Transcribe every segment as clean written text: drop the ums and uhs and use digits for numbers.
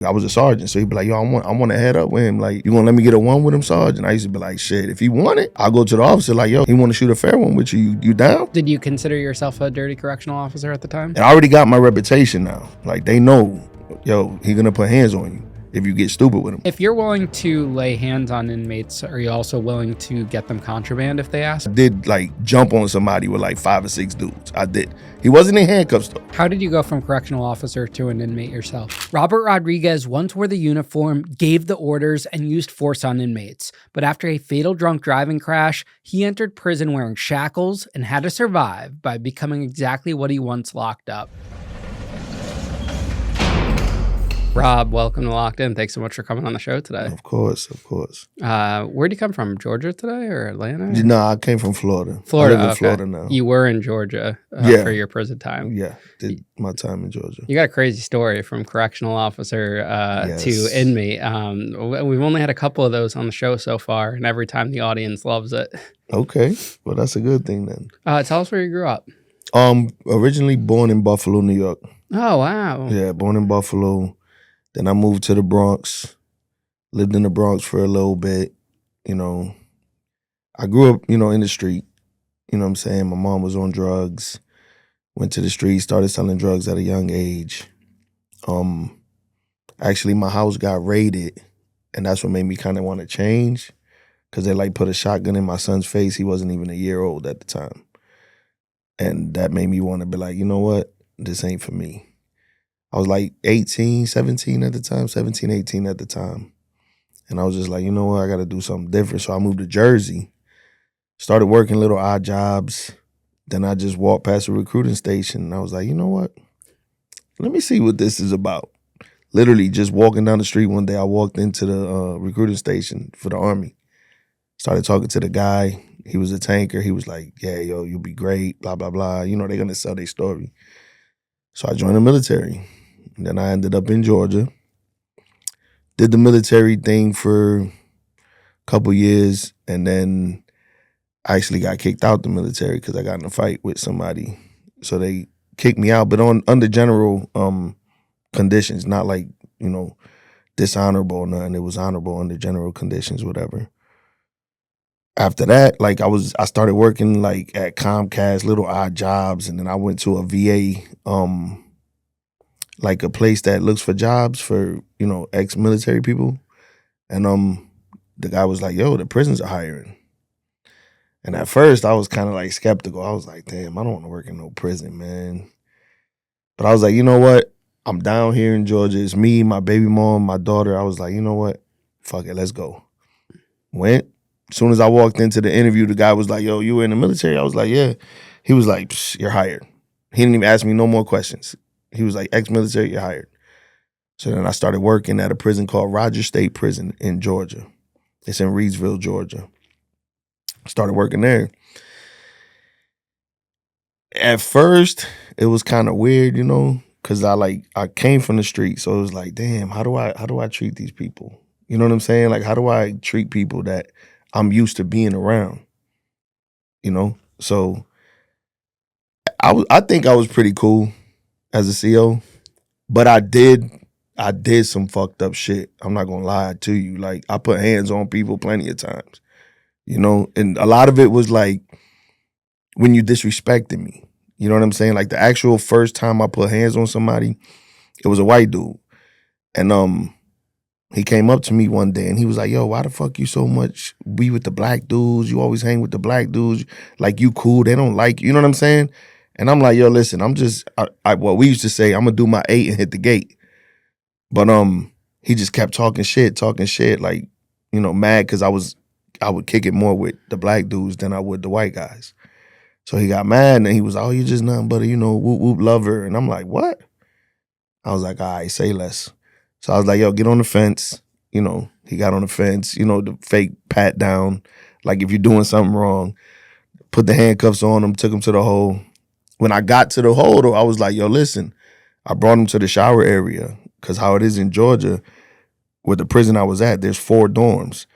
I was a sergeant, so he'd be like, yo, I want to head up with him. Like, you gonna let me get a one with him, sergeant? I used to be like, shit, if he want it, I'll go to the officer like, yo, he want to shoot a fair one with you. You down? Did you consider yourself a dirty correctional officer at the time? And I already got my reputation now. Like, they know, yo, he gonna put hands on you if you get stupid with him. If you're willing to lay hands on inmates, are you also willing to get them contraband if they ask? I did like jump on somebody with like 5 or 6 dudes. I did. He wasn't in handcuffs though. How did you go from correctional officer to an inmate yourself? Robert Rodriguez once wore the uniform, gave the orders, and used force on inmates. But after a fatal drunk driving crash, he entered prison wearing shackles and had to survive by becoming exactly what he once locked up. Rob, welcome to Locked In. Thanks so much for coming on the show today. Of course, of course. Where'd you come from? Georgia today or Atlanta? No, I came from Florida. Florida, I live in okay. Florida now. You were in Georgia Yeah. for your prison time. Yeah, did my time in Georgia. You got a crazy story from correctional officer Yes. to inmate. We've only had a couple of those on the show so far, and every time the audience loves it. Okay, well that's a good thing then. Tell us where you grew up. Originally born in Buffalo, New York. Oh, wow. Yeah, born in Buffalo. Then I moved to the Bronx, lived in the Bronx for a little bit. You know, I grew up, in the street. You know what I'm saying? My mom was on drugs, went to the street, started selling drugs at a young age. Actually, my house got raided, and that's what made me kind of want to change, because they like put a shotgun in my son's face. He wasn't even a year old at the time. And that made me want to be like, you know what? This ain't for me. I was like 18, 17 at the time, 17, 18 at the time. And I was just like, you know what? I got to do something different. So I moved to Jersey, started working little odd jobs. Then I just walked past a recruiting station, and I was like, you know what? Let me see what this is about. Literally just walking down the street one day, I walked into the recruiting station for the Army. Started talking to the guy. He was a tanker. He was like, yeah, yo, you'll be great, blah, blah, blah. They're going to sell their story. So I joined the military. And then I ended up in Georgia. Did the military thing for a couple years. And then I actually got kicked out the military because I got in a fight with somebody. So they kicked me out, but under general conditions, not like, dishonorable or nothing. It was honorable under general conditions, whatever. After that, like I started working like at Comcast, little odd jobs, and then I went to a VA, like a place that looks for jobs for, ex-military people. And the guy was like, yo, the prisons are hiring. And at first I was kind of like skeptical. I was like, damn, I don't want to work in no prison, man. But I was like, you know what? I'm down here in Georgia. It's me, my baby mom, my daughter. I was like, you know what? Fuck it, let's go. Went. As soon as I walked into the interview, the guy was like, yo, you were in the military? I was like, yeah. He was like, you're hired. He didn't even ask me no more questions. He was like, ex-military, you're hired. So then I started working at a prison called Rogers State Prison in Georgia. It's in Reidsville, Georgia. Started working there. At first, it was kind of weird, because I came from the street. So it was like, damn, how do I treat these people? You know what I'm saying? Like, how do I treat people that I'm used to being around? So I think I was pretty cool as a CO, but I did some fucked up shit. I'm not gonna lie to you. Like, I put hands on people plenty of times, and a lot of it was like when you disrespected me. You know what I'm saying? Like, the actual first time I put hands on somebody, it was a white dude. And he came up to me one day and he was like, yo, why the fuck you so much be with the black dudes? You always hang with the black dudes. Like, you cool. They don't like you. You know what I'm saying? And I'm like, yo, listen, I'm just, what we used to say, I'm going to do my 8 and hit the gate. But he just kept talking shit, like, mad because I would kick it more with the black dudes than I would the white guys. So he got mad and he was like, oh, you just nothing but a, whoop whoop lover. And I'm like, what? I was like, all right, say less. So I was like, yo, get on the fence. He got on the fence, the fake pat down. Like, if you're doing something wrong, put the handcuffs on him, took him to the hole. When I got to the hole, though, I was like, yo, listen, I brought him to the shower area because how it is in Georgia, with the prison I was at, there's 4 dorms.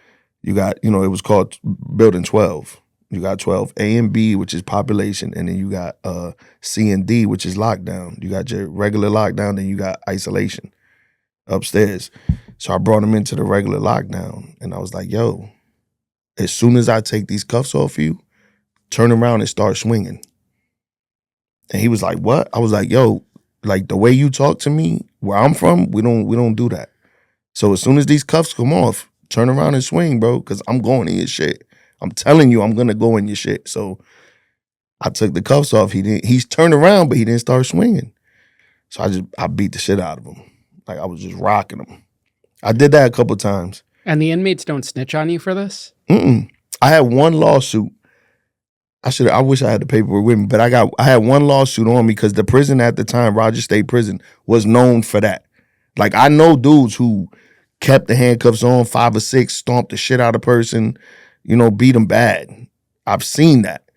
You got, it was called Building 12. You got 12 A and B, which is population, and then you got C and D, which is lockdown. You got your regular lockdown, then you got isolation. upstairs. So I brought him into the regular lockdown, and I was like, yo, as soon as I take these cuffs off you, turn around and start swinging. And he was like, what? I was like, yo, like the way you talk to me, where I'm from, we don't do that. So as soon as these cuffs come off, turn around and swing, bro, because I'm going in your shit. I'm telling you, I'm gonna go in your shit. So I took the cuffs off. He's turned around, but he didn't start swinging. So I beat the shit out of him. Like I was just rocking him. I did that a couple times. And the inmates don't snitch on you for this? I had one lawsuit. I wish I had the paperwork with me, but I had one lawsuit on me because the prison at the time, Rogers State Prison, was known for that. Like I know dudes who kept the handcuffs on, 5 or 6, stomped the shit out of a person, beat them bad. I've seen that.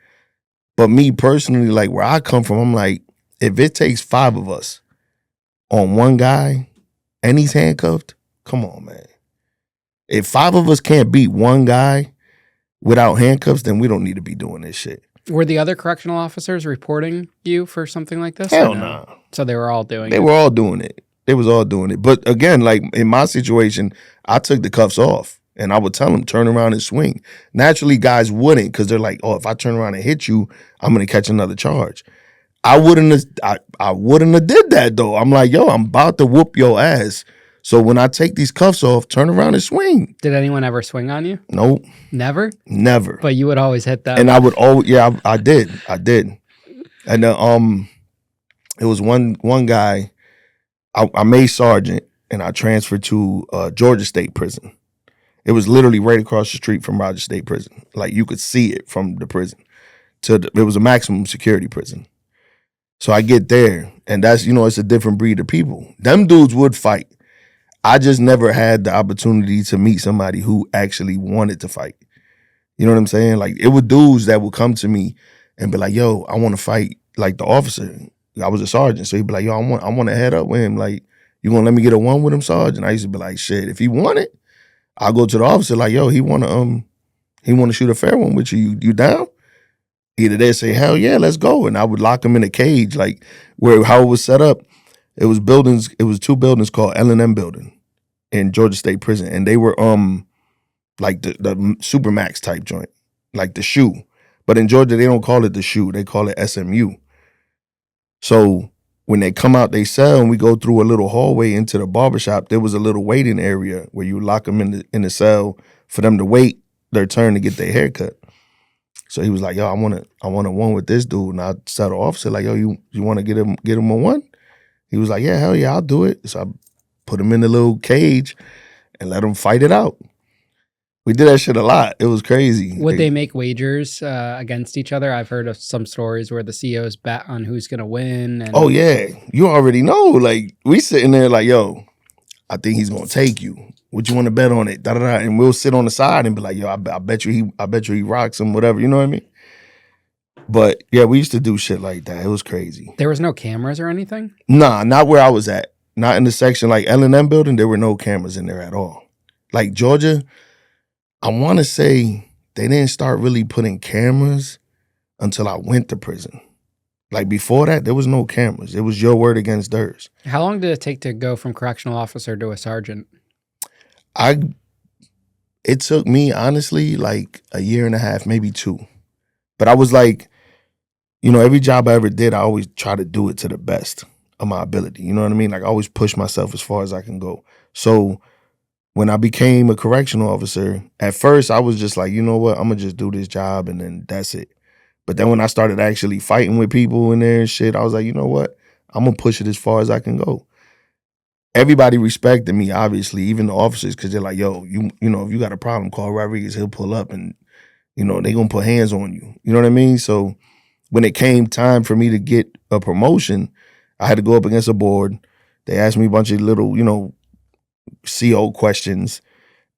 But me personally, like where I come from, I'm like, if it takes 5 of us on one guy and he's handcuffed, come on, man. If 5 of us can't beat one guy without handcuffs, then we don't need to be doing this shit. Were the other correctional officers reporting you for something like this? Hell no. Nah. So they were all doing it? They were all doing it. They was all doing it. But again, like in my situation, I took the cuffs off and I would tell them, turn around and swing. Naturally, guys wouldn't because they're like, oh, if I turn around and hit you, I'm going to catch another charge. I wouldn't have did that though. I'm like, yo, I'm about to whoop your ass. So when I take these cuffs off, turn around and swing. Did anyone ever swing on you? Nope. Never? Never. But you would always hit them. And I would always, yeah, I did. And it was one guy, I made sergeant and I transferred to Georgia State Prison. It was literally right across the street from Rogers State Prison. Like you could see it from the prison. It was a maximum security prison. So I get there and that's, it's a different breed of people. Them dudes would fight. I just never had the opportunity to meet somebody who actually wanted to fight. You know what I'm saying? Like it were dudes that would come to me and be like, yo, I want to fight like the officer. I was a sergeant. So he'd be like, yo, I want to head up with him. Like, you gonna let me get a one with him, sergeant? I used to be like, shit, if he want it, I'll go to the officer like, yo, he wanna shoot a fair one with you. You down? Either they say, hell yeah, let's go. And I would lock him in a cage, like how it was set up. It was 2 buildings called L&M building in Georgia State Prison. And they were like the Supermax type joint, like the shoe. But in Georgia, they don't call it the shoe. They call it SMU. So when they come out they cell and we go through a little hallway into the barbershop, there was a little waiting area where you lock them in the cell for them to wait their turn to get their haircut. So he was like, yo, I want a one with this dude. And I tell the officer, like, yo, you want to get him a one? He was like, yeah, hell yeah, I'll do it. So I put him in the little cage and let him fight it out. We did that shit a lot. It was crazy. Would they make wagers against each other? I've heard of some stories where the COs bet on who's going to win. And oh, yeah. You already know. Like, we sitting there like, yo, I think he's going to take you. What you want to bet on it? Da-da-da. And we'll sit on the side and be like, yo, I bet you he rocks him, whatever. You know what I mean? But yeah, we used to do shit like that. It was crazy. There was no cameras or anything? Nah, not where I was at. Not in the section like L&M building. There were no cameras in there at all. Like Georgia, I want to say they didn't start really putting cameras until I went to prison. Like before that, there was no cameras. It was your word against theirs. How long did it take to go from correctional officer to a sergeant? It took me, honestly, like a year and a half, maybe 2. But I was like, every job I ever did, I always try to do it to the best of my ability. You know what I mean? Like I always push myself as far as I can go. So when I became a correctional officer, at first I was just like, you know what? I'm going to just do this job and then that's it. But then when I started actually fighting with people in there and shit, I was like, you know what? I'm going to push it as far as I can go. Everybody respected me, obviously, even the officers, because they're like, yo, if you got a problem, call Rodriguez, he'll pull up and, they going to put hands on you. You know what I mean? So when it came time for me to get a promotion, I had to go up against a board. They asked me a bunch of little, CO questions,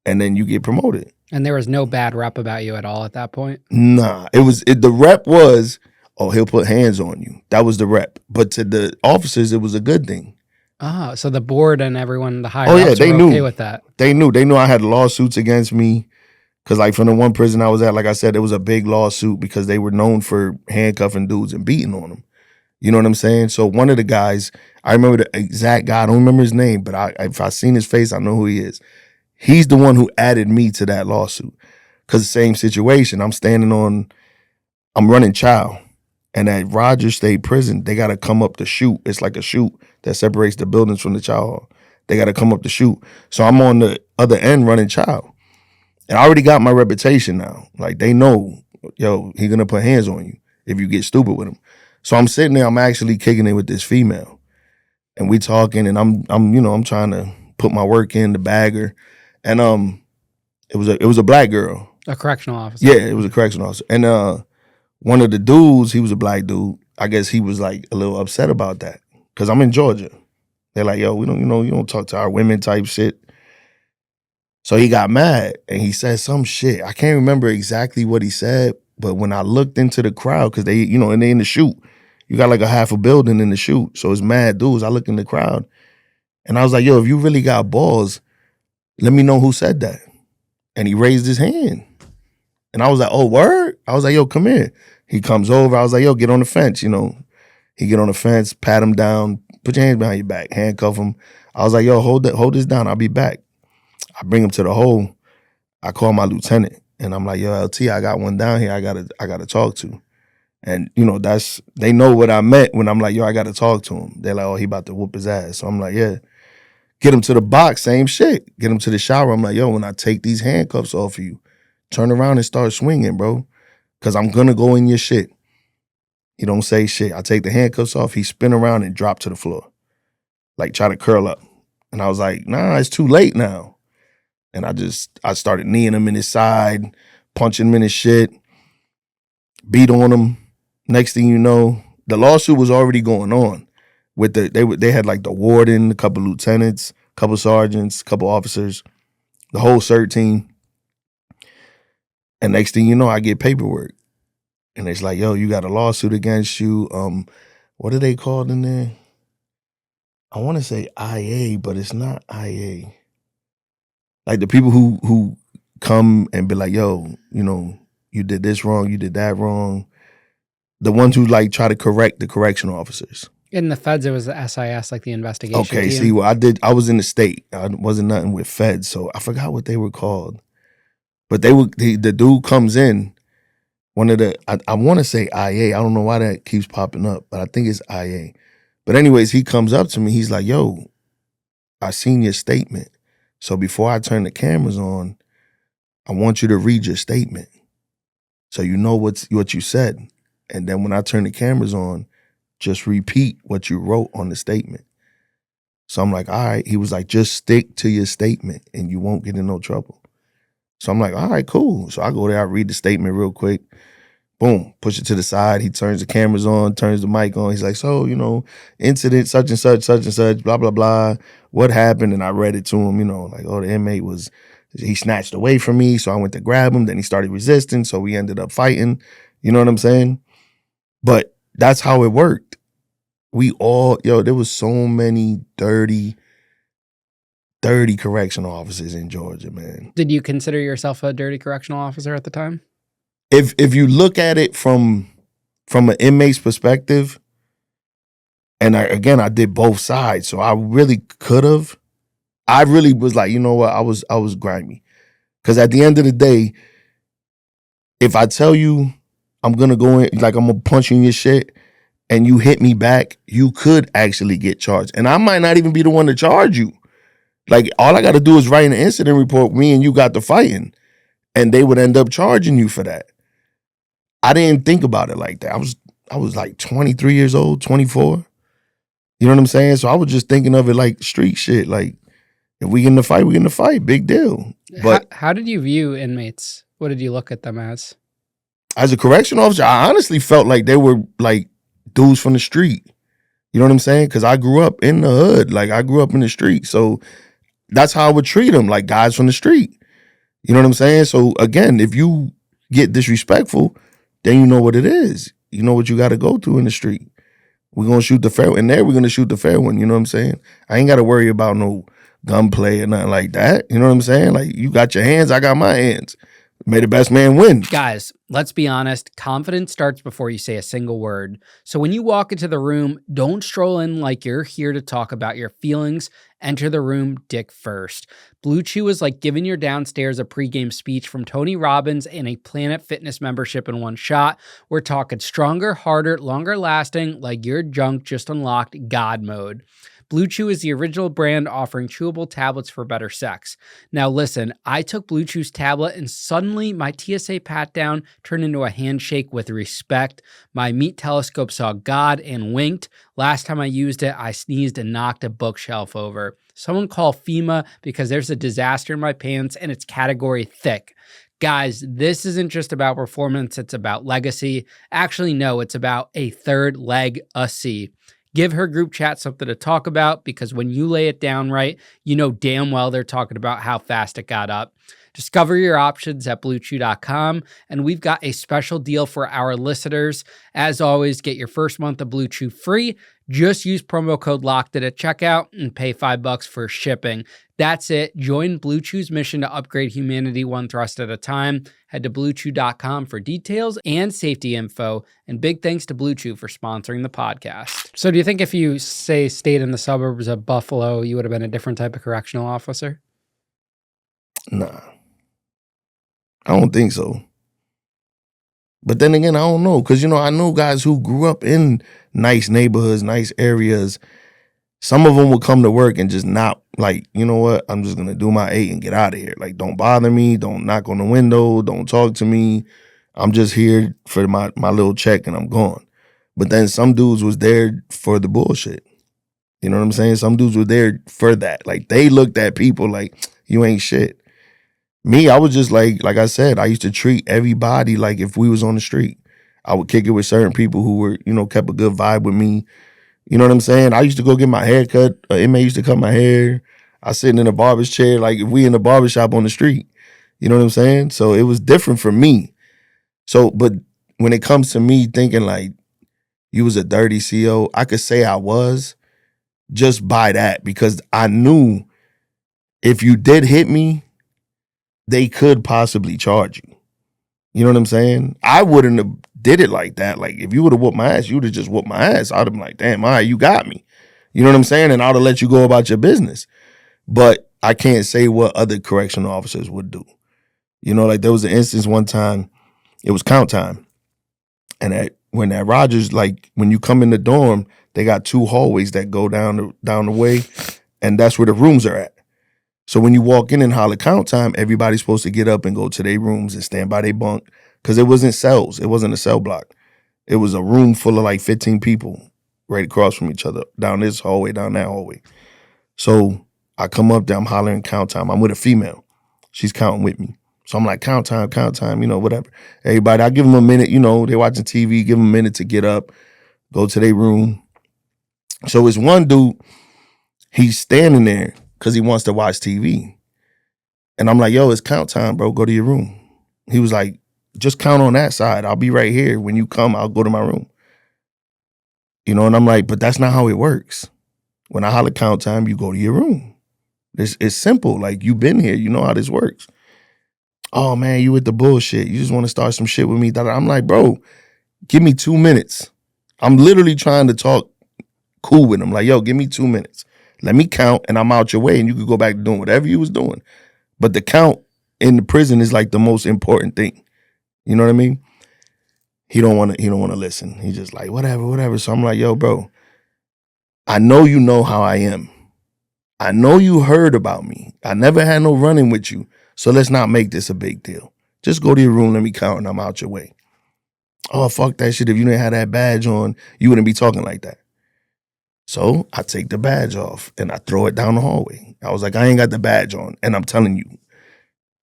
and then you get promoted. And there was no bad rep about you at all at that point? Nah, the rep was, oh, he'll put hands on you. That was the rep. But to the officers, it was a good thing. Oh, so the board and everyone, the higher ups were okay with that. They knew I had lawsuits against me. Because like from the one prison I was at, like I said, it was a big lawsuit because they were known for handcuffing dudes and beating on them. You know what I'm saying? So one of the guys, I remember the exact guy. I don't remember his name, but if I seen his face, I know who he is. He's the one who added me to that lawsuit. Because the same situation. I'm running child. And at Rogers State Prison, they got to come up the chute. It's like a chute that separates the buildings from the child hall. They got to come up the chute. So I'm on the other end running child. And I already got my reputation now. Like, they know, yo, he going to put hands on you if you get stupid with him. So I'm sitting there, I'm actually kicking it with this female. And we talking, and I'm trying to put my work in, the bagger. And it was a black girl. A correctional officer. Yeah, it was a correctional officer. And one of the dudes, he was a black dude. I guess he was like a little upset about that. Cause I'm in Georgia. They're like, yo, you don't talk to our women type shit. So he got mad and he said some shit. I can't remember exactly what he said, but when I looked into the crowd, cause they, and they in the chute, you got like a half a building in the chute. So it's mad dudes. I look in the crowd and I was like, yo, if you really got balls, let me know who said that. And he raised his hand. And I was like, oh, word? I was like, yo, come here. He comes over. I was like, yo, get on the fence, He get on the fence, pat him down, put your hands behind your back, handcuff him. I was like, yo, hold this down. I'll be back. I bring him to the hole. I call my lieutenant. And I'm like, yo, LT, I got one down here I gotta talk to. And, they know what I meant when I'm like, yo, I got to talk to him. They're like, oh, he about to whoop his ass. So I'm like, yeah. Get him to the box, same shit. Get him to the shower. I'm like, yo, when I take these handcuffs off of you, turn around and start swinging, bro. Because I'm going to go in your shit. He don't say shit. I take the handcuffs off. He spin around and drop to the floor. Like, try to curl up. And I was like, nah, it's too late now. And I started kneeing him in his side, punching him in his shit, beat on him. Next thing you know, the lawsuit was already going on. They had like the warden, a couple lieutenants, a couple sergeants, a couple officers, the whole CERT team. And next thing you know, I get paperwork. And it's like, yo, you got a lawsuit against you. What are they called in there? I want to say IA, but it's not IA. Like the people who come and be like, yo, you did this wrong, you did that wrong. The ones who like try to correct the correctional officers. In the feds, it was the SIS, like the investigation Okay, team. see, I was in the state. I wasn't nothing with feds, so I forgot what they were called. But the dude comes in, one of the, I want to say IA. I don't know why that keeps popping up, but I think it's IA. But anyways, he comes up to me. He's like, yo, I seen your statement. So before I turn the cameras on, I want you to read your statement. So you know what you said. And then when I turn the cameras on, just repeat what you wrote on the statement. So I'm like, all right. He was like, just stick to your statement and you won't get in no trouble. So I'm like, all right, cool. So I go there, I read the statement real quick. Boom, push it to the side. He turns the cameras on, turns the mic on. He's like, so, incident such and such, blah, blah, blah. What happened? And I read it to him, like, oh, the inmate he snatched away from me. So I went to grab him. Then he started resisting. So we ended up fighting. You know what I'm saying? But that's how it worked. There was so many dirty correctional officers in Georgia, man. Did you consider yourself a dirty correctional officer at the time? If you look at it from an inmate's perspective, and I did both sides, so I really could have. I really was like, you know what, I was grimy. Because at the end of the day, if I tell you I'm gonna go in, like I'm gonna punch you in your shit, and you hit me back, you could actually get charged. And I might not even be the one to charge you. Like, all I gotta do is write an incident report, me and you got to fighting, and they would end up charging you for that. I didn't think about it like that. I was like 23 years old, 24. You know what I'm saying? So I was just thinking of it like street shit. Like, if we get in the fight, we get in the fight. Big deal. But how did you view inmates? What did you look at them as? As a correctional officer, I honestly felt like they were like dudes from the street. You know what I'm saying? Because I grew up in the hood. Like, I grew up in the street. So that's how I would treat them, like guys from the street. You know what I'm saying? So again, if you get disrespectful, then you know what it is. You know what you got to go through in the street. We're going to shoot the fair one. And there we're going to shoot the fair one. You know what I'm saying? I ain't got to worry about no gunplay or nothing like that. You know what I'm saying? Like, you got your hands, I got my hands. May the best man win. Guys, let's be honest. Confidence starts before you say a single word. So when you walk into the room, don't stroll in like you're here to talk about your feelings. Enter the room dick first. Blue Chew is like giving your downstairs a pregame speech from Tony Robbins and a Planet Fitness membership in one shot. We're talking stronger, harder, longer lasting, like your junk just unlocked God mode. Blue Chew is the original brand offering chewable tablets for better sex. Now listen, I took Blue Chew's tablet and suddenly my TSA pat down turned into a handshake with respect. My meat telescope saw God and winked. Last time I used it, I sneezed and knocked a bookshelf over. Someone call FEMA because there's a disaster in my pants and it's category thick. Guys, this isn't just about performance, it's about legacy. Actually, no, it's about a third leg, a C. Give her group chat something to talk about because when you lay it down right, you know damn well they're talking about how fast it got up. Discover your options at BlueChew.com, and we've got a special deal for our listeners. As always, get your first month of Blue Chew free. Just use promo code LOCKED at checkout and pay $5 for shipping. That's it. Join Blue Chew's mission to upgrade humanity one thrust at a time. Head to BlueChew.com for details and safety info. And big thanks to Blue Chew for sponsoring the podcast. So do you think if you, say, stayed in the suburbs of Buffalo, you would have been a different type of correctional officer? Nah. I don't think so. But then again, I don't know. Because, I know guys who grew up in nice neighborhoods, nice areas. Some of them will come to work and just not, like, you know what? I'm just going to do my 8 and get out of here. Like, don't bother me. Don't knock on the window. Don't talk to me. I'm just here for my little check and I'm gone. But then some dudes was there for the bullshit. You know what I'm saying? Some dudes were there for that. Like, they looked at people like, you ain't shit. Me, I was just like I said, I used to treat everybody like if we was on the street. I would kick it with certain people who were, kept a good vibe with me. You know what I'm saying? I used to go get my hair cut. An inmate used to cut my hair. I sitting in a barber's chair, like if we in a barbershop on the street. You know what I'm saying? So it was different for me. So, but when it comes to me thinking like you was a dirty CO, I could say I was just by that because I knew if you did hit me, they could possibly charge you. You know what I'm saying? I wouldn't have did it like that. Like, if you would have whooped my ass, you would have just whooped my ass. I'd have been like, damn, all right, you got me. You know what I'm saying? And I'd have let you go about your business. But I can't say what other correctional officers would do. Like there was an instance one time, it was count time. And when at Rogers, like when you come in the dorm, they got 2 hallways that go down the way. And that's where the rooms are at. So when you walk in and holler count time, everybody's supposed to get up and go to their rooms and stand by their bunk. Because it wasn't cells. It wasn't a cell block. It was a room full of like 15 people right across from each other, down this hallway, down that hallway. So I come up there, I'm hollering count time. I'm with a female. She's counting with me. So I'm like, count time, whatever. Everybody, I give them a minute, they're watching TV, give them a minute to get up, go to their room. So it's one dude, he's standing there because he wants to watch TV. And I'm like, yo, it's count time, bro. Go to your room. He was like, just count on that side. I'll be right here. When you come, I'll go to my room. And I'm like, but that's not how it works. When I holler count time, you go to your room. It's simple. Like, you've been here. You know how this works. Oh, man, you with the bullshit. You just want to start some shit with me. I'm like, bro, give me 2 minutes. I'm literally trying to talk cool with him. Like, yo, give me 2 minutes. Let me count and I'm out your way and you could go back to doing whatever you was doing. But the count in the prison is like the most important thing. You know what I mean? He don't want to listen. He just like, whatever. So I'm like, yo, bro, I know you know how I am. I know you heard about me. I never had no running with you. So let's not make this a big deal. Just go to your room, let me count and I'm out your way. Oh, fuck that shit. If you didn't have that badge on, you wouldn't be talking like that. So I take the badge off and I throw it down the hallway. I was like, I ain't got the badge on. And I'm telling you,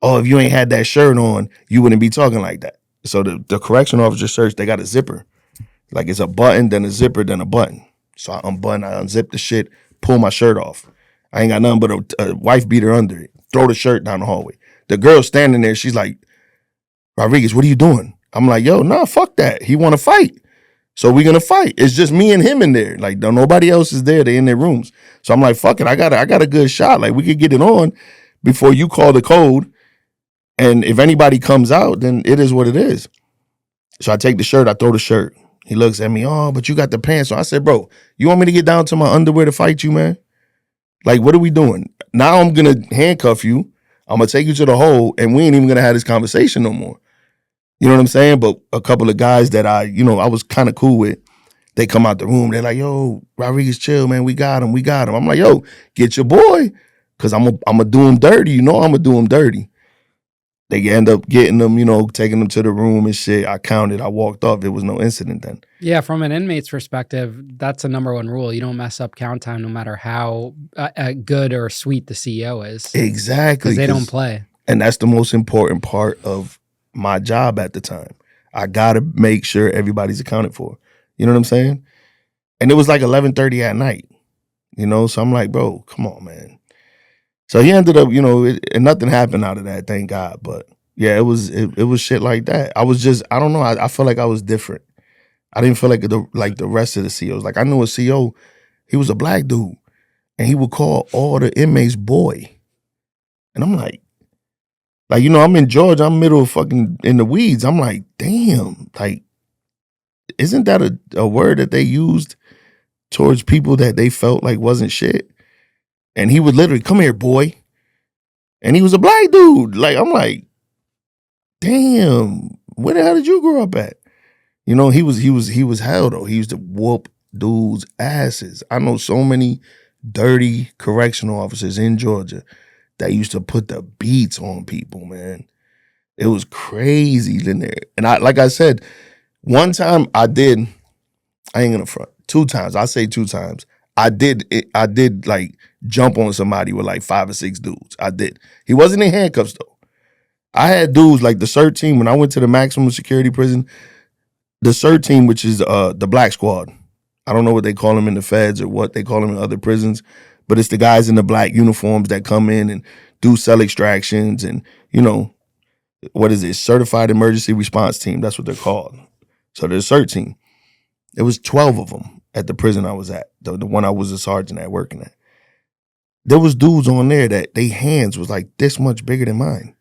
oh, if you ain't had that shirt on, you wouldn't be talking like that. So the correction officer search, they got a zipper. Like it's a button, then a zipper, then a button. So I unzip the shit, pull my shirt off. I ain't got nothing but a wife beater under it. Throw the shirt down the hallway. The girl standing there, she's like, Rodriguez, what are you doing? I'm like, yo, nah, fuck that. He want to fight. So we're going to fight. It's just me and him in there. Like, nobody else is there. They in their rooms. So I'm like, fuck it. I got a good shot. Like, we could get it on before you call the code. And if anybody comes out, then it is what it is. So I take the shirt, I throw the shirt. He looks at me, oh, but you got the pants on. I said, bro, you want me to get down to my underwear to fight you, man? Like, what are we doing? Now I'm going to handcuff you. I'm going to take you to the hole, and we ain't even going to have this conversation no more. You know what I'm saying? But a couple of guys that I was kind of cool with, they come out the room. They're like, yo, Rodriguez, chill, man. We got him. I'm like, yo, get your boy. Because I'm going to do him dirty. You know I'm going to do him dirty. They end up getting them, taking them to the room and shit. I counted. I walked off. There was no incident then. Yeah, from an inmate's perspective, that's a number one rule. You don't mess up count time no matter how good or sweet the CEO is. Exactly. Because they don't play. And that's the most important part of my job at the time. I got to make sure everybody's accounted for. You know what I'm saying? And it was like 11:30 at night, So I'm like, bro, come on, man. So he ended up, and nothing happened out of that, thank God. But yeah, it was shit like that. I was just, I don't know. I felt like I was different. I didn't feel like the rest of the COs. Like I knew a CO, he was a black dude, and he would call all the inmates boy. And I'm like, I'm in Georgia, I'm middle of fucking in the weeds. I'm like, damn, like, isn't that a word that they used towards people that they felt like wasn't shit? And he would literally, come here, boy. And he was a black dude. Like, I'm like, damn, where the hell did you grow up at? He was hell though. He used to whoop dudes' asses. I know so many dirty correctional officers in Georgia that used to put the beats on people, man. It was crazy in there. And like I said, one time I ain't gonna front. 2 times, I say 2 times. I did like jump on somebody with like 5 or 6 dudes. I did. He wasn't in handcuffs though. I had dudes like the CERT team when I went to the maximum security prison. The CERT team, which is the black squad. I don't know what they call them in the feds or what they call them in other prisons, but it's the guys in the black uniforms that come in and do cell extractions and, what is it? Certified Emergency Response Team. That's what they're called. So the CERT team. There was 12 of them at the prison I was at, the one I was a sergeant at working at. There was dudes on there that they hands was like this much bigger than mine.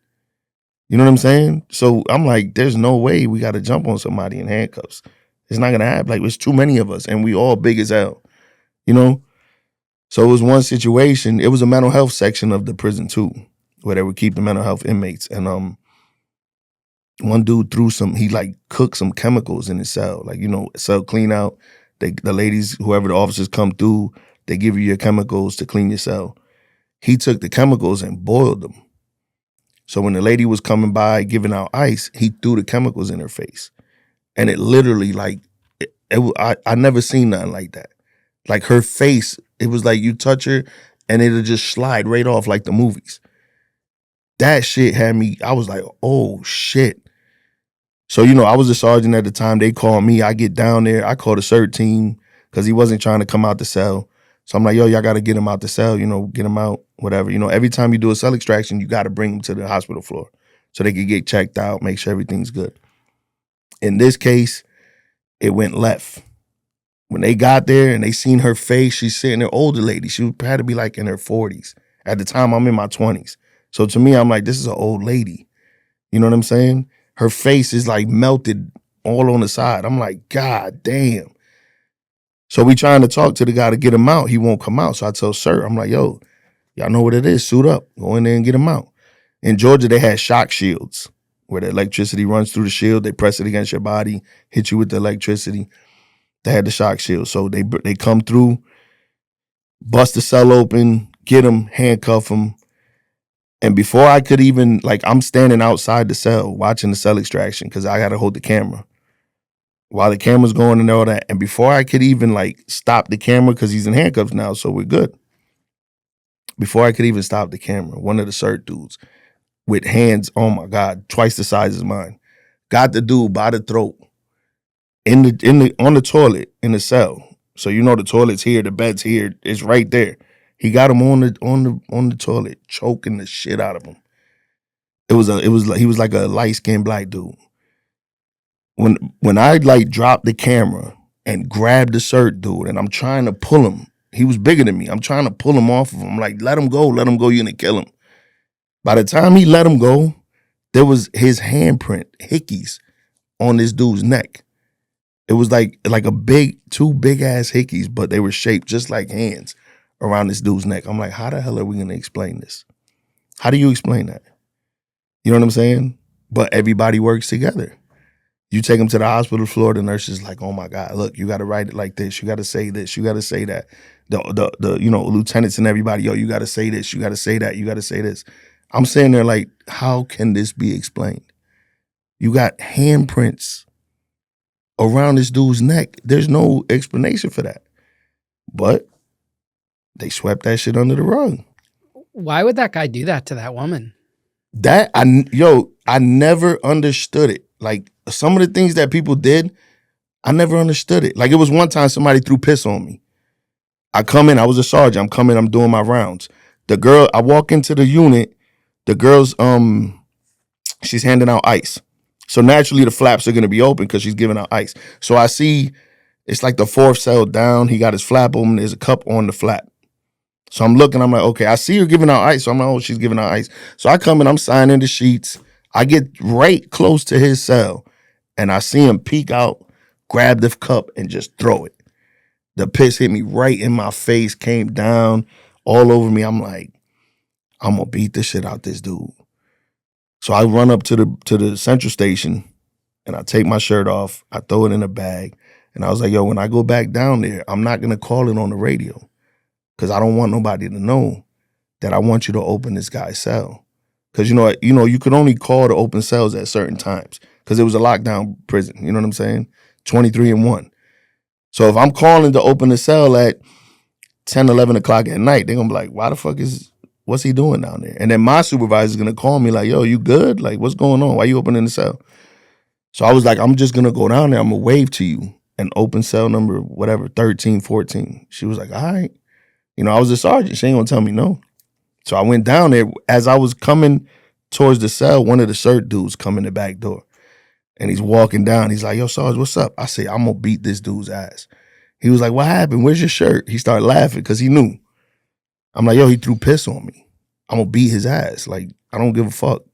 You know what I'm saying? So I'm like, there's no way we got to jump on somebody in handcuffs. It's not going to happen. Like, there's too many of us and we all big as hell, So it was one situation. It was a mental health section of the prison too, where they would keep the mental health inmates. And one dude he like cooked some chemicals in his cell, like, cell clean out. The ladies, whoever the officers come through, they give you your chemicals to clean your cell. He took the chemicals and boiled them. So when the lady was coming by giving out ice, he threw the chemicals in her face. And it literally I never seen nothing like that. Like her face, it was like you touch her and it'll just slide right off like the movies. That shit had me, I was like, oh shit. So, I was a sergeant at the time. They called me. I get down there. I call the CERT team because he wasn't trying to come out the cell. So I'm like, yo, y'all got to get him out the cell, get him out, whatever. Every time you do a cell extraction, you got to bring him to the hospital floor so they could get checked out, make sure everything's good. In this case, it went left. When they got there and they seen her face, she's sitting there, older lady. She had to be like in her 40s. At the time, I'm in my 20s. So to me, I'm like, this is an old lady. You know what I'm saying? Her face is like melted all on the side. I'm like, God damn. So we trying to talk to the guy to get him out. He won't come out. So I tell Sir, I'm like, yo, y'all know what it is. Suit up. Go in there and get him out. In Georgia, they had shock shields where the electricity runs through the shield. They press it against your body, hit you with the electricity. They had the shock shield. So they come through, bust the cell open, get him, handcuff him. And before I could even, I'm standing outside the cell watching the cell extraction because I got to hold the camera while the camera's going and all that. And before I could even, stop the camera because he's in handcuffs now, so we're good. Before I could even stop the camera, one of the CERT dudes with hands, oh my God, twice the size as mine, got the dude by the throat on the toilet in the cell. So the toilet's here, the bed's here, it's right there. He got him on the toilet, choking the shit out of him. He was like a light-skinned black dude. When I dropped the camera and grabbed the CERT dude and I'm trying to pull him, he was bigger than me. I'm trying to pull him off of him. I'm like, let him go, you're gonna kill him. By the time he let him go, there was his handprint, hickeys, on this dude's neck. It was like two big ass hickeys, but they were shaped just like hands around this dude's neck. I'm like, how the hell are we gonna explain this? How do you explain that? You know what I'm saying? But everybody works together. You take them to the hospital floor, the nurse is like, oh my God, look, you got to write it like this. You got to say this. You got to say that. The lieutenants and everybody, yo, you got to say this. You got to say that. You got to say this. I'm sitting there like, how can this be explained? You got handprints around this dude's neck. There's no explanation for that. But they swept that shit under the rug. Why would that guy do that to that woman? I never understood it. Like, some of the things that people did, I never understood it. Like, it was one time somebody threw piss on me. I come in, I was a sergeant. I'm doing my rounds. I walk into the unit, the girl's, she's handing out ice. So naturally the flaps are going to be open because she's giving out ice. So I see, it's like the fourth cell down. He got his flap open. There's a cup on the flap. So I'm looking, I'm like, okay, I see her giving out ice. So I'm like, oh, she's giving out ice. So I come in, I'm signing the sheets. I get right close to his cell and I see him peek out, grab the cup and just throw it. The piss hit me right in my face, came down all over me. I'm like, I'm gonna beat the shit out this dude. So I run up to the central station and I take my shirt off, I throw it in a bag. And I was like, yo, when I go back down there, I'm not gonna call it on the radio because I don't want nobody to know that I want you to open this guy's cell. Because you could only call to open cells at certain times because it was a lockdown prison. You know what I'm saying? 23-1. So if I'm calling to open the cell at 10, 11 o'clock at night, they're going to be like, why the fuck what's he doing down there? And then my supervisor's going to call me like, yo, you good? Like, what's going on? Why you opening the cell? So I was like, I'm just going to go down there. I'm going to wave to you and open cell number, whatever, 13, 14. She was like, all right. I was a sergeant. She ain't going to tell me no. So I went down there. As I was coming towards the cell, one of the CERT dudes come in the back door. And he's walking down. He's like, yo, Sarge, what's up? I say, I'm going to beat this dude's ass. He was like, what happened? Where's your shirt? He started laughing because he knew. I'm like, yo, he threw piss on me. I'm going to beat his ass. Like, I don't give a fuck.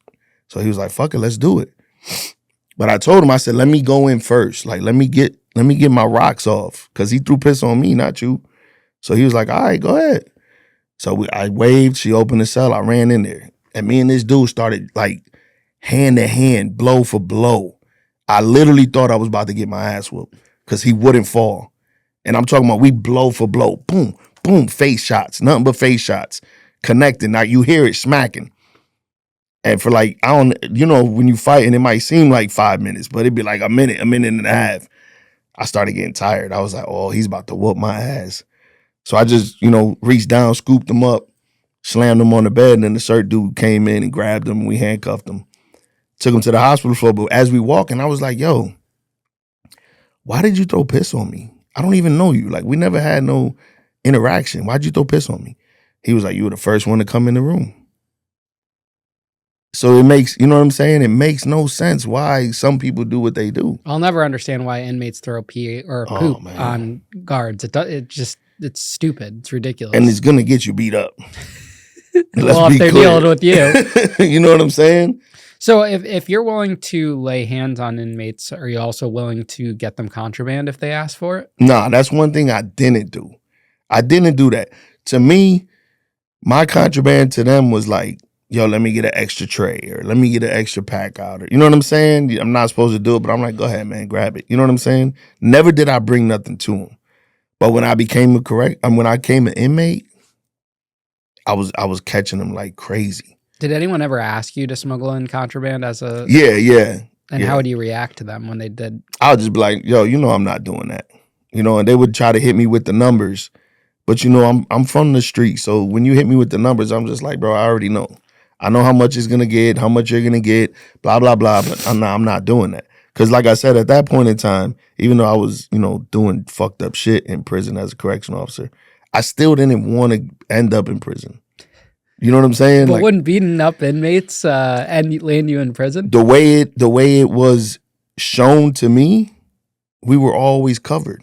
So he was like, fuck it, let's do it. But I told him, I said, let me go in first. Like, let me get my rocks off because he threw piss on me, not you. So he was like, all right, go ahead. So I waved. She opened the cell. I ran in there. And me and this dude started like hand to hand, blow for blow. I literally thought I was about to get my ass whooped because he wouldn't fall. And I'm talking about we blow for blow. Boom, boom, face shots. Nothing but face shots. Connecting. Now you hear it smacking. And for like, when you fight and it might seem like 5 minutes, but it'd be like a minute and a half. I started getting tired. I was like, oh, he's about to whoop my ass. So I just, reached down, scooped him up, slammed him on the bed, and then the CERT dude came in and grabbed him and we handcuffed him. Took him to the hospital floor, but as we walking, I was like, yo, why did you throw piss on me? I don't even know you. Like, we never had no interaction. Why'd you throw piss on me? He was like, you were the first one to come in the room. So it makes, you know what I'm saying? It makes no sense why some people do what they do. I'll never understand why inmates throw pee or poop on guards. It's stupid. It's ridiculous. And it's going to get you beat up. Well, if they're dealing with you. You know what I'm saying? So if you're willing to lay hands on inmates, are you also willing to get them contraband if they ask for it? Nah, that's one thing I didn't do. I didn't do that. To me, my contraband to them was like, yo, let me get an extra tray or let me get an extra pack out. Or, you know what I'm saying? I'm not supposed to do it, but I'm like, go ahead, man, grab it. You know what I'm saying? Never did I bring nothing to them. But when I became when I came an inmate, I was catching them like crazy. Did anyone ever ask you to smuggle in contraband as a... Yeah. And how would you react to them when they did? I would just be like, yo, I'm not doing that. And they would try to hit me with the numbers. But, I'm from the street. So when you hit me with the numbers, I'm just like, bro, I already know. I know how much it's going to get, how much you're going to get, blah, blah, blah. But I'm not doing that. Because like I said, at that point in time, even though I was, doing fucked up shit in prison as a correctional officer, I still didn't want to end up in prison. You know what I'm saying? But wouldn't beating up inmates and land you in prison? The way it was shown to me, we were always covered.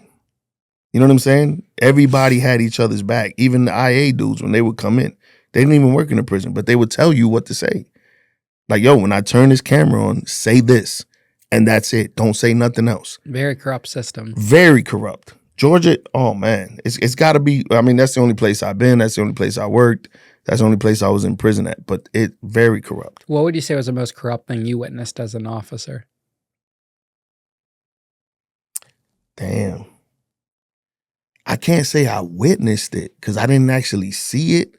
You know what I'm saying? Everybody had each other's back. Even the IA dudes, when they would come in, they didn't even work in the prison, but they would tell you what to say. Like, yo, when I turn this camera on, say this. And that's it. Don't say nothing else. Very corrupt system. Very corrupt. Georgia, oh man, it's got to be. I mean, that's the only place I've been. That's the only place I worked. That's the only place I was in prison at. But it very corrupt. What would you say was the most corrupt thing you witnessed as an officer? Damn. I can't say I witnessed it because I didn't actually see it.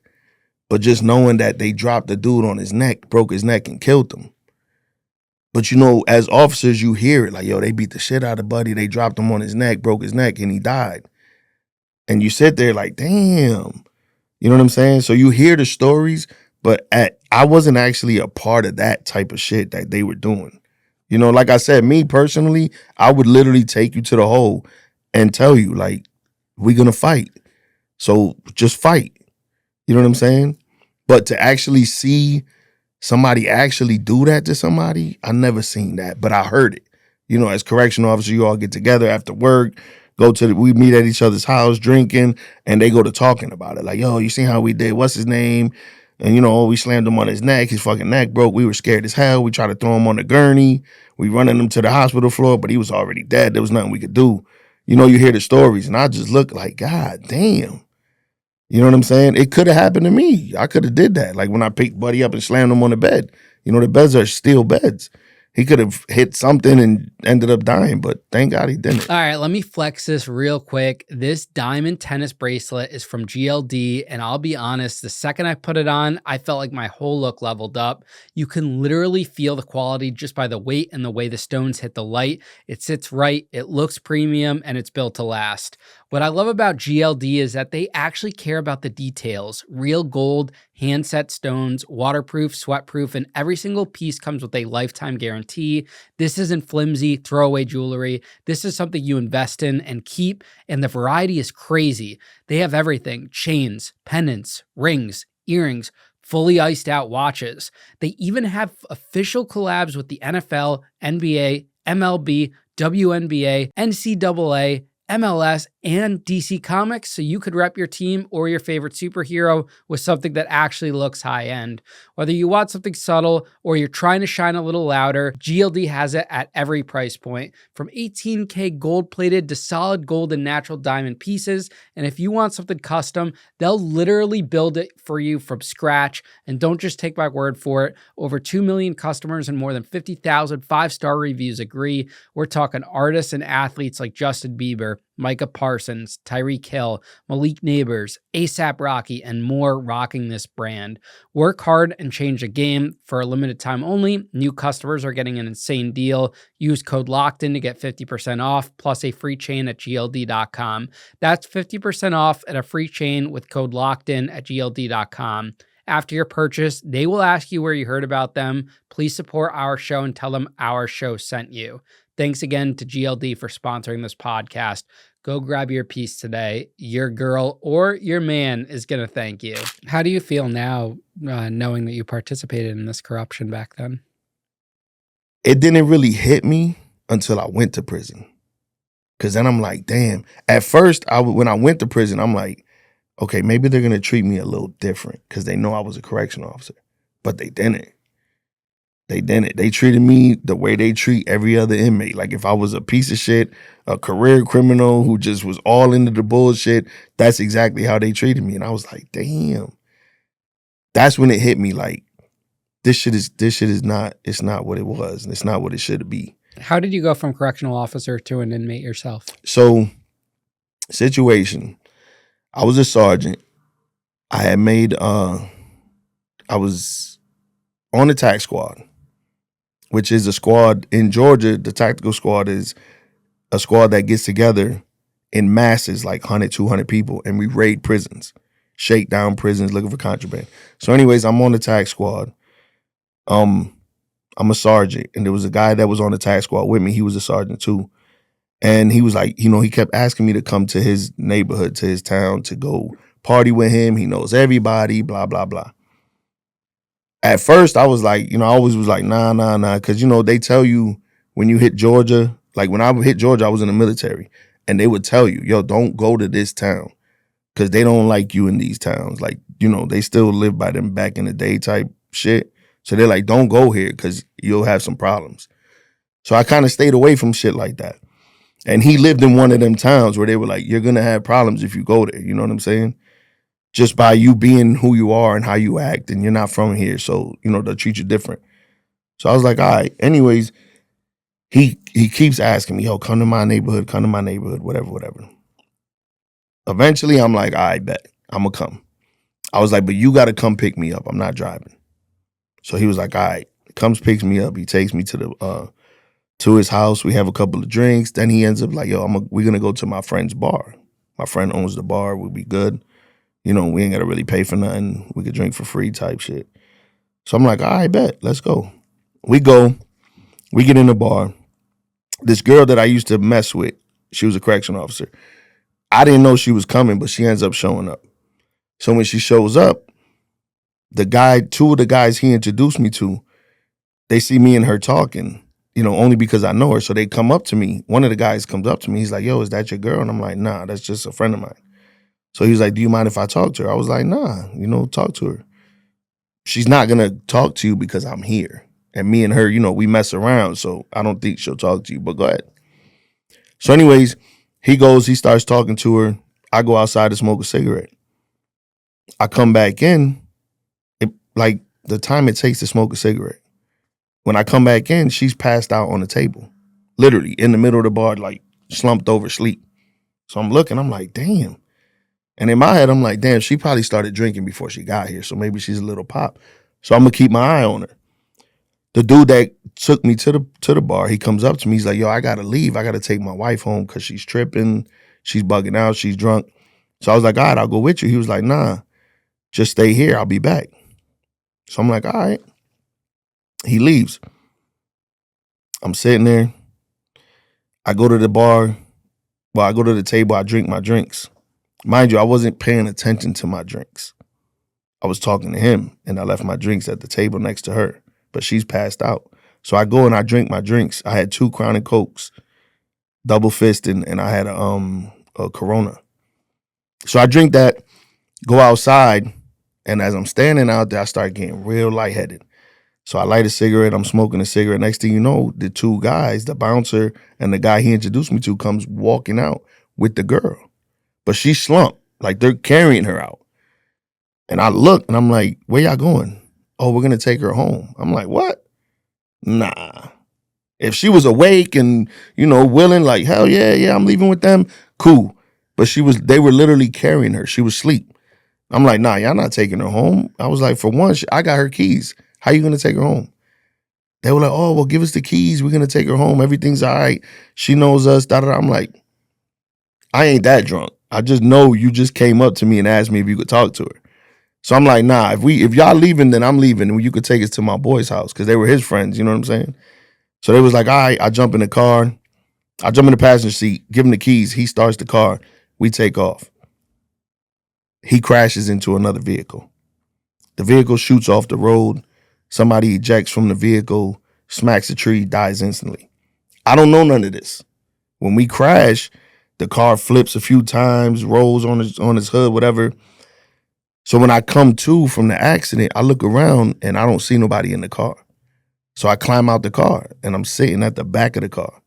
But just knowing that they dropped the dude on his neck, broke his neck, and killed him. But, you know, as officers, you hear it like, yo, they beat the shit out of Buddy. They dropped him on his neck, broke his neck, and he died. And you sit there like, damn. You know what I'm saying? So you hear the stories, but I wasn't actually a part of that type of shit that they were doing. You know, like I said, me personally, I would literally take you to the hole and tell you, like, we're going to fight. So just fight. You know what I'm saying? But to actually see somebody actually do that to somebody, I never seen that, but I heard it. You know, as correctional officer, you all get together after work, we meet at each other's house drinking, and they go to talking about it. Like, yo, you seen how we did? What's his name? And, you know, we slammed him on his neck. His fucking neck broke. We were scared as hell. We tried to throw him on the gurney. We running him to the hospital floor, but he was already dead. There was nothing we could do. You know, you hear the stories, and I just look like, God damn. You know what I'm saying? It could have happened to me. I could have did that. Like when I picked Buddy up and slammed him on the bed. You know, the beds are steel beds. He could have hit something and ended up dying, but thank God he didn't. All right, let me flex this real quick. This diamond tennis bracelet is from GLD, and I'll be honest, the second I put it on, I felt like my whole look leveled up. You can literally feel the quality just by the weight and the way the stones hit the light. It sits right, it looks premium, and it's built to last. What I love about GLD is that they actually care about the details. Real gold, hand-set stones, waterproof, sweatproof, and every single piece comes with a lifetime guarantee. This isn't flimsy, throwaway jewelry. This is something you invest in and keep, and the variety is crazy. They have everything: chains, pendants, rings, earrings, fully iced out watches. They even have official collabs with the NFL, NBA, MLB, WNBA, NCAA, MLS, and DC Comics, so you could rep your team or your favorite superhero with something that actually looks high-end. Whether you want something subtle or you're trying to shine a little louder, GLD has it at every price point, from 18K gold-plated to solid gold and natural diamond pieces. And if you want something custom, they'll literally build it for you from scratch. And don't just take my word for it. Over 2 million customers and more than 50,000 five-star reviews agree. We're talking artists and athletes like Justin Bieber, Micah Parsons, Tyreek Hill, Malik Neighbors, A$AP Rocky, and more rocking this brand. Work hard and change the game. For a limited time only, new customers are getting an insane deal. Use code LOCKEDIN to get 50% off, plus a free chain at GLD.com. That's 50% off and a free chain with code LOCKEDIN at GLD.com. After your purchase, they will ask you where you heard about them. Please support our show and tell them our show sent you. Thanks again to GLD for sponsoring this podcast. Go grab your piece today. Your girl or your man is going to thank you. How do you feel now knowing that you participated in this corruption back then? It didn't really hit me until I went to prison. Because then I'm like, damn. At first, when I went to prison, I'm like, okay, maybe they're going to treat me a little different because they know I was a correctional officer. But they didn't. They didn't. They treated me the way they treat every other inmate. Like if I was a piece of shit, a career criminal who just was all into the bullshit, that's exactly how they treated me. And I was like, damn. That's when it hit me like, this shit is not, it's not what it was. And it's not what it should be. How did you go from correctional officer to an inmate yourself? So, situation, I was a sergeant. I had made, I was on the TAC squad, which is a squad in Georgia. The tactical squad is a squad that gets together in masses, like 100, 200 people, and we raid prisons, shake down prisons, looking for contraband. So anyways, I'm on the TAC squad. I'm a sergeant, and there was a guy that was on the TAC squad with me. He was a sergeant too. And he was like, you know, he kept asking me to come to his neighborhood, to his town, to go party with him. He knows everybody, blah, blah, blah. At first, I was like, you know, I always was like, nah. Because, you know, they tell you when you hit Georgia, like when I hit Georgia, I was in the military. And they would tell you, yo, don't go to this town because they don't like you in these towns. Like, you know, they still live by them back in the day type shit. So they're like, don't go here because you'll have some problems. So I kind of stayed away from shit like that. And he lived in one of them towns where they were like, you're going to have problems if you go there. You know what I'm saying? Just by you being who you are and how you act, and you're not from here. So, they'll treat you different. So I was like, all right. Anyways, he keeps asking me, yo, come to my neighborhood, whatever. Eventually, I'm like, all right, bet. I'm going to come. I was like, but you got to come pick me up. I'm not driving. So he was like, all right. Comes, picks me up. He takes me to his house. We have a couple of drinks. Then he ends up like, yo, we're going to go to my friend's bar. My friend owns the bar. We'll be good. We ain't got to really pay for nothing. We could drink for free type shit. So I'm like, all right, bet. Let's go. We go. We get in the bar. This girl that I used to mess with, she was a correctional officer. I didn't know she was coming, but she ends up showing up. So when she shows up, two of the guys he introduced me to, they see me and her talking, only because I know her. So they come up to me. One of the guys comes up to me. He's like, yo, is that your girl? And I'm like, nah, that's just a friend of mine. So he was like, do you mind if I talk to her? I was like, nah, talk to her. She's not going to talk to you because I'm here. And me and her, we mess around. So I don't think she'll talk to you, but go ahead. So anyways, he starts talking to her. I go outside to smoke a cigarette. I come back in, like the time it takes to smoke a cigarette. When I come back in, she's passed out on the table, literally in the middle of the bar, like slumped over sleep. So I'm looking, I'm like, damn. And in my head, I'm like, damn, she probably started drinking before she got here. So maybe she's a little pop. So I'm going to keep my eye on her. The dude that took me to the bar, he comes up to me. He's like, yo, I got to leave. I got to take my wife home because she's tripping. She's bugging out. She's drunk. So I was like, all right, I'll go with you. He was like, nah, just stay here. I'll be back. So I'm like, all right. He leaves. I'm sitting there. I go to the bar. Well, I go to the table. I drink my drinks. Mind you, I wasn't paying attention to my drinks. I was talking to him, and I left my drinks at the table next to her, but she's passed out. So I go and I drink my drinks. I had 2 Crown and Cokes, double fisting, and I had a Corona. So I drink that, go outside, and as I'm standing out there, I start getting real lightheaded. So I light a cigarette. I'm smoking a cigarette. Next thing you know, the 2 guys, the bouncer and the guy he introduced me to, comes walking out with the girl. But she's slumped, like they're carrying her out. And I look and I'm like, where y'all going? Oh, we're going to take her home. I'm like, what? Nah. If she was awake and, willing, like, hell yeah, I'm leaving with them, cool. But they were literally carrying her. She was asleep. I'm like, nah, y'all not taking her home. I was like, for one, I got her keys. How you going to take her home? They were like, oh, well, give us the keys. We're going to take her home. Everything's all right. She knows us. Da-da-da. I'm like, I ain't that drunk. I just know you just came up to me and asked me if you could talk to her. So I'm like, nah, if y'all leaving, then I'm leaving. And you could take us to my boy's house because they were his friends. You know what I'm saying? So they was like, all right, I jump in the car. I jump in the passenger seat, give him the keys. He starts the car. We take off. He crashes into another vehicle. The vehicle shoots off the road. Somebody ejects from the vehicle, smacks a tree, dies instantly. I don't know none of this. When we crash, the car flips a few times, rolls on his hood, whatever. So when I come to from the accident, I look around and I don't see nobody in the car. So I climb out the car and I'm sitting at the back of the car.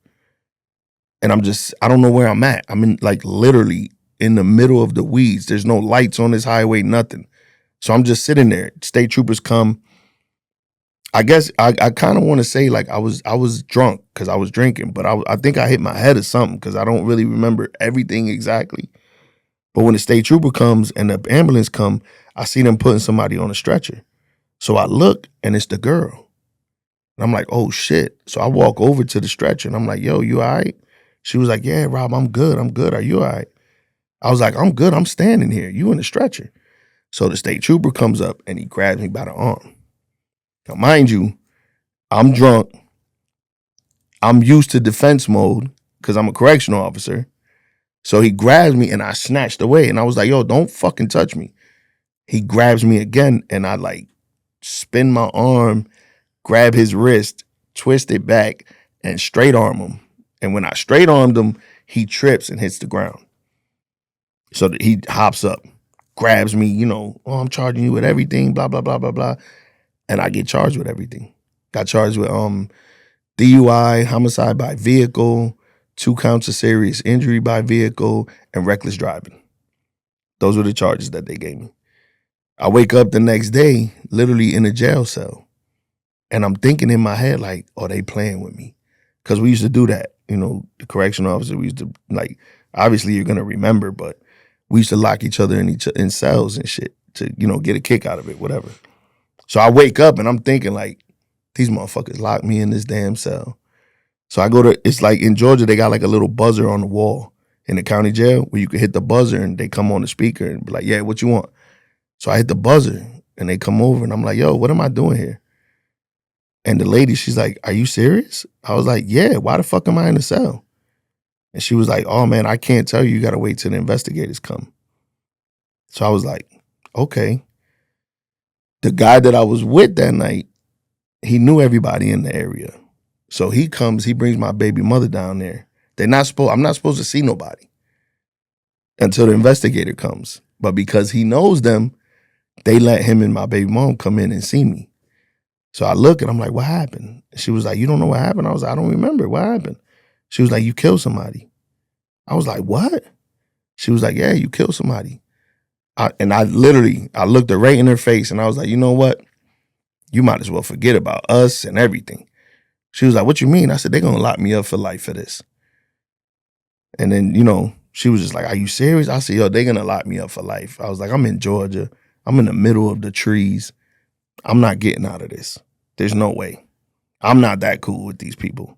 And I don't know where I'm at. I'm in like literally in the middle of the weeds. There's no lights on this highway, nothing. So I'm just sitting there. State troopers come. I guess I kind of want to say like I was drunk because I was drinking, but I think I hit my head or something because I don't really remember everything exactly. But when the state trooper comes and the ambulance come, I see them putting somebody on a stretcher. So I look and it's the girl. And I'm like, oh shit. So I walk over to the stretcher and I'm like, yo, you all right? She was like, yeah, Rob, I'm good. Are you all right? I was like, I'm good. I'm standing here. You in the stretcher. So the state trooper comes up and he grabs me by the arm. Now, mind you, I'm drunk. I'm used to defense mode because I'm a correctional officer. So he grabs me and I snatched away. And I was like, yo, don't fucking touch me. He grabs me again and I like spin my arm, grab his wrist, twist it back, and straight arm him. And when I straight armed him, he trips and hits the ground. So he hops up, grabs me, oh, I'm charging you with everything, blah, blah, blah, blah, blah. And I get charged with everything. Got charged with DUI, homicide by vehicle, 2 counts of serious injury by vehicle, and reckless driving. Those were the charges that they gave me. I wake up the next day, literally in a jail cell. And I'm thinking in my head, like, oh, they playing with me. Because we used to do that. You know, the correctional officer, we used to, like, obviously you're going to remember, but we used to lock each other in cells and shit to, you know, get a kick out of it, whatever. So I wake up and I'm thinking, like, these motherfuckers locked me in this damn cell. So I go to, it's like in Georgia, they got like a little buzzer on the wall in the county jail where you can hit the buzzer and they come on the speaker and be like, yeah, what you want? So I hit the buzzer and they come over and I'm like, yo, what am I doing here? And the lady, she's like, are you serious? I was like, yeah, why the fuck am I in the cell? And she was like, oh man, I can't tell you. You got to wait till the investigators come. So I was like, okay. The guy that I was with that night, he knew everybody in the area. So he comes, he brings my baby mother down there. I'm not supposed to see nobody until the investigator comes. But because he knows them, they let him and my baby mom come in and see me. So I look and I'm like, what happened? She was like, you don't know what happened? I was like, I don't remember. What happened? She was like, you killed somebody. I was like, what? She was like, yeah, you killed somebody. I looked her right in her face and I was like, you know what? You might as well forget about us and everything. She was like, what you mean? I said, they're going to lock me up for life for this. And then, you know, she was just like, are you serious? I said, yo, they're going to lock me up for life. I was like, I'm in Georgia. I'm in the middle of the trees. I'm not getting out of this. There's no way. I'm not that cool with these people.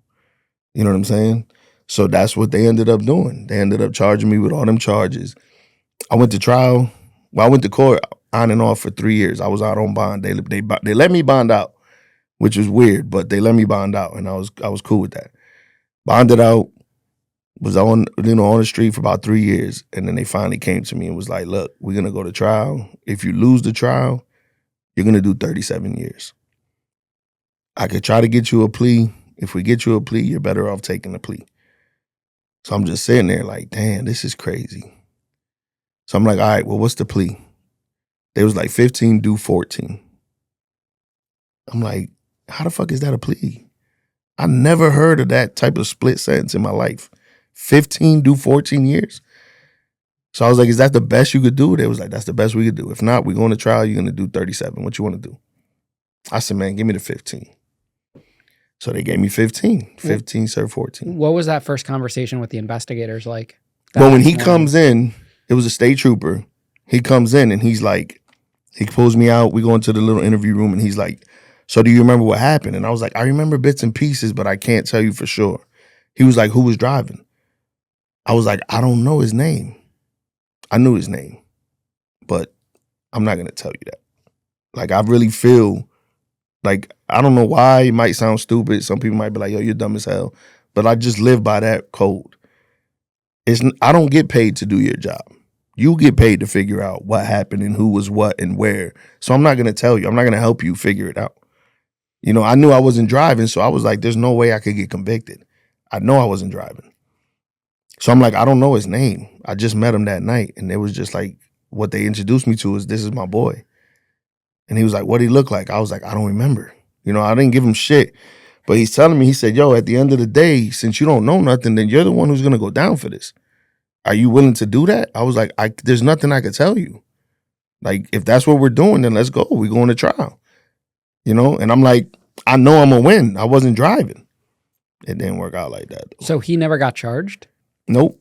You know what I'm saying? So that's what they ended up doing. They ended up charging me with all them charges. I went to trial. Well, I went to court on and off for 3 years. I was out on bond. They let me bond out, which was weird, but they let me bond out, and I was cool with that. Bonded out, was on the street for about 3 years, and then they finally came to me and was like, look, we're gonna go to trial. If you lose the trial, you're gonna do 37 years. I could try to get you a plea. If we get you a plea, you're better off taking the plea. So I'm just sitting there like, damn, this is crazy. So I'm like, all right, well, what's the plea? They was like 15 do 14. I'm like, how the fuck is that a plea? I never heard of that type of split sentence in my life. 15 do 14 years. So I was like, is that the best you could do? They was like, that's the best we could do. If not, we're going to trial. You're going to do 37. What you want to do? I said, man, give me the 15. So they gave me 15. 15 served 14. What was that first conversation with the investigators like? Well, when he comes in, it was a state trooper. He comes in and he's like, he pulls me out. We go into the little interview room and he's like, so do you remember what happened? And I was like, I remember bits and pieces, but I can't tell you for sure. He was like, who was driving? I was like, I don't know his name. I knew his name, but I'm not going to tell you that. Like, I really feel like, I don't know why it might sound stupid. Some people might be like, yo, you're dumb as hell. But I just live by that code. I don't get paid to do your job. You get paid to figure out what happened and who was what and where. So I'm not going to tell you. I'm not going to help you figure it out. You know, I knew I wasn't driving, so I was like, there's no way I could get convicted. I know I wasn't driving. So I'm like, I don't know his name. I just met him that night. And it was just like, what they introduced me to is, this is my boy. And he was like, what'd he look like? I was like, I don't remember. You know, I didn't give him shit. But he's telling me, he said, yo, at the end of the day, since you don't know nothing, then you're the one who's going to go down for this. Are you willing to do that? I was like, there's nothing I could tell you. Like, if that's what we're doing, then let's go. We're going to trial. You know? And I'm like, I know I'm going to win. I wasn't driving. It didn't work out like that, though. So he never got charged? Nope.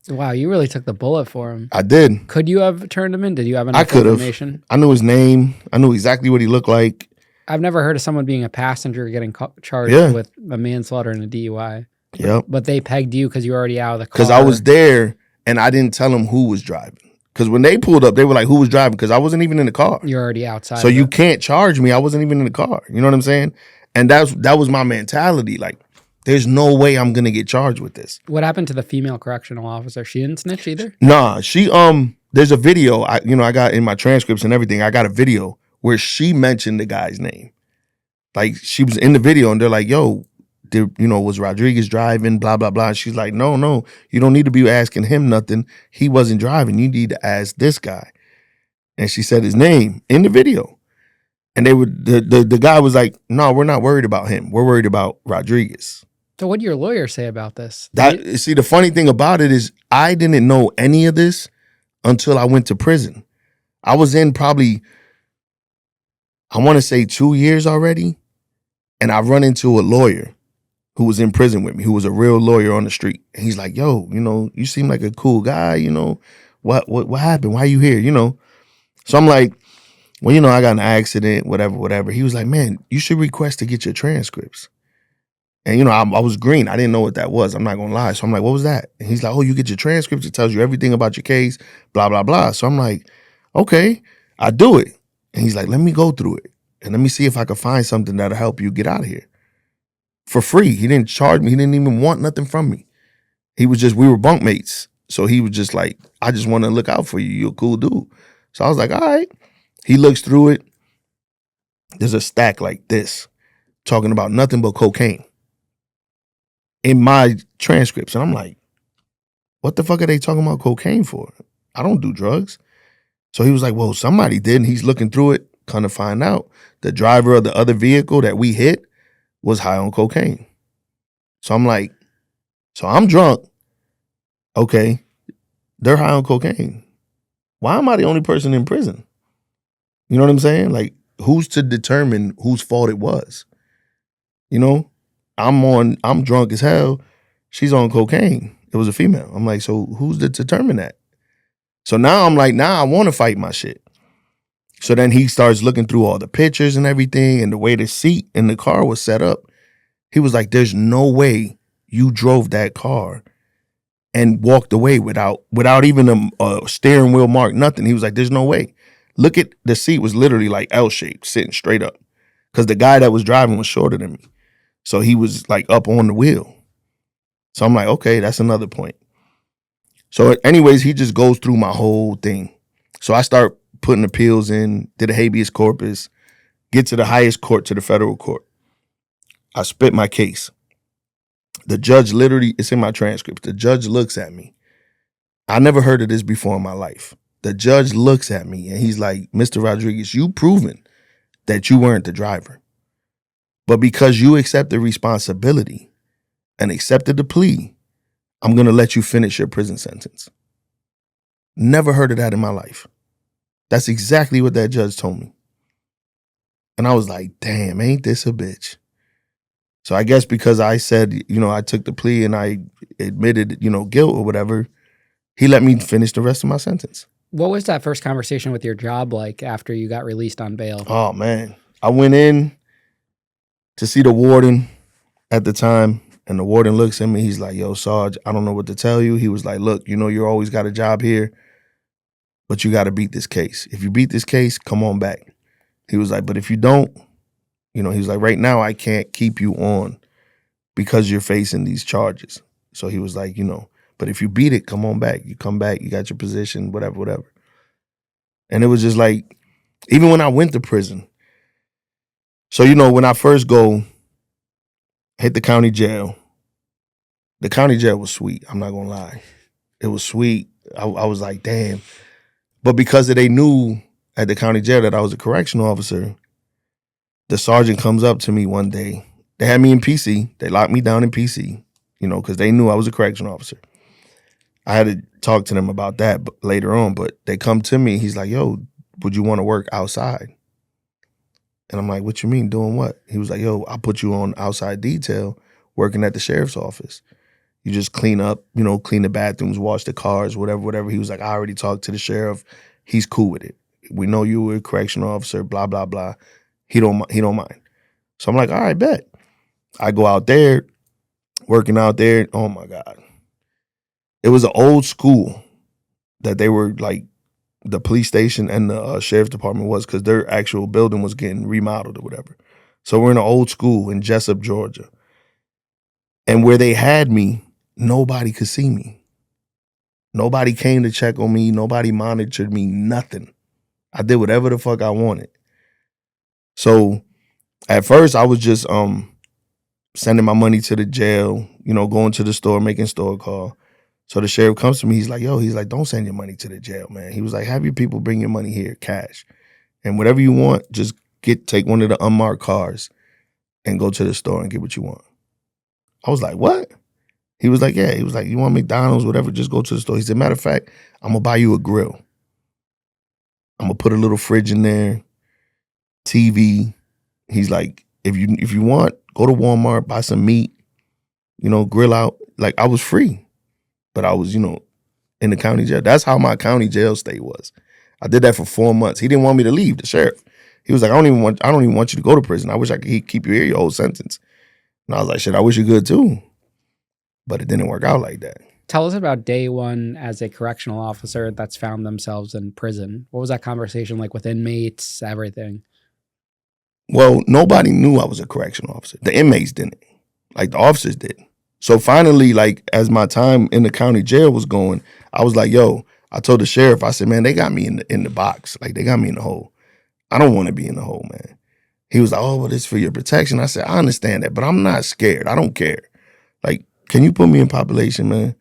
Wow, you really took the bullet for him. I did. Could you have turned him in? Did you have enough information? I knew his name. I knew exactly what he looked like. I've never heard of someone being a passenger getting charged with a manslaughter and a DUI. Yep. But they pegged you because you were already out of the car. Because I was there and I didn't tell them who was driving. Because when they pulled up, they were like, who was driving? Because I wasn't even in the car. You're already outside. So you can't charge me. I wasn't even in the car. You know what I'm saying? And that was my mentality. Like, there's no way I'm going to get charged with this. What happened to the female correctional officer? She didn't snitch either? Nah, she, there's a video, I got in my transcripts and everything, I got a video where she mentioned the guy's name. Like, she was in the video and they're like, yo, was Rodriguez driving, blah, blah, blah. And she's like, no, you don't need to be asking him nothing. He wasn't driving. You need to ask this guy. And she said his name in the video. And the guy was like, no, we're not worried about him. We're worried about Rodriguez. So what did your lawyer say about this? See, the funny thing about it is I didn't know any of this until I went to prison. I was in probably, I want to say 2 years already. And I run into a lawyer who was in prison with me, who was a real lawyer on the street. And he's like, yo, you seem like a cool guy, what happened? Why are you here? So I'm like, well, I got in an accident, whatever. He was like, man, you should request to get your transcripts. And, I was green. I didn't know what that was. I'm not going to lie. So I'm like, what was that? And he's like, oh, you get your transcripts. It tells you everything about your case, blah, blah, blah. So I'm like, okay, I do it. And he's like, let me go through it. And let me see if I can find something that'll help you get out of here. For free. He didn't charge me. He didn't even want nothing from me. We were bunkmates. So he was just like, I just want to look out for you. You're a cool dude. So I was like, all right. He looks through it. There's a stack like this talking about nothing but cocaine in my transcripts. And I'm like, what the fuck are they talking about cocaine for? I don't do drugs. So he was like, well, somebody did. And he's looking through it, kind of find out the driver of the other vehicle that we hit was high on cocaine. So I'm like, so I'm drunk. Okay. They're high on cocaine. Why am I the only person in prison? You know what I'm saying? Like, who's to determine whose fault it was? I'm drunk as hell. She's on cocaine. It was a female. I'm like, so who's to determine that? So now I'm like, I want to fight my shit. So then he starts looking through all the pictures and everything and the way the seat in the car was set up. He was like, there's no way you drove that car and walked away without even a steering wheel mark, nothing. He was like, there's no way. Look at the seat was literally like L-shaped, sitting straight up. Because the guy that was driving was shorter than me. So he was like up on the wheel. So I'm like, okay, that's another point. So anyways, he just goes through my whole thing. So I start putting appeals in, did a habeas corpus, get to the highest court, to the federal court. I spit my case. The judge literally, it's in my transcript. The judge looks at me. I never heard of this before in my life. The judge looks at me and he's like, Mr. Rodriguez, you proven that you weren't the driver. But because you accepted responsibility and accepted the plea, I'm going to let you finish your prison sentence. Never heard of that in my life. That's exactly what that judge told me. And I was like, damn, ain't this a bitch? So I guess because I said, I took the plea and I admitted, guilt or whatever, he let me finish the rest of my sentence. What was that first conversation with your job like after you got released on bail? Oh, man. I went in to see the warden at the time, and the warden looks at me. He's like, yo, Sarge, I don't know what to tell you. He was like, look, you always got a job here, but you got to beat this case. If you beat this case, come on back. He was like, but if you don't, he was like, right now I can't keep you on because you're facing these charges. So he was like, but if you beat it, come on back. You come back, you got your position, whatever. And it was just like, even when I went to prison. So, when I first hit the county jail was sweet. I'm not going to lie. It was sweet. I was like, damn. But because they knew at the county jail that I was a correctional officer, the sergeant comes up to me one day. They had me in PC. They locked me down in PC, because they knew I was a correctional officer. I had to talk to them about that later on, but they come to me. He's like, yo, would you want to work outside? And I'm like, what you mean, doing what? He was like, yo, I'll put you on outside detail working at the sheriff's office. You just clean up, clean the bathrooms, wash the cars, whatever. He was like, I already talked to the sheriff. He's cool with it. We know you were a correctional officer, blah, blah, blah. He don't mind. So I'm like, all right, bet. I go out there, working out there. Oh my God. It was an old school that they were like, the police station and the sheriff's department was, because their actual building was getting remodeled or whatever. So we're in an old school in Jessup, Georgia. And where they had me, nobody could see me. Nobody came to check on me. Nobody monitored me, nothing. I did whatever the fuck I wanted. So at first I was just sending my money to the jail, going to the store, making store call. So the sheriff comes to me, he's like, don't send your money to the jail, man. He was like, have your people bring your money here, cash. And whatever you want, just take one of the unmarked cars and go to the store and get what you want. I was like, what? He was like, yeah. He was like, you want McDonald's, whatever, just go to the store. He said, matter of fact, I'm going to buy you a grill. I'm going to put a little fridge in there, TV. He's like, if you want, go to Walmart, buy some meat, grill out. Like, I was free, but I was, in the county jail. That's how my county jail stay was. I did that for 4 months. He didn't want me to leave, the sheriff. He was like, I don't even want you to go to prison. I wish I could keep you here your whole sentence. And I was like, shit, I wish you could too. But it didn't work out like that. Tell us about day one as a correctional officer that's found themselves in prison. What was that conversation like with inmates, everything? Well, nobody knew I was a correctional officer. The inmates didn't. Like, the officers did. So finally, like, as my time in the county jail was going, I was like, yo, I told the sheriff, I said, man, they got me in the box. Like, they got me in the hole. I don't want to be in the hole, man. He was like, oh, well, it's for your protection. I said, I understand that, but I'm not scared. I don't care. Like, can you put me in population, man?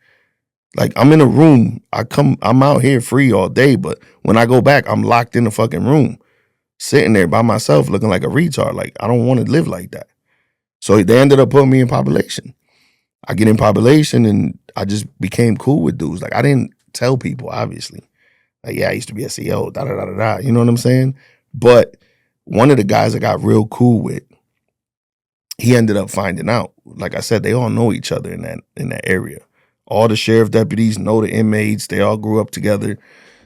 Like, I'm in a room. I'm out here free all day, but when I go back, I'm locked in the fucking room, sitting there by myself looking like a retard. Like, I don't want to live like that. So they ended up putting me in population. I get in population and I just became cool with dudes. Like, I didn't tell people, obviously. Like, yeah, I used to be a CO, da-da-da-da-da. You know what I'm saying? But one of the guys I got real cool with, he ended up finding out. Like I said, they all know each other in that area. All the sheriff deputies know the inmates. They all grew up together.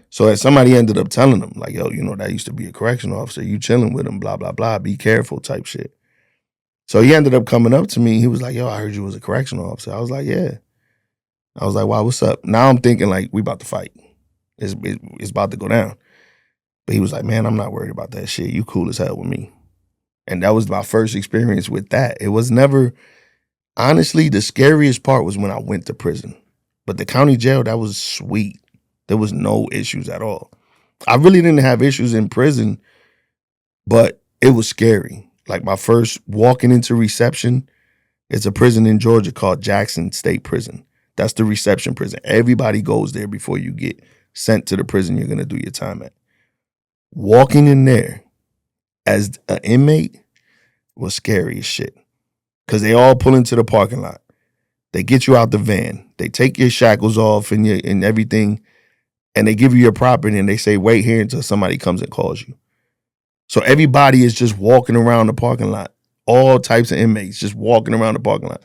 So as somebody ended up telling them, like, yo, that used to be a correctional officer. You chilling with him, blah, blah, blah. Be careful type shit. So he ended up coming up to me. He was like, yo, I heard you was a correctional officer. I was like, yeah. I was like, wow, what's up? Now I'm thinking like, we about to fight. It's about to go down. But he was like, man, I'm not worried about that shit. You cool as hell with me. And that was my first experience with that. It was never, honestly, the scariest part was when I went to prison. But the county jail, that was sweet. There was no issues at all. I really didn't have issues in prison, but it was scary. Like my first walking into reception, it's a prison in Georgia called Jackson State Prison. That's the reception prison. Everybody goes there before you get sent to the prison you're going to do your time at. Walking in there as an inmate was scary as shit. Because they all pull into the parking lot. They get you out the van. They take your shackles off and everything, and they give you your property and they say, wait here until somebody comes and calls you. So everybody is just walking around the parking lot. All types of inmates just walking around the parking lot.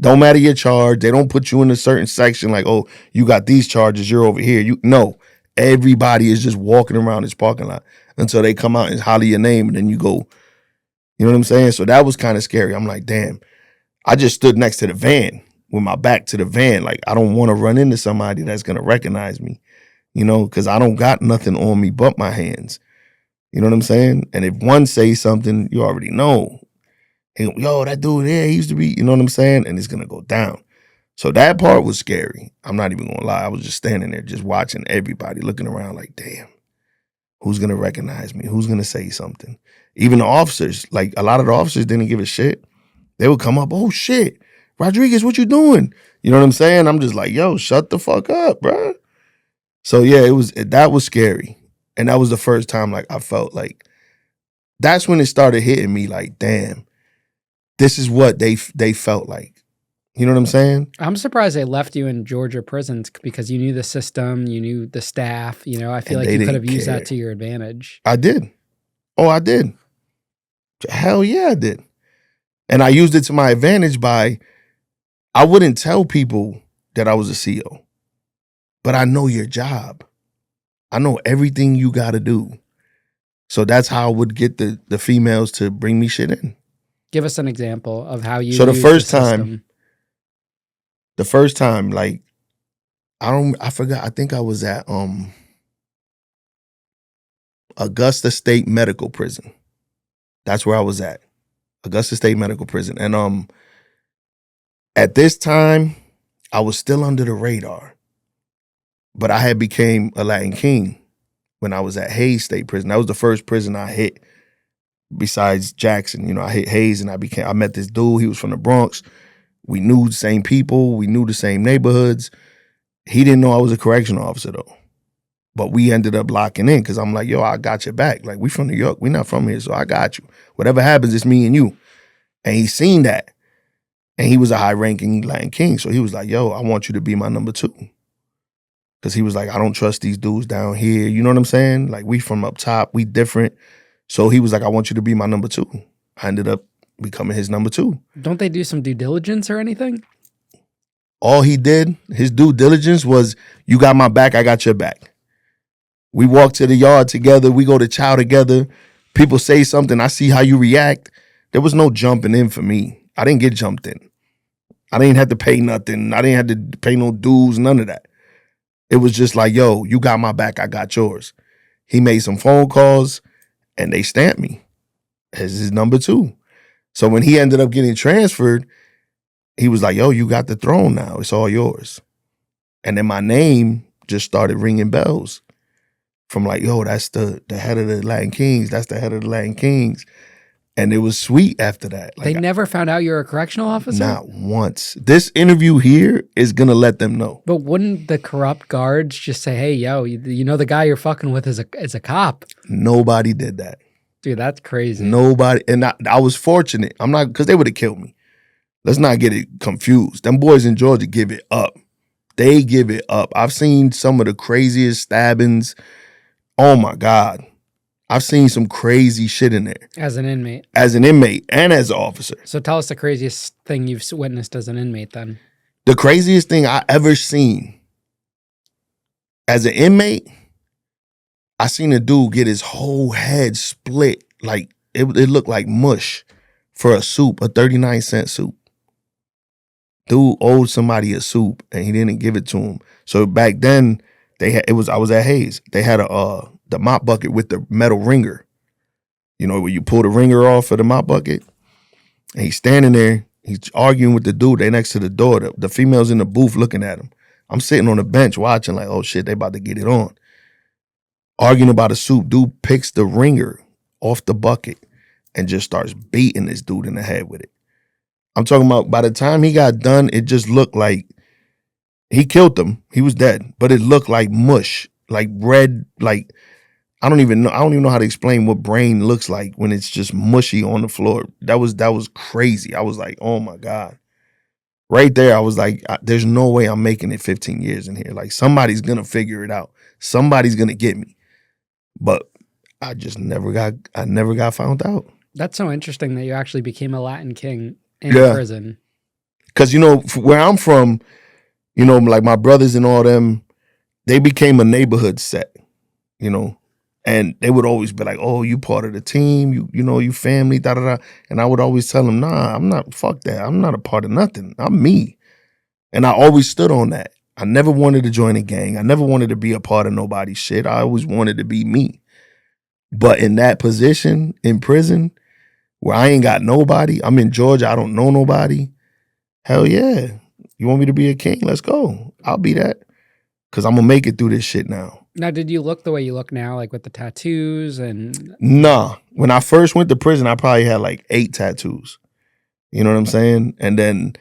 Don't matter your charge. They don't put you in a certain section like, oh, you got these charges, you're over here. No, everybody is just walking around this parking lot until they come out and holler your name and then you go. You know what I'm saying? So that was kind of scary. I'm like, damn, I just stood next to the van with my back to the van. Like, I don't want to run into somebody that's going to recognize me, because I don't got nothing on me but my hands. You know what I'm saying? And if one says something, you already know. Hey, yo, that dude there, he used to be, you know what I'm saying? And it's going to go down. So that part was scary. I'm not even going to lie. I was just standing there just watching everybody, looking around like, damn, who's going to recognize me? Who's going to say something? Even the officers, like a lot of the officers didn't give a shit. They would come up, oh shit, Rodriguez, what you doing? You know what I'm saying? I'm just like, yo, shut the fuck up, bro. So yeah, that was scary. And that was the first time like I felt like, that's when it started hitting me like, damn, this is what they felt like. You know what I'm saying? I'm surprised they left you in Georgia prisons because you knew the system, you knew the staff. I feel like you could have used that to your advantage. I did. Oh, I did. Hell yeah, I did. And I used it to my advantage I wouldn't tell people that I was a CO, but I know your job. I know everything you got to do. So that's how I would get the females to bring me shit in. Give us an example of how you. So the first time, like, I forgot. I think I was at Augusta State Medical Prison. That's where I was at, Augusta State Medical Prison. And at this time, I was still under the radar, but I had became a Latin King when I was at Hayes State Prison. That was the first prison I hit besides Jackson. I hit Hayes and I met this dude. He was from the Bronx. We knew the same people. We knew the same neighborhoods. He didn't know I was a correctional officer though. But we ended up locking in because I'm like, yo, I got your back. Like, we from New York. We not from here, so I got you. Whatever happens, it's me and you. And he seen that. And he was a high-ranking Latin king. So he was like, yo, I want you to be my number 2. Because he was like, I don't trust these dudes down here. You know what I'm saying? Like, we from up top. We different. So he was like, I want you to be my number 2. I ended up becoming his number 2. Don't they do some due diligence or anything? All he did, his due diligence was, you got my back, I got your back. We walk to the yard together. We go to chow together. People say something. I see how you react. There was no jumping in for me. I didn't get jumped in. I didn't have to pay nothing. I didn't have to pay no dues, none of that. It was just like, yo, you got my back, I got yours. He made some phone calls, and they stamped me as his number 2. So when he ended up getting transferred, he was like, yo, you got the throne now. It's all yours. And then my name just started ringing bells from like, yo, that's the head of the Latin Kings. That's the head of the Latin Kings. And it was sweet after that. Like, They never found out you're a correctional officer? not once. This interview here is going to let them know. But wouldn't the corrupt guards just say, hey, yo, you know the guy you're fucking with is a cop? Nobody did that. Dude, that's crazy. Nobody. And I was fortunate. I'm not, because they would have killed me. Let's not get it confused. Them boys in Georgia give it up. They give it up. I've seen some of the craziest stabbings. Oh my God. I've seen some crazy shit in there. As an inmate. As an inmate and as an officer. So tell us the craziest thing you've witnessed as an inmate then. The craziest thing I ever seen as an inmate, I seen a dude get his whole head split. Like, it looked like mush for a soup, a 39-cent soup. Dude owed somebody a soup and he didn't give it to him. So back then, I was at Hayes. They had the mop bucket with the metal ringer. You know, where you pull the ringer off of the mop bucket. And he's standing there. He's arguing with the dude. They next to the door. The female's in the booth looking at him. I'm sitting on the bench watching like, oh shit, they about to get it on. Arguing about a soup. Dude picks the ringer off the bucket and just starts beating this dude in the head with it. I'm talking about by the time he got done, it just looked like he killed him. He was dead. But it looked like mush. Like red, like I don't even know how to explain what brain looks like when it's just mushy on the floor. That was crazy. I was like, oh my God. Right there, I was like, there's no way I'm making it 15 years in here. Like, somebody's gonna figure it out. Somebody's gonna get me. But I just never got found out. That's so interesting that you actually became a Latin king in prison. Because, where I'm from, like my brothers and all them, they became a neighborhood set, and they would always be like, oh, you part of the team, you family, da-da-da. And I would always tell them, nah, I'm not, fuck that. I'm not a part of nothing. I'm me. And I always stood on that. I never wanted to join a gang. I never wanted to be a part of nobody's shit. I always wanted to be me. But in that position in prison where I ain't got nobody, I'm in Georgia, I don't know nobody. Hell yeah. You want me to be a king? Let's go. I'll be that. Because I'm going to make it through this shit now. Now, did you look the way you look now, like with the tattoos and... Nah. When I first went to prison, I probably had like 8 tattoos. You know what I'm saying? And then,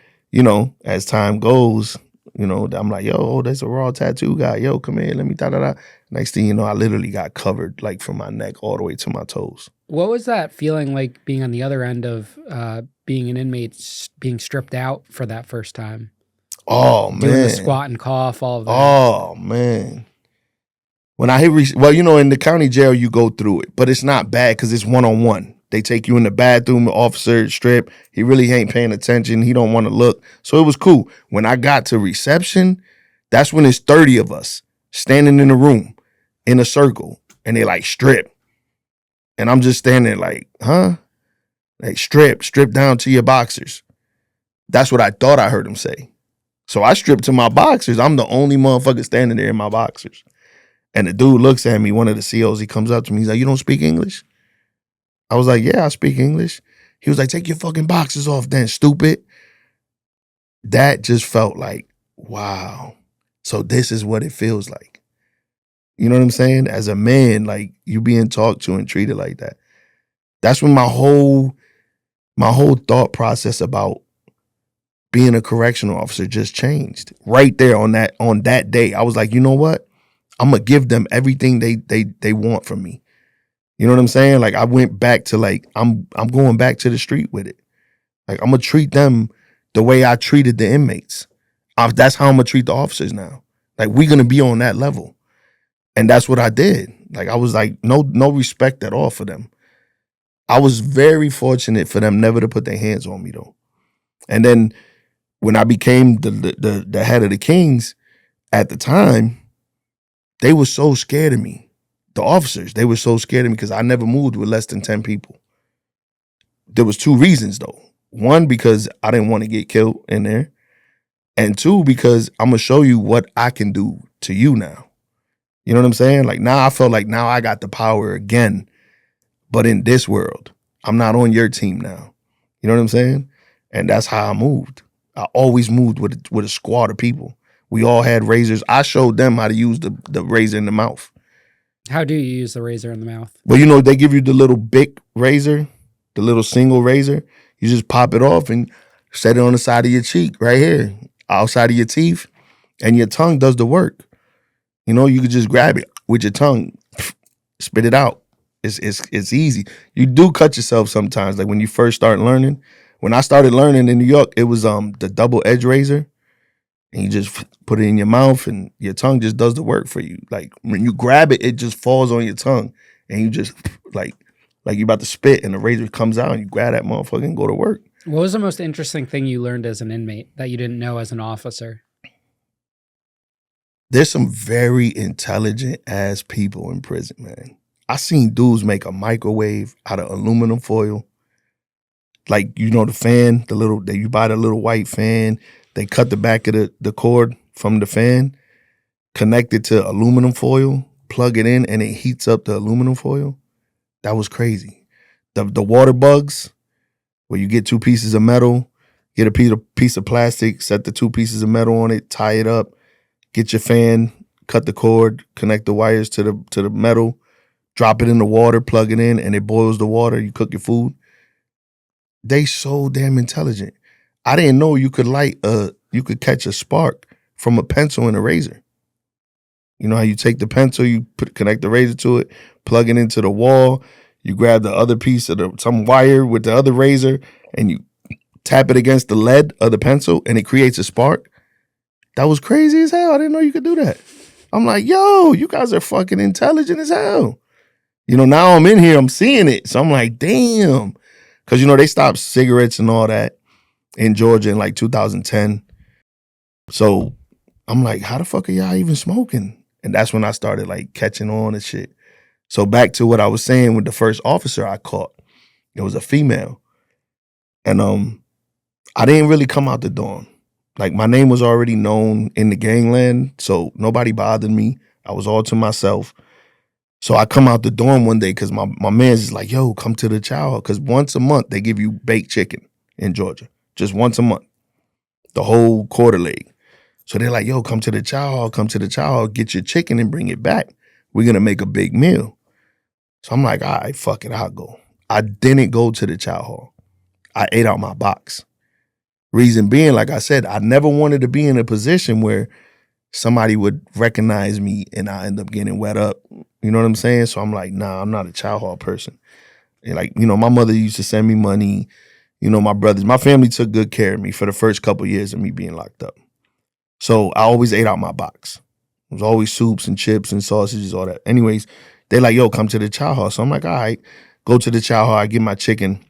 as time goes, I'm like, yo, there's a raw tattoo guy. Yo, come here, let me da-da-da. Next thing you know, I literally got covered like from my neck all the way to my toes. What was that feeling like being on the other end of being an inmate, being stripped out for that first time? Oh, man. Doing the squat and cough, all of that. Oh, man. When I hit, in the county jail, you go through it, but it's not bad because it's one-on-one. They take you in the bathroom, the officer strip. He really ain't paying attention. He don't want to look. So it was cool. When I got to reception, that's when it's 30 of us standing in a room in a circle, and they like strip. And I'm just standing there like, huh? Like strip down to your boxers. That's what I thought I heard him say. So I stripped to my boxers. I'm the only motherfucker standing there in my boxers. And the dude looks at me, one of the COs, he comes up to me. He's like, you don't speak English? I was like, yeah, I speak English. He was like, take your fucking boxers off then, stupid. That just felt like, wow. So this is what it feels like. You know what I'm saying? As a man, like you being talked to and treated like that. That's when my whole thought process about being a correctional officer just changed. Right there on that day. I was like, you know what? I'm gonna give them everything they want from me. You know what I'm saying? Like I went back to like I'm going back to the street with it. Like I'm gonna treat them the way I treated the inmates. That's how I'm gonna treat the officers now. Like we're gonna be on that level, and that's what I did. Like I was like no respect at all for them. I was very fortunate for them never to put their hands on me though. And then when I became the head of the Kings at the time, they were so scared of me. The officers, they were so scared of me because I never moved with less than 10 people. There was 2 reasons though. One, because I didn't want to get killed in there. And 2, because I'm going to show you what I can do to you now. You know what I'm saying? Like now I felt like now I got the power again. But in this world, I'm not on your team now. You know what I'm saying? And that's how I moved. I always moved with a squad of people. We all had razors. I showed them how to use the razor in the mouth. How do you use the razor in the mouth? Well, you know, they give you the little Bic razor, the little single razor. You just pop it off and set it on the side of your cheek right here, outside of your teeth, and your tongue does the work. You know, you could just grab it with your tongue, spit it out. It's easy. You do cut yourself sometimes, like when you first start learning. When I started learning in New York, it was the double edge razor. And you just put it in your mouth and your tongue just does the work for you. Like when you grab it, it just falls on your tongue and you just like you're about to spit and the razor comes out and you grab that motherfucker and go to work. What was the most interesting thing you learned as an inmate that you didn't know as an officer? There's some very intelligent ass people in prison, man. I seen dudes make a microwave out of aluminum foil. Like, you know, the fan, you buy the little white fan, they cut the back of the cord from the fan, connect it to aluminum foil, plug it in, and it heats up the aluminum foil. That was crazy. The water bugs, where you get 2 pieces of metal, get a piece of plastic, set the 2 pieces of metal on it, tie it up, get your fan, cut the cord, connect the wires to the metal, drop it in the water, plug it in, and it boils the water. You cook your food. They so damn intelligent. I didn't know you could you could catch a spark from a pencil and a razor. You know how you take the pencil, you connect the razor to it, plug it into the wall, you grab the other piece of some wire with the other razor, and you tap it against the lead of the pencil, and it creates a spark. That was crazy as hell. I didn't know you could do that. I'm like, yo, you guys are fucking intelligent as hell. You know, now I'm in here, I'm seeing it. So I'm like, damn. Because, you know, they stopped cigarettes and all that in Georgia in like 2010. So I'm like, how the fuck are y'all even smoking? And that's when I started like catching on and shit. So back to what I was saying with the first officer I caught. It was a female. And I didn't really come out the dorm. Like my name was already known in the gangland, so nobody bothered me. I was all to myself. So I come out the dorm one day because my man's just like, yo, come to the chow. Because once a month they give you baked chicken in Georgia. Just once a month. The whole quarter leg. So they're like, yo, come to the chow, get your chicken and bring it back. We're going to make a big meal. So I'm like, all right, fuck it, I'll go. I didn't go to the chow hall. I ate out my box. Reason being, like I said, I never wanted to be in a position where somebody would recognize me and I end up getting wet up. You know what I'm saying? So I'm like, nah, I'm not a chow hall person. And like, you know, my mother used to send me money. You know, my brothers, my family took good care of me for the first couple of years of me being locked up. So I always ate out my box. It was always soups and chips and sausages, all that. Anyways, they like, yo, come to the chow hall. So I'm like, all right, go to the chow hall. I get my chicken.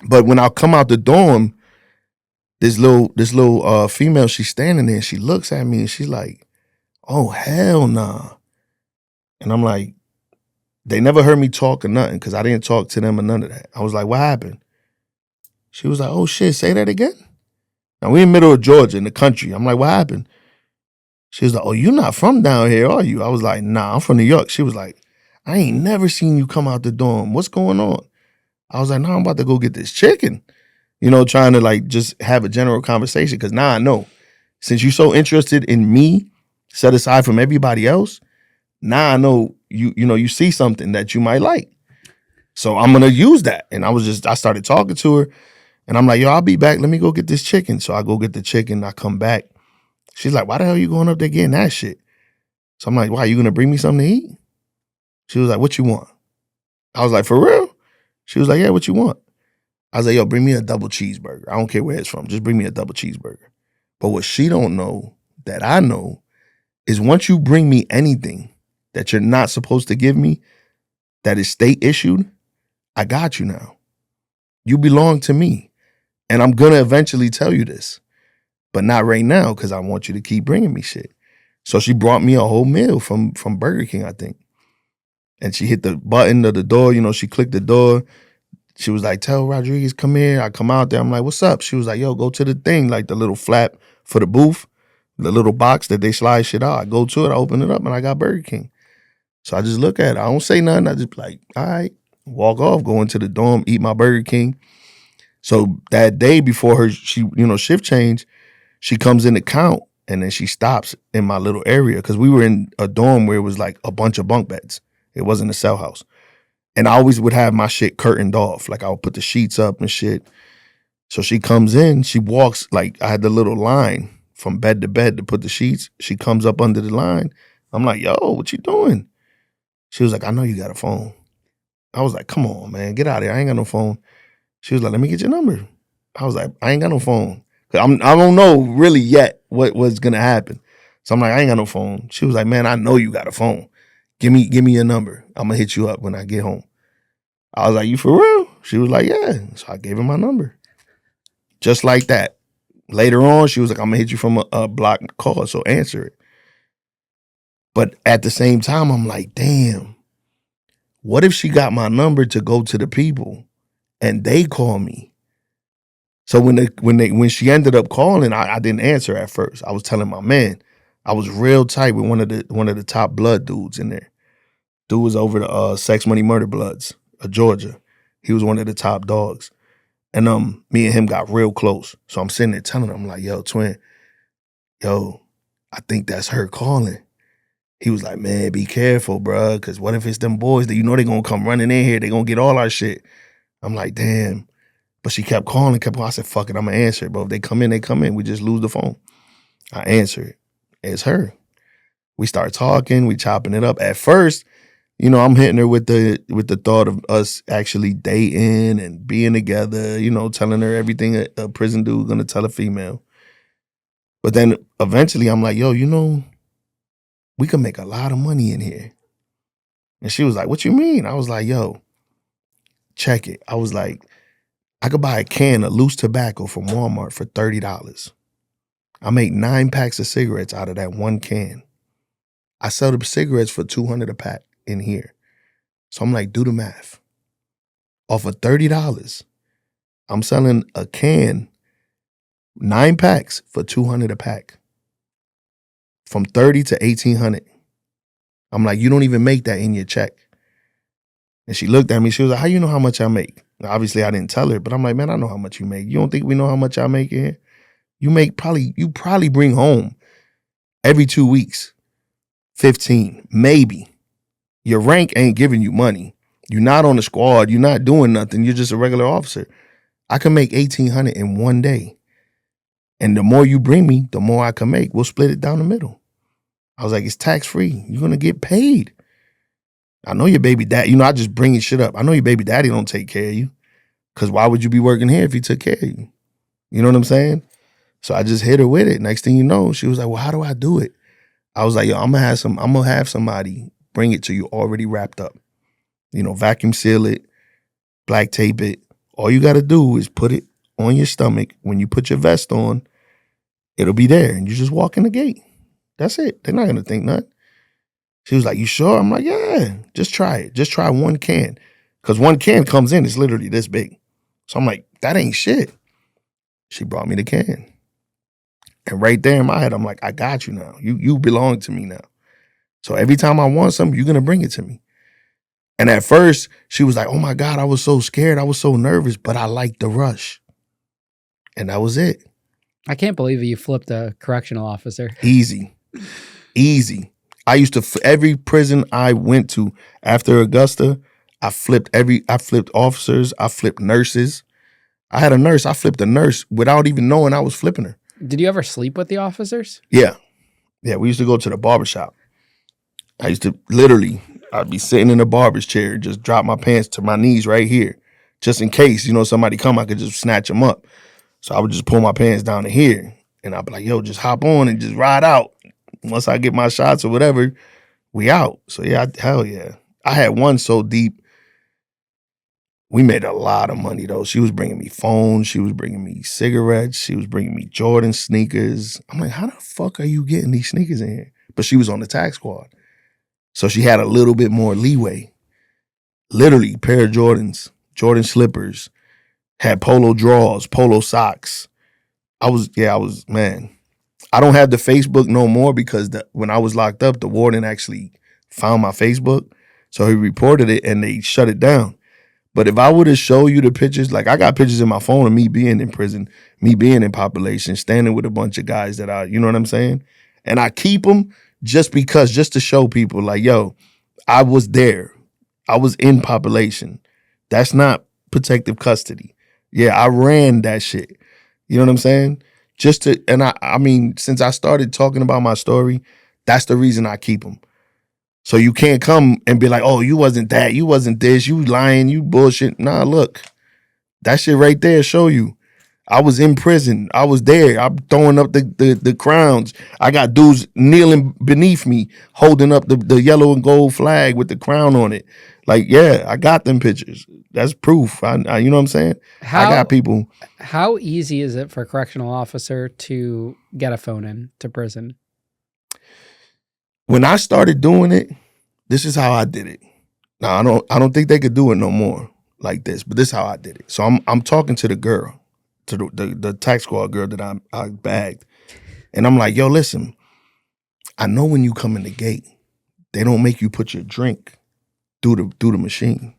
But when I come out the dorm, this little female, she's standing there and she looks at me and she's like, oh, hell nah. And I'm like, they never heard me talk or nothing because I didn't talk to them or none of that. I was like, what happened? She was like, oh shit, say that again? Now we in the middle of Georgia in the country. I'm like, what happened? She was like, oh, you not from down here, are you? I was like, nah, I'm from New York. She was like, I ain't never seen you come out the dorm. What's going on? I was like, no, I'm about to go get this chicken. You know, trying to like just have a general conversation because now I know. Since you're so interested in me, set aside from everybody else, now I know you see something that you might like. So I'm gonna use that. And I started talking to her and I'm like, yo, I'll be back. Let me go get this chicken. So I go get the chicken, I come back. She's like, why the hell are you going up there getting that shit? So I'm like, why, you gonna bring me something to eat? She was like, what you want? I was like, for real? She was like, yeah, what you want? I was like, yo, bring me a double cheeseburger. I don't care where it's from. Just bring me a double cheeseburger. But what she don't know that I know is once you bring me anything that you're not supposed to give me, that is state issued, I got you now. You belong to me. And I'm going to eventually tell you this, but not right now because I want you to keep bringing me shit. So she brought me a whole meal from Burger King, I think. And she hit the button of the door. You know, she clicked the door. She was like, tell Rodriguez, come here. I come out there. I'm like, what's up? She was like, yo, go to the thing, like the little flap for the booth, the little box that they slide shit out. I go to it, I open it up, and I got Burger King. So I just look at it. I don't say nothing. I just like, all right, walk off, go into the dorm, eat my Burger King. So that day before her, shift change, she comes in to count, and then she stops in my little area because we were in a dorm where it was like a bunch of bunk beds. It wasn't a cell house. And I always would have my shit curtained off. Like I would put the sheets up and shit. So she comes in, she walks, like I had the little line from bed to bed to put the sheets. She comes up under the line. I'm like, yo, what you doing? She was like, I know you got a phone. I was like, come on, man, get out of here. I ain't got no phone. She was like, let me get your number. I was like, I ain't got no phone. I don't know really yet what was going to happen. So I'm like, I ain't got no phone. She was like, man, I know you got a phone. Give me your number. I'm going to hit you up when I get home. I was like, you for real? She was like, yeah. So I gave her my number. Just like that. Later on, she was like, I'm going to hit you from a blocked call, so answer it. But at the same time, I'm like, damn, what if she got my number to go to the people and they call me? So when she ended up calling, I didn't answer at first. I was telling my man, I was real tight with one of the top blood dudes in there. Dude was over the Sex Money Murder Bloods of Georgia. He was one of the top dogs. And me and him got real close. So I'm sitting there telling him, I'm like, yo, twin, yo, I think that's her calling. He was like, man, be careful, bro, because what if it's them boys that you know they're going to come running in here, they're going to get all our shit. I'm like, damn. But she kept calling. I said, fuck it, I'm going to answer it, bro. If they come in, they come in. We just lose the phone. I answer it. It's her. We start talking. We chopping it up. At first, I'm hitting her with the thought of us actually dating and being together, telling her everything a prison dude going to tell a female. But then eventually I'm like, yo, we can make a lot of money in here. And she was like, what you mean? I was like, yo, check it. I was like, I could buy a can of loose tobacco from Walmart for $30. I make 9 packs of cigarettes out of that one can. I sell the cigarettes for $200 a pack in here. So I'm like, do the math. Off of $30, I'm selling a can, 9 packs for $200 a pack. From $30 to $1,800. I'm like, you don't even make that in your check. And she looked at me. She was like, how you know how much I make? Obviously, I didn't tell her, but I'm like, man, I know how much you make. You don't think we know how much I make here? You probably bring home every 2 weeks, 15, maybe. Your rank ain't giving you money. You're not on the squad. You're not doing nothing. You're just a regular officer. I can make $1,800 in one day. And the more you bring me, the more I can make. We'll split it down the middle. I was like, it's tax-free. You're going to get paid. I know your baby daddy, I just bringing shit up. I know your baby daddy don't take care of you. Because why would you be working here if he took care of you? You know what I'm saying? So I just hit her with it. Next thing you know, she was like, well, how do I do it? I was like, yo, I'm gonna have somebody bring it to you already wrapped up. Vacuum seal it, black tape it. All you gotta do is put it on your stomach. When you put your vest on, it'll be there. And you just walk in the gate. That's it. They're not gonna think nothing. She was like, you sure? I'm like, yeah, just try it. Just try one can. Because one can comes in, it's literally this big. So I'm like, that ain't shit. She brought me the can. And right there in my head, I'm like, I got you now. You belong to me now. So every time I want something, you're going to bring it to me. And at first, she was like, oh my God, I was so scared. I was so nervous, but I liked the rush. And that was it. I can't believe you flipped a correctional officer. Easy. I used to, every prison I went to after Augusta, I flipped officers, I flipped nurses. I had a nurse, I flipped a nurse without even knowing I was flipping her. Did you ever sleep with the officers? Yeah. Yeah, we used to go to the barbershop. I used to literally, I'd be sitting in a barber's chair, just drop my pants to my knees right here, just in case, somebody come, I could just snatch them up. So I would just pull my pants down to here, and I'd be like, yo, just hop on and just ride out. Once I get my shots or whatever, we out. So yeah, hell yeah. I had one so deep. We made a lot of money though. She was bringing me phones. She was bringing me cigarettes. She was bringing me Jordan sneakers. I'm like, how the fuck are you getting these sneakers in here? But she was on the tax squad. So she had a little bit more leeway. Literally, pair of Jordans, Jordan slippers, had polo drawers, polo socks. Man. I don't have the Facebook no more because when I was locked up, the warden actually found my Facebook. So he reported it and they shut it down. But if I were to show you the pictures, like I got pictures in my phone of me being in prison, me being in population, standing with a bunch of guys that you know what I'm saying? And I keep them just to show people like, yo, I was there. I was in population. That's not protective custody. Yeah, I ran that shit. You know what I'm saying? I mean, since I started talking about my story, that's the reason I keep them. So you can't come and be like, oh, you wasn't that, you wasn't this, you lying, you bullshit. Nah, look, that shit right there show you. I was in prison. I was there. I'm throwing up the crowns. I got dudes kneeling beneath me, holding up the yellow and gold flag with the crown on it. Like, yeah, I got them pictures. That's proof. I you know what I'm saying? I got people. How easy is it for a correctional officer to get a phone in to prison? When I started doing it, this is how I did it. Now I don't think they could do it no more like this, but this is how I did it. So I'm talking to the girl, to the tax squad girl that I bagged, and I'm like, yo, listen, I know when you come in the gate, they don't make you put your drink through the machine.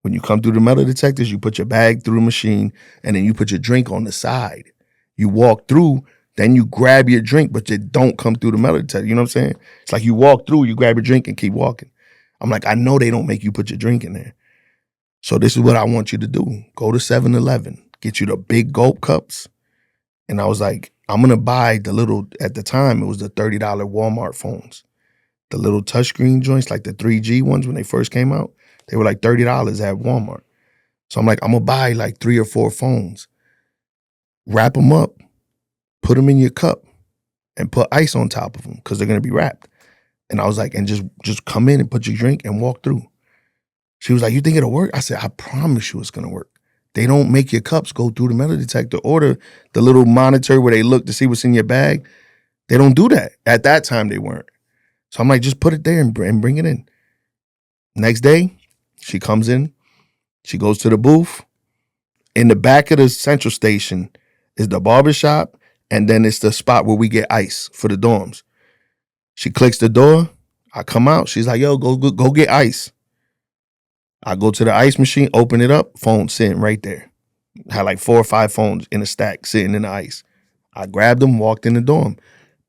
When you come through the metal detectors, you put your bag through the machine, and then you put your drink on the side. You walk through. Then you grab your drink, but you don't come through the metal detector. You know what I'm saying? It's like you walk through, you grab your drink and keep walking. I'm like, I know they don't make you put your drink in there. So this is what I want you to do. Go to 7-Eleven, get you the big gulp cups. And I was like, I'm going to buy at the time, it was the $30 Walmart phones. The little touchscreen joints, like the 3G ones when they first came out, they were like $30 at Walmart. So I'm like, I'm going to buy like 3 or 4 phones, wrap them up, put them in your cup and put ice on top of them because they're going to be wrapped. And I was like, and just come in and put your drink and walk through. She was like, you think it'll work? I said, I promise you it's going to work. They don't make your cups go through the metal detector or the little monitor where they look to see what's in your bag. They don't do that. At that time, they weren't. So I'm like, just put it there and bring it in. Next day, she comes in. She goes to the booth. In the back of the central station is the barbershop. And then it's the spot where we get ice for the dorms. She clicks the door. I come out. She's like, yo, go get ice. I go to the ice machine, open it up, phone sitting right there. Had like 4 or 5 phones in a stack sitting in the ice. I grabbed them, walked in the dorm.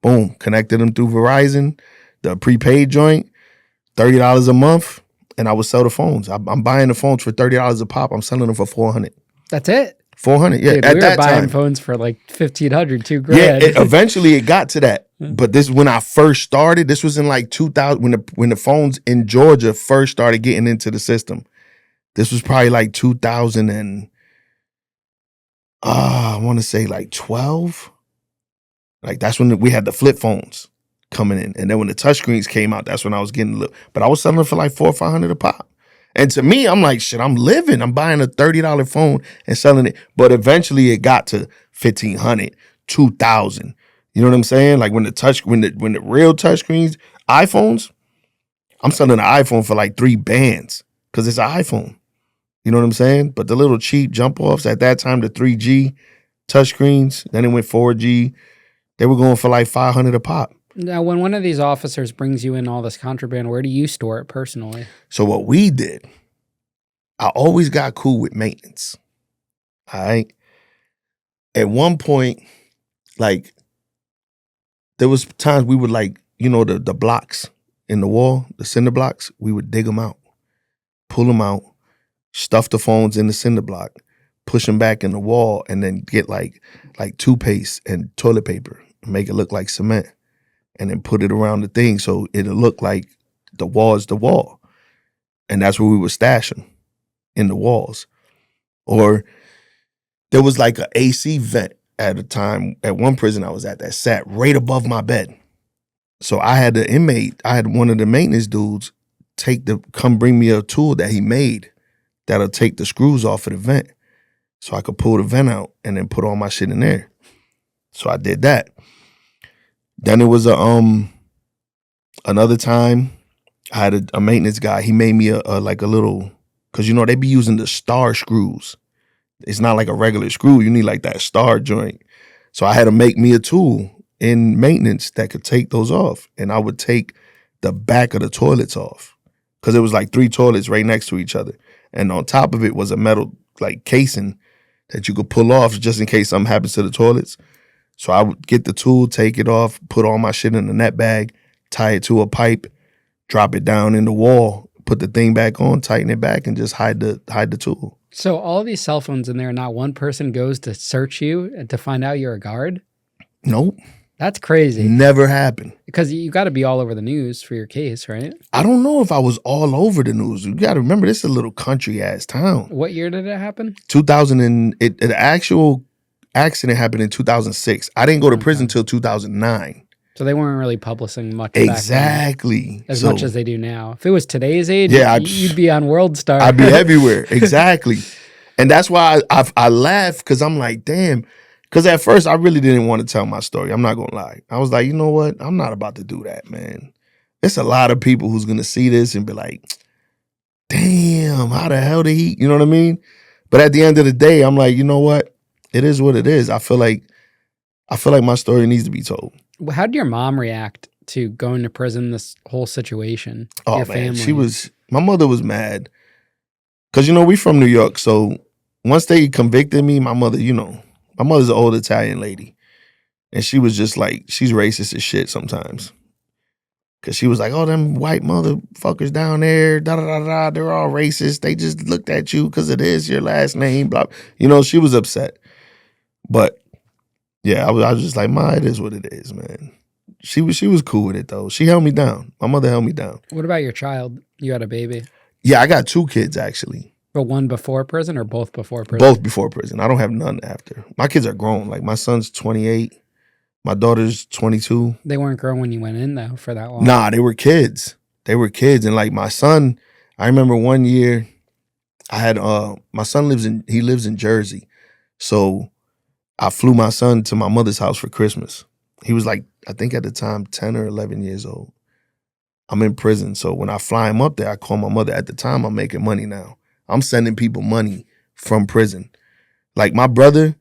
Boom, connected them through Verizon, the prepaid joint, $30 a month, and I would sell the phones. I'm buying the phones for $30 a pop. I'm selling them for $400. That's it? 400, yeah. Dude, at we that were buying time, phones for like $1,500, $2,000. Yeah, eventually it got to that. But this when I first started. This was in like 2000 when the phones in Georgia first started getting into the system. This was probably like 2000 and I want to say like 12. Like that's when we had the flip phones coming in, and then when the touchscreens came out, that's when I was getting a little. But I was selling them for like $400 or $500 a pop. And to me, I'm like, shit, I'm living. I'm buying a $30 phone and selling it. But eventually it got to $1,500, $2,000. You know what I'm saying? Like when the real touchscreens, iPhones, I'm selling an iPhone for like 3 bands because it's an iPhone. You know what I'm saying? But the little cheap jump offs at that time, the 3G touchscreens, then it went 4G. They were going for like $500 a pop. Now, when one of these officers brings you in all this contraband, where do you store it personally? So what we did, I always got cool with maintenance. All right. At one point, like, there was times we would like, the blocks in the wall, the cinder blocks, we would dig them out, pull them out, stuff the phones in the cinder block, push them back in the wall, and then get like toothpaste and toilet paper, make it look like cement, and then put it around the thing so it'll look like the wall is the wall. And that's where we would stash them, in the walls. Or there was like an AC vent at a time at one prison I was at that sat right above my bed. So I had one of the maintenance dudes come bring me a tool that he made that'll take the screws off of the vent. So I could pull the vent out and then put all my shit in there. So I did that. Then it was another time I had a maintenance guy. He made me a little, because they be using the star screws. It's not like a regular screw. You need like that star joint. So I had to make me a tool in maintenance that could take those off. And I would take the back of the toilets off, because it was like 3 toilets right next to each other. And on top of it was a metal like casing that you could pull off just in case something happens to the toilets. So I would get the tool, take it off, put all my shit in the net bag, tie it to a pipe, drop it down in the wall, put the thing back on, tighten it back, and just hide the tool. So all these cell phones in there, not one person goes to search you and to find out you're a guard? Nope. That's crazy. Never happened. Because you got to be all over the news for your case, right? I don't know if I was all over the news. You got to remember, this is a little country-ass town. What year did it happen? 2000 the actual accident happened in 2006. I didn't go to prison until 2009. So they weren't really publishing much exactly back then, as much as they do now. If it was today's age, you'd be on World Star. I'd be everywhere. Exactly. And that's why I laugh, because I'm like, damn. Because at first I really didn't want to tell my story. I'm not going to lie. I was like, you know what? I'm not about to do that, man. It's a lot of people who's going to see this and be like, damn, how the hell did he? You know what I mean? But at the end of the day, I'm like, you know what? It is what it is. I feel like my story needs to be told. How did your mom react to going to prison, this whole situation? Oh, your man, family? my mother was mad. Because, we from New York. So once they convicted me, my mother's an old Italian lady. And she was just like, she's racist as shit sometimes. Because she was like, oh, them white motherfuckers down there, da-da-da-da, they're all racist. They just looked at you because it is your last name, blah. She was upset. But, yeah, I was just like, Ma, it is what it is, man. She was cool with it, though. She held me down. My mother held me down. What about your child? You had a baby? Yeah, I got 2 kids, actually. But one before prison or both before prison? Both before prison. I don't have none after. My kids are grown. Like, my son's 28. My daughter's 22. They weren't grown when you went in, though, for that long? Nah, they were kids. And, like, my son, I remember one year, I had, my son lives in Jersey. So I flew my son to my mother's house for Christmas. He was like, I think at the time, 10 or 11 years old. I'm in prison. So when I fly him up there, I call my mother. At the time, I'm making money now. I'm sending people money from prison. Like, my brother,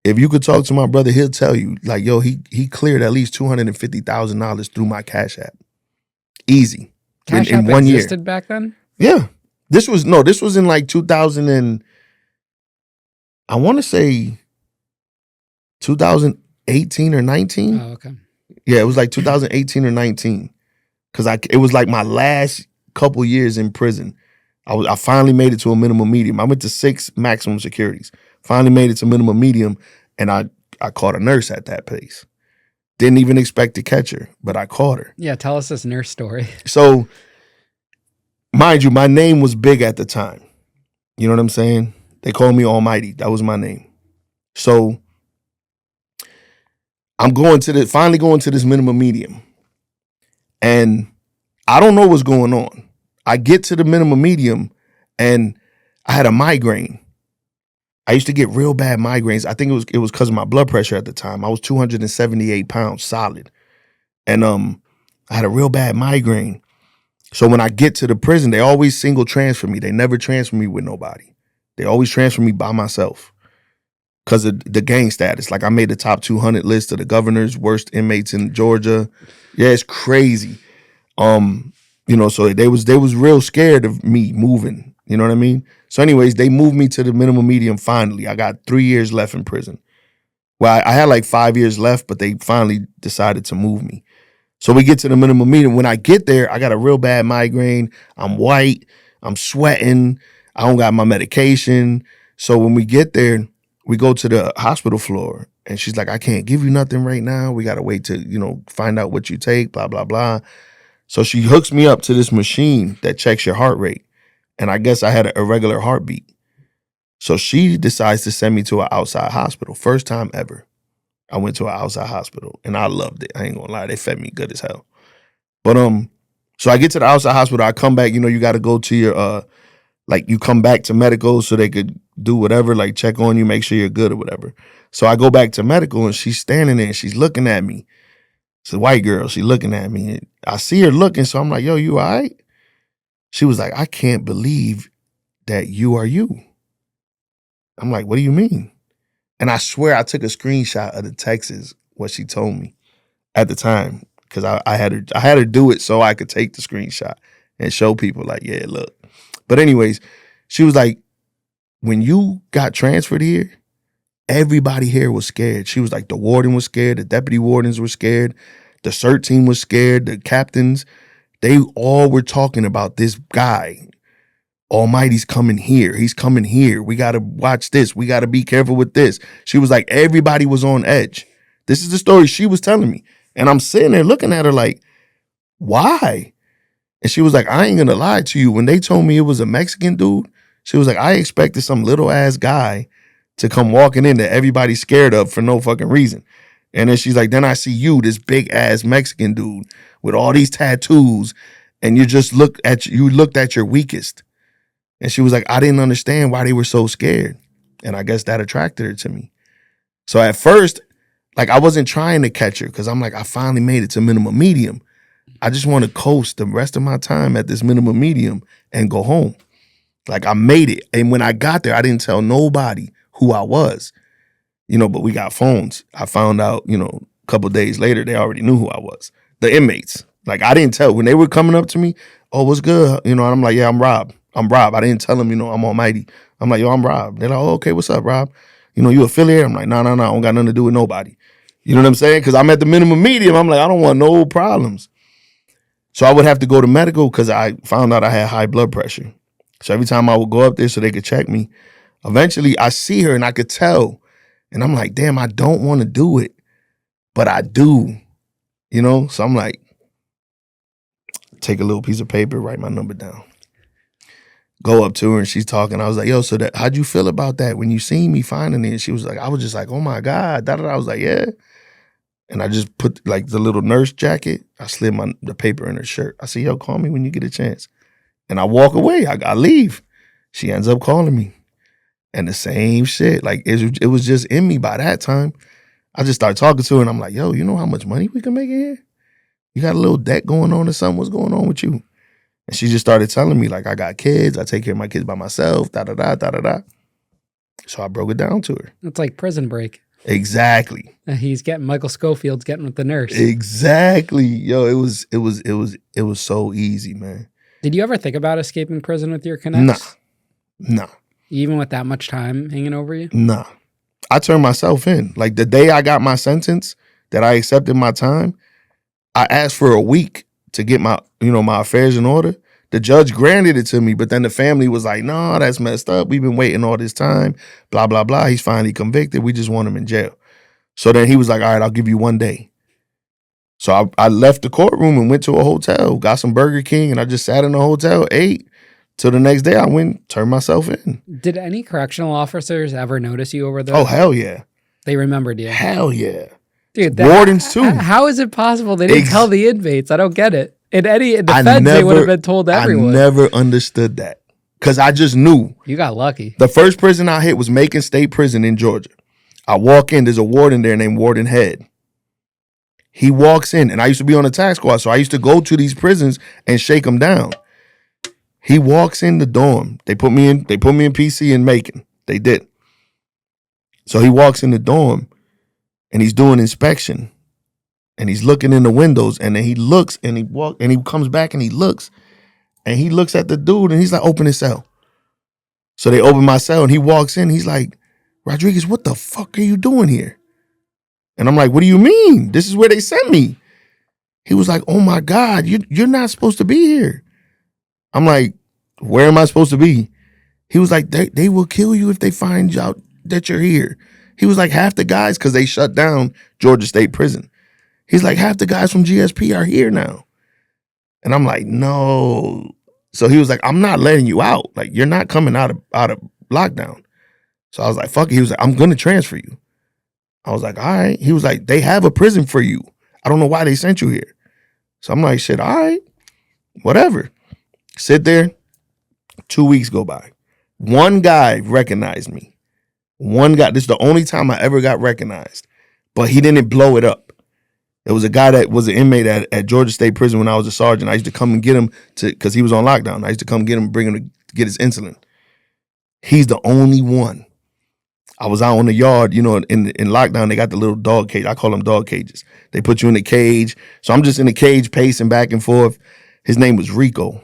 if you could talk to my brother, he'll tell you, like, yo, he cleared at least $250,000 through my Cash App. Easy. Cash in App 1 year. existed back then? Yeah. This was in like 2000 and I want to say 2018 or 19. Oh, okay. Yeah, it was like 2018 or 19. Because it was like my last couple years in prison. I finally made it to a minimum medium. I went to 6 maximum securities. Finally made it to minimum medium, and I caught a nurse at that place. Didn't even expect to catch her, but I caught her. Yeah, tell us this nurse story. So, mind you, my name was big at the time. You know what I'm saying? They called me Almighty. That was my name. So, I'm finally going to this minimum medium. And I don't know what's going on. I get to the minimum medium and I had a migraine. I used to get real bad migraines. I think it was because of my blood pressure at the time. I was 278 pounds solid. And I had a real bad migraine. So when I get to the prison, they always single transfer me. They never transfer me with nobody. They always transfer me by myself because of the gang status. Like, I made the top 200 list of the governor's worst inmates in Georgia. Yeah, it's crazy. So they was real scared of me moving. You know what I mean? So anyways, they moved me to the minimum medium finally. I got 3 years left in prison. Well, I had like 5 years left, but they finally decided to move me. So we get to the minimum medium. When I get there, I got a real bad migraine. I'm white. I'm sweating. I don't got my medication. So when we get there, we go to the hospital floor. And she's like, I can't give you nothing right now. We got to wait to, find out what you take, blah, blah, blah. So she hooks me up to this machine that checks your heart rate. And I guess I had an irregular heartbeat. So she decides to send me to an outside hospital. First time ever. I went to an outside hospital and I loved it. I ain't gonna lie. They fed me good as hell. But so I get to the outside hospital. I come back, you got to go to your like you come back to medical so they could do whatever, like check on you, make sure you're good or whatever. So I go back to medical and she's standing there and she's looking at me. It's a white girl. She's looking at me. And I see her looking. So I'm like, yo, you all right? She was like, I can't believe that you are you. I'm like, what do you mean? And I swear I took a screenshot of the texts, what she told me at the time. Because I had her do it so I could take the screenshot and show people like, yeah, look. But anyways, she was like, when you got transferred here, everybody here was scared. She was like, the warden was scared. The deputy wardens were scared. The CERT team was scared. The captains, they all were talking about this guy. Almighty's coming here. He's coming here. We got to watch this. We got to be careful with this. She was like, everybody was on edge. This is the story she was telling me. And I'm sitting there looking at her like, why? And she was like, I ain't going to lie to you. When they told me it was a Mexican dude, she was like, I expected some little ass guy to come walking in that everybody's scared of for no fucking reason. And then she's like, then I see you, this big ass Mexican dude with all these tattoos, and you looked at your weakest. And she was like, I didn't understand why they were so scared. And I guess that attracted her to me. So at first, like I wasn't trying to catch her because I'm like, I finally made it to minimum medium. I just want to coast the rest of my time at this minimum medium and go home. Like I made it. And when I got there, I didn't tell nobody who I was, but we got phones. I found out, a couple of days later, they already knew who I was. The inmates. Like I didn't tell when they were coming up to me, oh, what's good? And I'm like, yeah, I'm Rob. I didn't tell them, I'm Almighty. I'm like, yo, I'm Rob. They're like, oh, okay, what's up, Rob? You affiliated? I'm like, no, I don't got nothing to do with nobody. You know what I'm saying? Because I'm at the minimum medium. I'm like, I don't want no problems. So I would have to go to medical because I found out I had high blood pressure. So every time I would go up there so they could check me, eventually I see her and I could tell. And I'm like, damn, I don't want to do it, but I do, So I'm like, take a little piece of paper, write my number down. Go up to her and she's talking. I was like, yo, so how'd you feel about that when you seen me finding it? And she was like, I was just like, oh my God. I was like, yeah. And I just put like the little nurse jacket. I slid the paper in her shirt. I said, yo, call me when you get a chance. And I walk away. I leave. She ends up calling me. And the same shit. Like it was just in me by that time. I just started talking to her and I'm like, yo, you know how much money we can make in here? You got a little debt going on or something? What's going on with you? And she just started telling me, like, I got kids. I take care of my kids by myself, da-da-da. So I broke it down to her. It's like Prison Break. Exactly. Michael Schofield's getting with the nurse. Exactly. Yo, it was so easy, man. Did you ever think about escaping prison with your connects? Nah. Even with that much time hanging over you? Nah. I turned myself in. Like the day I got my sentence, that I accepted my time, I asked for a week to get my affairs in order. The judge granted it to me, but then the family was like, no, that's messed up. We've been waiting all this time, blah, blah, blah. He's finally convicted. We just want him in jail. So then he was like, all right, I'll give you 1 day. So I left the courtroom and went to a hotel, got some Burger King, and I just sat in the hotel, ate. Till the next day I went, turned myself in. Did any correctional officers ever notice you over there? Oh, hell yeah. They remembered you? Hell yeah. Dude, wardens too. How is it possible they didn't tell the inmates? I don't get it. In defense, they would have been told to everyone. I never understood that because I just knew. You got lucky. The first prison I hit was Macon State Prison in Georgia. I walk in, there's a warden there named Warden Head. He walks in, and I used to be on the tax squad, so I used to go to these prisons and shake them down. He walks in the dorm. They put me in PC in Macon. They did. So he walks in the dorm and he's doing inspection. And he's looking in the windows, and then he looks and he comes back and he looks at the dude and he's like, open his cell. So they open my cell and he walks in. He's like, Rodriguez, what the fuck are you doing here? And I'm like, what do you mean? This is where they sent me. He was like, oh my God, you're not supposed to be here. I'm like, where am I supposed to be? He was like, they will kill you if they find out that you're here. He was like, half the guys, because they shut down Georgia State Prison. He's like, half the guys from GSP are here now. And I'm like, no. So he was like, I'm not letting you out. Like, you're not coming out of lockdown. So I was like, fuck it. He was like, I'm gonna transfer you. I was like, all right. He was like, they have a prison for you. I don't know why they sent you here. So I'm like, shit, all right, whatever. Sit there. 2 weeks go by. One guy recognized me. One guy. This is the only time I ever got recognized. But he didn't blow it up. There was a guy that was an inmate at Georgia State Prison when I was a sergeant. I used to come and get him because he was on lockdown. I used to come get him, bring him to get his insulin. He's the only one. I was out on the yard, in lockdown. They got the little dog cage. I call them dog cages. They put you in the cage. So I'm just in the cage pacing back and forth. His name was Rico.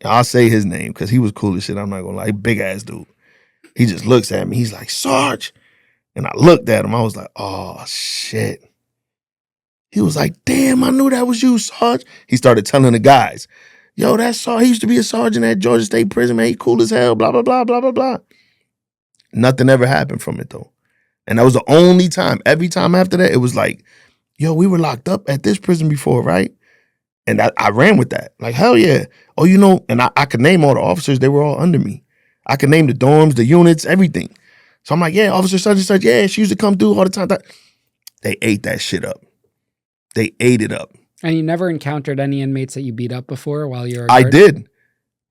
I'll say his name because he was cool as shit. I'm not gonna lie. Big ass dude. He just looks at me. He's like, Sarge. And I looked at him. I was like, oh shit. He was like, damn, I knew that was you, Sarge. He started telling the guys, yo, that's Sarge. He used to be a sergeant at Georgia State Prison, man. He cool as hell, blah, blah, blah, blah, blah, blah. Nothing ever happened from it, though. And that was the only time. Every time after that, it was like, yo, we were locked up at this prison before, right? And I ran with that. Like, hell yeah. Oh, and I could name all the officers. They were all under me. I could name the dorms, the units, everything. So I'm like, yeah, Officer such and such, yeah, she used to come through all the time. They ate that shit up. They ate it up. And you never encountered any inmates that you beat up before while you were a guard? I did,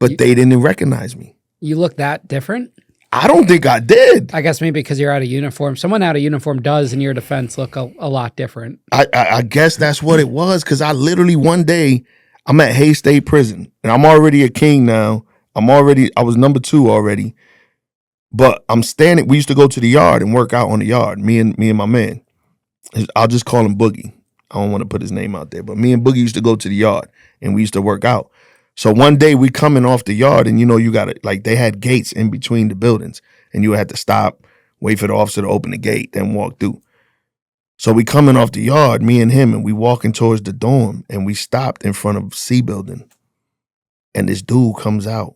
but they didn't recognize me. You look that different? I don't think I did. I guess maybe because you're out of uniform. Someone out of uniform does, in your defense, look a lot different. I guess that's what it was, because I literally one day, I'm at Hayes State Prison, and I'm already a king now. I was number 2 already. But I'm standing, we used to go to the yard and work out on the yard, me and my man. I'll just call him Boogie. I don't want to put his name out there, but me and Boogie used to go to the yard and we used to work out. So one day we coming off the yard and you got to, like, they had gates in between the buildings and you had to stop, wait for the officer to open the gate, then walk through. So we coming off the yard, me and him, and we walking towards the dorm and we stopped in front of C building and this dude comes out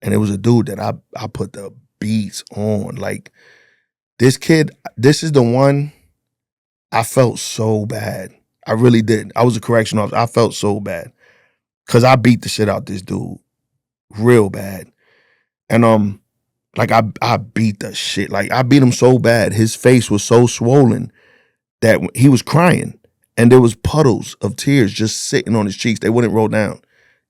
and it was a dude that I put the beats on. Like, this kid, this is the one. I felt so bad. I really did. I was a correctional officer. I felt so bad because I beat the shit out this dude real bad. And like I beat the shit. Like, I beat him so bad. His face was so swollen that he was crying and there was puddles of tears just sitting on his cheeks. They wouldn't roll down.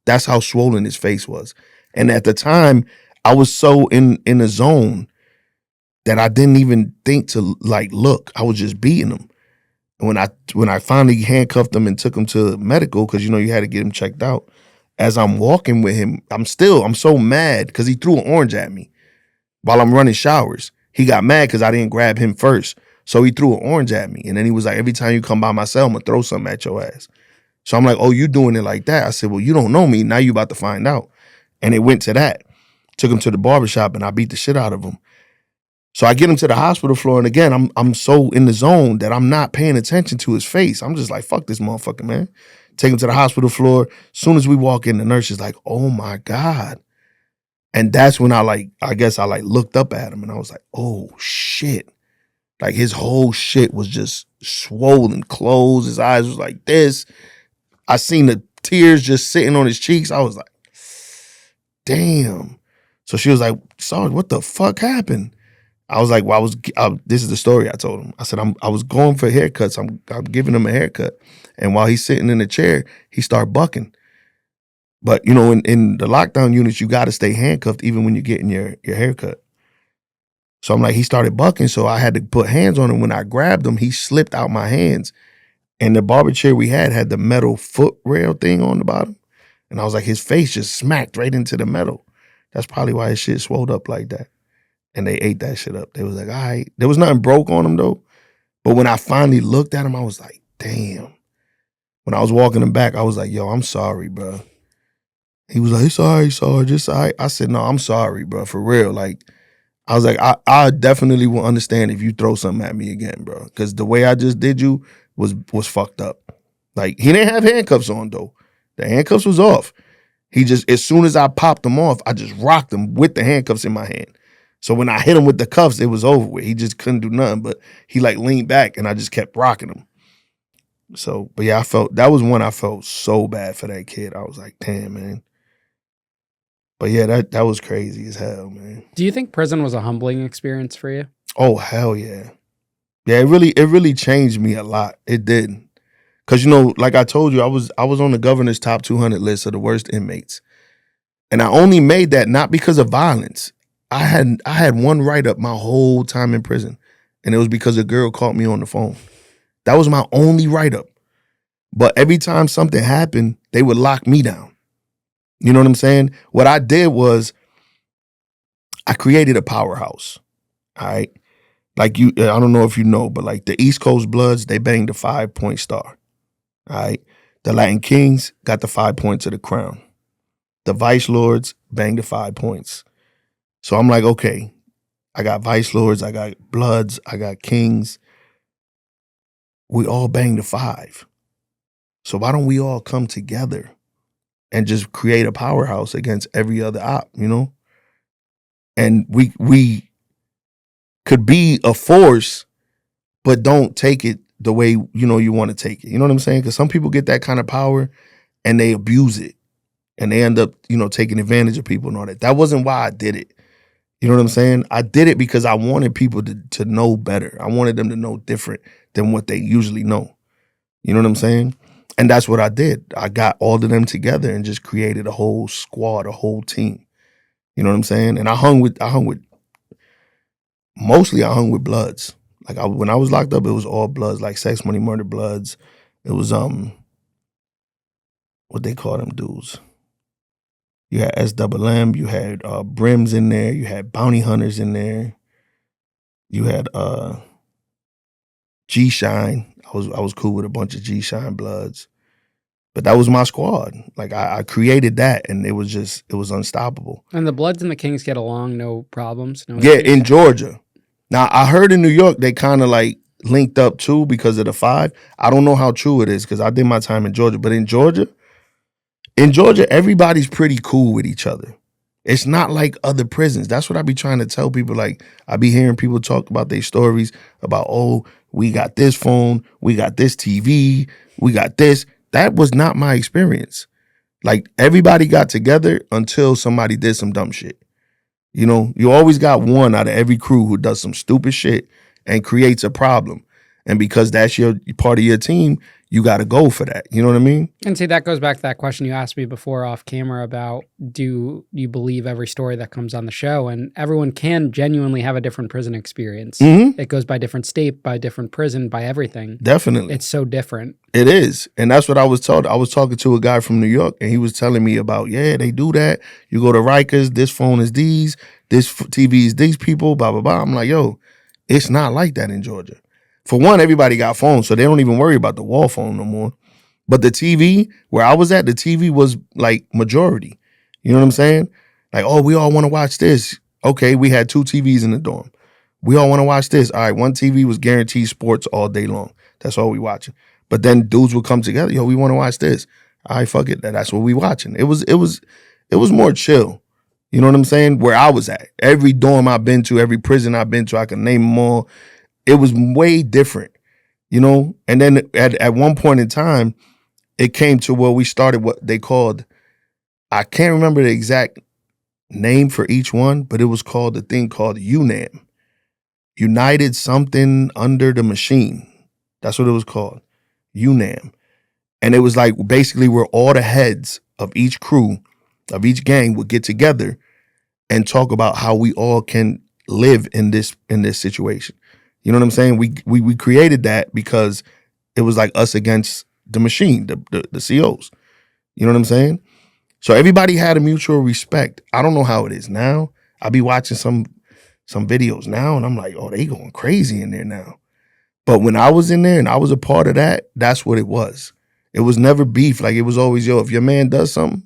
That's how swollen his face was. And at the time, I was so in the zone that I didn't even think to, like, look. I was just beating him. And when I finally handcuffed him and took him to medical, because you had to get him checked out, as I'm walking with him, I'm so mad because he threw an orange at me while I'm running showers. He got mad because I didn't grab him first. So he threw an orange at me. And then he was like, every time you come by my cell, I'm gonna throw something at your ass. So I'm like, oh, you doing it like that? I said, well, you don't know me. Now you about to find out. And it went to that. Took him to the barbershop and I beat the shit out of him. So I get him to the hospital floor, and again, I'm so in the zone that I'm not paying attention to his face. I'm just like, fuck this motherfucker, man. Take him to the hospital floor. As soon as we walk in, the nurse is like, oh my God. And that's when I looked up at him and I was like, oh shit. Like, his whole shit was just swollen, closed. His eyes was like this. I seen the tears just sitting on his cheeks. I was like, damn. So she was like, Sarge, what the fuck happened? I was like, well, this is the story I told him. I said, I was going for haircuts. I'm giving him a haircut. And while he's sitting in the chair, he started bucking. But, in the lockdown units, you got to stay handcuffed even when you're getting your haircut. So I'm like, he started bucking. So I had to put hands on him. When I grabbed him, he slipped out my hands. And the barber chair we had the metal foot rail thing on the bottom. And I was like, his face just smacked right into the metal. That's probably why his shit swelled up like that. And they ate that shit up. They was like, all right. There was nothing broke on him, though. But when I finally looked at him, I was like, damn. When I was walking him back, I was like, yo, I'm sorry, bro. He was like, it's all right, Sarge. It's all right. I said, no, I'm sorry, bro, for real. Like, I was like, I definitely will understand if you throw something at me again, bro. Because the way I just did you was fucked up. Like, he didn't have handcuffs on, though. The handcuffs was off. He just, as soon as I popped them off, I just rocked him with the handcuffs in my hand. So when I hit him with the cuffs, it was over with. He just couldn't do nothing. But he, like, leaned back and I just kept rocking him. So, but yeah, that was one I felt so bad for that kid. I was like, damn, man. But yeah, that was crazy as hell, man. Do you think prison was a humbling experience for you? Oh, hell yeah. Yeah, it really changed me a lot. It did. Cause like I told you, I was on the governor's top 200 list of the worst inmates. And I only made that not because of violence. I had one write-up my whole time in prison. And it was because a girl called me on the phone. That was my only write-up. But every time something happened, they would lock me down. You know what I'm saying? What I did was I created a powerhouse. All right. Like I don't know if you know, but like the East Coast Bloods, they banged the 5-point star. All right. The Latin Kings got the 5 points of the crown. The Vice Lords banged the 5 points. So I'm like, okay, I got Vice Lords, I got Bloods, I got Kings. We all bang the 5. So why don't we all come together and just create a powerhouse against every other op, And we could be a force, but don't take it the way, you want to take it. You know what I'm saying? Because some people get that kind of power and they abuse it. And they end up, taking advantage of people and all that. That wasn't why I did it. You know what I'm saying? I did it because I wanted people to know better. I wanted them to know different than what they usually know. You know what I'm saying? And that's what I did. I got all of them together and just created a whole squad, a whole team. You know what I'm saying? And I hung with Bloods. Like when I was locked up, it was all Bloods, like Sex, Money, Murder Bloods. It was what they call them dudes. You had SMM, you had Brims in there, you had Bounty Hunters in there, you had G Shine. I was cool with a bunch of G Shine Bloods. But that was my squad. Like I created that and it was unstoppable. And the Bloods and the Kings get along, no problems? No Yeah, issues? in Georgia. Now I heard in New York they kind of like linked up too because of the 5. I don't know how true it is because I did my time in Georgia. But in Georgia, everybody's pretty cool with each other. It's not like other prisons. That's what I be trying to tell people. Like I be hearing people talk about their stories about, oh, we got this phone, we got this TV, we got this. That was not my experience. Like everybody got together until somebody did some dumb shit. You always got one out of every crew who does some stupid shit and creates a problem. And because that's your part of your team, you got to go for that. You know what I mean? And see, that goes back to that question you asked me before off camera about, do you believe every story that comes on the show? And everyone can genuinely have a different prison experience. Mm-hmm. It goes by different state, by different prison, by everything. Definitely. It's so different. It is. And that's what I was told. I was talking to a guy from New York and he was telling me about, yeah, they do that. You go to Rikers, this phone is these, this TV is these people, blah, blah, blah. I'm like, yo, it's not like that in Georgia. For one, everybody got phones, so they don't even worry about the wall phone no more. But the TV, where I was at, the TV was like majority. You know what I'm saying? Like, oh, we all want to watch this. Okay, we had 2 TVs in the dorm. We all want to watch this. All right, one TV was guaranteed sports all day long. That's all we watching. But then dudes would come together. Yo, we want to watch this. All right, fuck it. That's what we watching. It was more chill. You know what I'm saying? Where I was at. Every dorm I've been to, every prison I've been to, I can name them all. It was way different, And then at one point in time, it came to where we started what they called, I can't remember the exact name for each one, but it was called the thing called UNAM. United Something Under the Machine. That's what it was called, UNAM. And it was like basically where all the heads of each crew, of each gang would get together and talk about how we all can live in this situation. You know what I'm saying? We created that because it was like us against the machine, the COs. You know what I'm saying? So everybody had a mutual respect. I don't know how it is now. I be watching some videos now and I'm like, oh, they going crazy in there now. But when I was in there and I was a part of that, that's what it was. It was never beef. Like it was always, yo, if your man does something,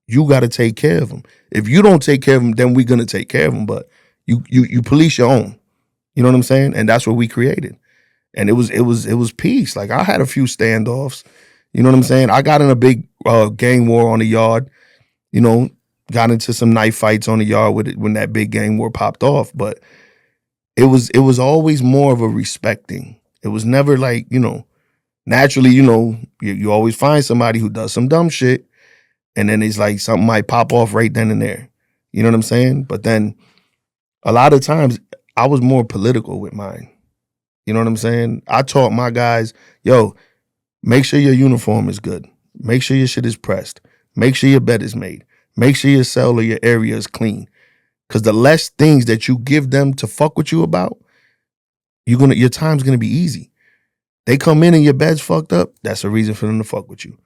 you got to take care of him. If you don't take care of him, then we're going to take care of him. But you police your own. You know what I'm saying? And that's what we created. And it was peace. Like I had a few standoffs. You know what I'm saying? I got in a big gang war on the yard. Got into some knife fights on the yard with it when that big gang war popped off. But it was always more of a respecting. It was never like, Naturally, you always find somebody who does some dumb shit, and then it's like something might pop off right then and there. You know what I'm saying? But then a lot of times I was more political with mine. You know what I'm saying? I taught my guys, yo, make sure your uniform is good. Make sure your shit is pressed. Make sure your bed is made. Make sure your cell or your area is clean. Because the less things that you give them to fuck with you about, your time's gonna be easy. They come in and your bed's fucked up, that's a reason for them to fuck with you.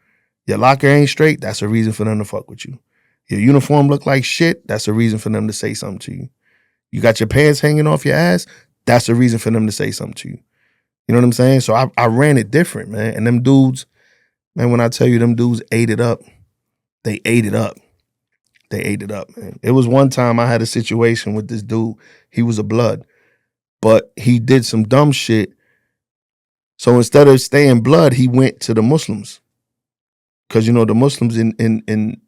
Your locker ain't straight, that's a reason for them to fuck with you. Your uniform look like shit, that's a reason for them to say something to you. You got your pants hanging off your ass, that's a reason for them to say something to you. You know what I'm saying? So I ran it different, man. And them dudes, man, when I tell you them dudes ate it up, they ate it up. They ate it up, man. It was one time I had a situation with this dude. He was a blood, but he did some dumb shit. So instead of staying blood, he went to the Muslims. Because, the Muslims in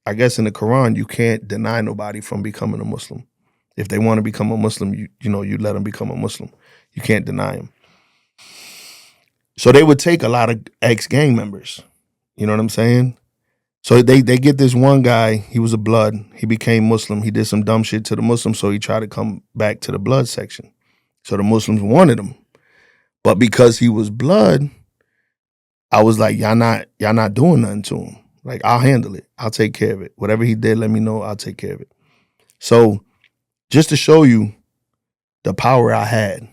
I guess in the Quran, you can't deny nobody from becoming a Muslim. If they want to become a Muslim, you let them become a Muslim. You can't deny them. So they would take a lot of ex-gang members. You know what I'm saying? So they get this one guy, he was a blood. He became Muslim. He did some dumb shit to the Muslims, so he tried to come back to the blood section. So the Muslims wanted him. But because he was blood, I was like, y'all not doing nothing to him. Like, I'll handle it. I'll take care of it. Whatever he did, let me know. I'll take care of it. So just to show you the power I had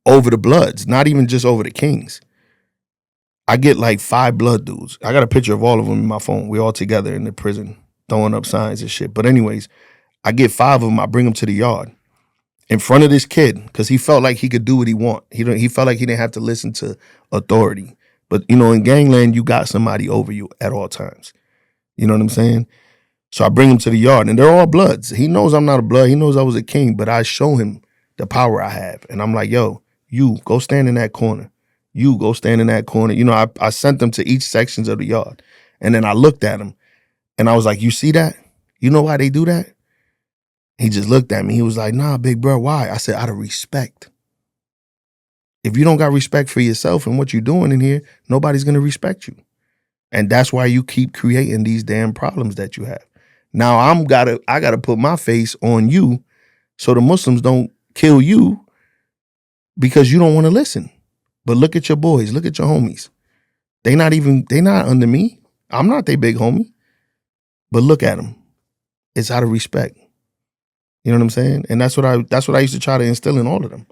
over the bloods, not even just over the kings. I get like 5 blood dudes. I got a picture of all of them in my phone. We all together in the prison throwing up signs and shit. But anyways, I get 5 of them. I bring them to the yard in front of this kid because he felt like he could do what he want. He felt like he didn't have to listen to authority. But, in gangland, you got somebody over you at all times. You know what I'm saying? So I bring him to the yard, and they're all bloods. He knows I'm not a blood. He knows I was a king, but I show him the power I have. And I'm like, yo, you go stand in that corner. You go stand in that corner. I sent them to each sections of the yard. And then I looked at him, and I was like, you see that? You know why they do that? He just looked at me. He was like, nah, big bro, why? I said, out of respect. If you don't got respect for yourself and what you're doing in here, nobody's going to respect you. And that's why you keep creating these damn problems that you have. Now I gotta put my face on you so the Muslims don't kill you because you don't want to listen. But look at your boys, look at your homies. They not under me. I'm not their big homie. But look at them. It's out of respect. You know what I'm saying? And that's what I used to try to instill in all of them.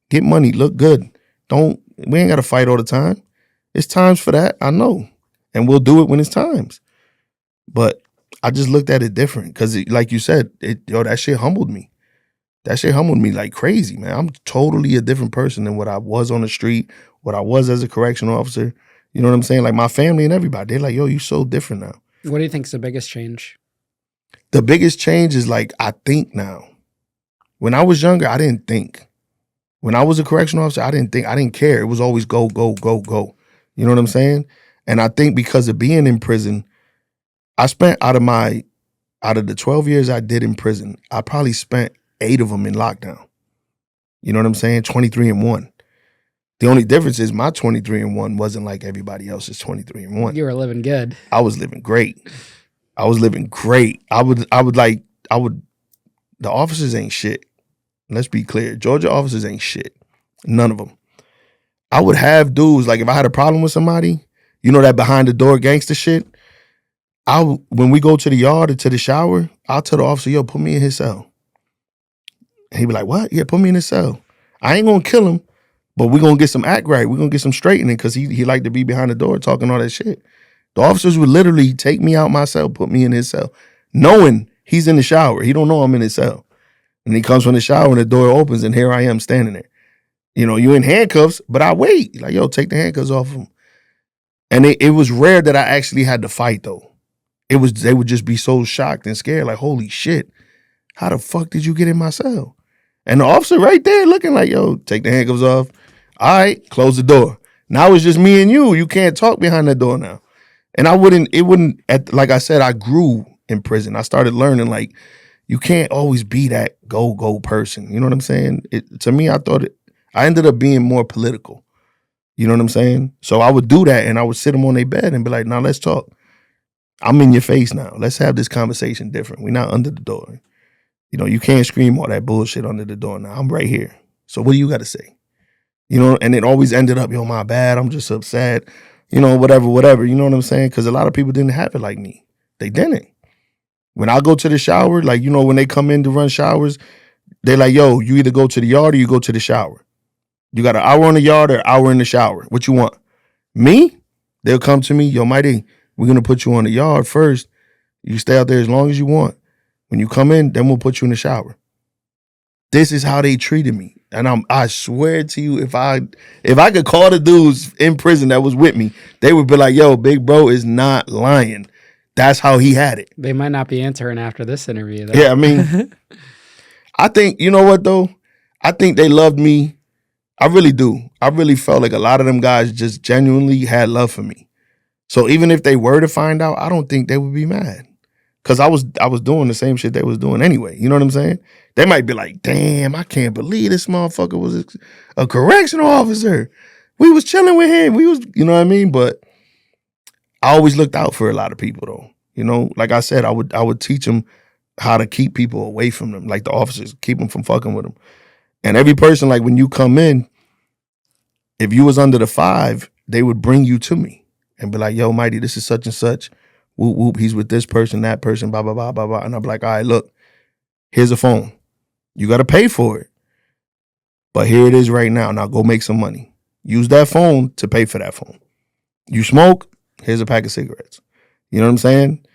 Get money, look good. We ain't gotta fight all the time. It's times for that, I know. And we'll do it when it's times. But I just looked at it different because, like you said, that shit humbled me. That shit humbled me like crazy, man. I'm totally a different person than what I was on the street, what I was as a correctional officer. You know what I'm saying? Like my family and everybody, they're like, yo, you so different now. What do you think is the biggest change? The biggest change is like, I think now. When I was younger, I didn't think. When I was a correctional officer, I didn't think. I didn't care. It was always go, go, go, go. You know what I'm saying? And I think because of being in prison, I spent out of the 12 years I did in prison, I probably spent 8 of them in lockdown. You know what I'm saying? 23-1. The only difference is my 23-1 wasn't like everybody else's 23-1. You were living good. I was living great. The officers ain't shit. Let's be clear. Georgia officers ain't shit. None of them. I would have dudes, like if I had a problem with somebody, that behind the door gangster shit, when we go to the yard or to the shower, I'll tell the officer, yo, put me in his cell. And he'd be like, what? Yeah, put me in his cell. I ain't gonna kill him, but we're gonna get some act right. We're gonna get some straightening because he liked to be behind the door talking all that shit. The officers would literally take me out my cell, put me in his cell, knowing he's in the shower. He don't know I'm in his cell. And he comes from the shower and the door opens and here I am standing there. You in handcuffs, but I wait. Like, yo, take the handcuffs off him. And it was rare that I actually had to fight though. They would just be so shocked and scared, like, holy shit, how the fuck did you get in my cell? And the officer right there looking like, yo, take the handcuffs off. All right, close the door. Now it's just me and you. You can't talk behind that door now. And like I said, I grew in prison. I started learning, like, you can't always be that go person. You know what I'm saying? To me, I ended up being more political. You know what I'm saying? So I would do that, and I would sit them on their bed and be like, now let's talk. I'm in your face now. Let's have this conversation different. We're not under the door. You know, you can't scream all that bullshit under the door now. I'm right here. So what do you got to say? You know, and it always ended up, yo, my bad. I'm just upset. You know, whatever. You know what I'm saying? Because a lot of people didn't have it like me. They didn't. When I go to the shower, like, you know, when they come in to run showers, they're like, yo, you either go to the yard or you go to the shower. You got an hour in the yard or an hour in the shower. What you want? Me? They'll come to me, yo, Mighty, we're going to put you on the yard first. You stay out there as long as you want. When you come in, then we'll put you in the shower. This is how they treated me. And I swear to you, if I could call the dudes in prison that was with me, they would be like, yo, big bro is not lying. That's how he had it. They might not be answering after this interview, though. Yeah, I mean, I think, you know what, though? I think they loved me. I really do. I really felt like a lot of them guys just genuinely had love for me. So even if they were to find out, I don't think they would be mad. Because I was doing the same shit they was doing anyway. You know what I'm saying? They might be like, damn, I can't believe this motherfucker was a correctional officer. We was chilling with him. We was, you know what I mean? But I always looked out for a lot of people, though. You know, like I said, I would teach them how to keep people away from them, like the officers, keep them from fucking with them. And every person, like when you come in, if you was under the 5, they would bring you to me and be like, yo, Mighty, this is such and such. Whoop, whoop, he's with this person, that person, blah, blah, blah, blah, blah. And I'm like, all right, look, here's a phone. You got to pay for it. But here it is right now. Now go make some money. Use that phone to pay for that phone. You smoke, here's a pack of cigarettes. You know what I'm saying?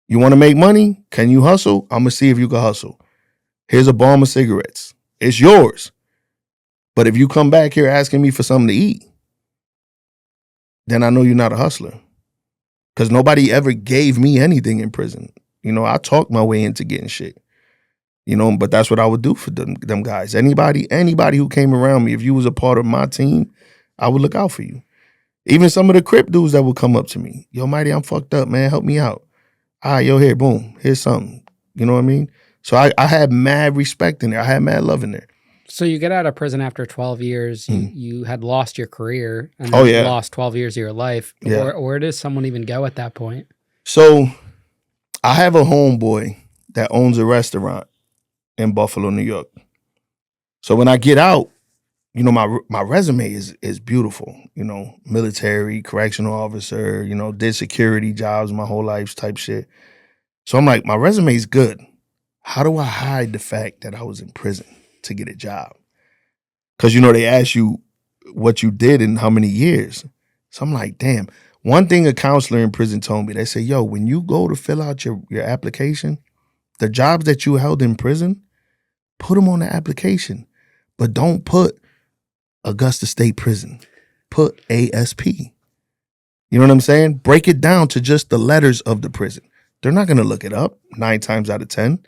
You want to make money? Can you hustle? I'm going to see if you can hustle. Here's a bomb of cigarettes. It's yours. But if you come back here asking me for something to eat, then I know you're not a hustler. Because nobody ever gave me anything in prison. You know, I talked my way into getting shit. You know, but that's what I would do for them guys. Anybody who came around me, if you was a part of my team, I would look out for you. Even some of the Crip dudes that would come up to me. Yo, Mighty, I'm fucked up, man. Help me out. All right, yo, here, boom. Here's something. You know what I mean? So I had mad respect in there. I had mad love in there. So you get out of prison after 12 years. You had lost your career and then lost 12 years of your life. Yeah. Where does someone even go at that point? So I have a homeboy that owns a restaurant in Buffalo, New York. So when I get out, you know, my resume is beautiful. You know, military, correctional officer, you know, did security jobs my whole life type shit. So I'm like, my resume is good. How do I hide the fact that I was in prison to get a job? Because, you know, they ask you what you did and how many years. So I'm like, damn. One thing a counselor in prison told me, they say, yo, when you go to fill out your application, the jobs that you held in prison, put them on the application. But don't put Augusta State Prison. Put ASP. You know what I'm saying? Break it down to just the letters of the prison. They're not going to look it up 9 times out of 10.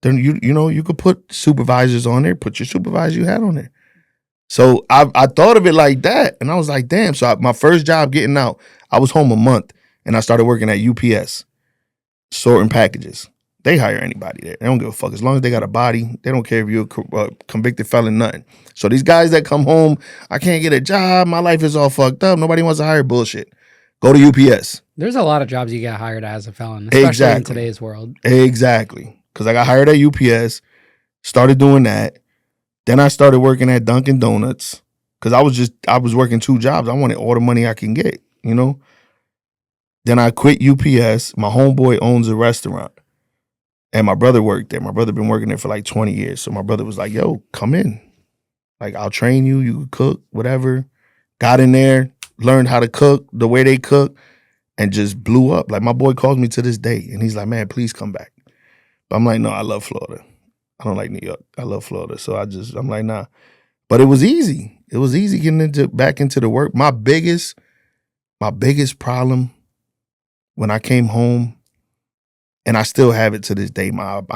Then you know, you could put supervisors on there, put your supervisor you had on there. So I thought of it like that, and I was like, damn. So my first job getting out, I was home a month, and I started working at UPS, sorting packages. They hire anybody there. They don't give a fuck. As long as they got a body, they don't care if you're a convicted felon, nothing. So these guys that come home, I can't get a job, my life is all fucked up, nobody wants to hire, bullshit. Go to UPS. There's a lot of jobs you get hired as a felon, especially in today's world. Exactly. Because I got hired at UPS, started doing that. Then I started working at Dunkin' Donuts because I was working 2 jobs. I wanted all the money I can get, you know. Then I quit UPS. My homeboy owns a restaurant, and my brother worked there. My brother been working there for like 20 years. So my brother was like, yo, come in. Like, I'll train you. You can cook, whatever. Got in there, learned how to cook the way they cook, and just blew up. Like, my boy calls me to this day, and he's like, man, please come back. But I'm like, no, I love Florida. I don't like New York. I love Florida. So I'm like, nah. But it was easy. It was easy getting back into the work. My biggest problem when I came home, and I still have it to this day, I got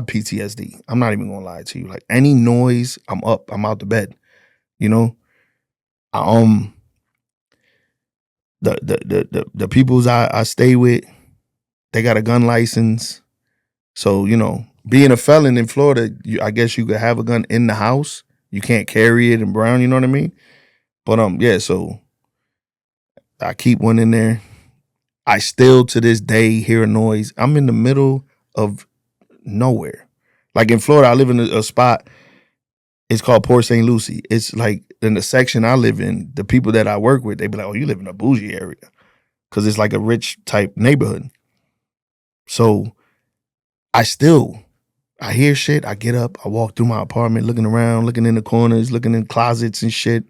PTSD. I'm not even gonna lie to you. Like, any noise, I'm up. I'm out the bed. You know? The peoples I stay with, they got a gun license. So, you know, being a felon in Florida, I guess you could have a gun in the house. You can't carry it in Brown, you know what I mean? But yeah, so I keep one in there. I still to this day hear a noise. I'm in the middle of nowhere. Like in Florida, I live in a spot. It's called Port St. Lucie. It's like in the section I live in, the people that I work with, they be like, oh, you live in a bougie area. Because it's like a rich type neighborhood. So I hear shit. I get up. I walk through my apartment, looking around, looking in the corners, looking in closets and shit.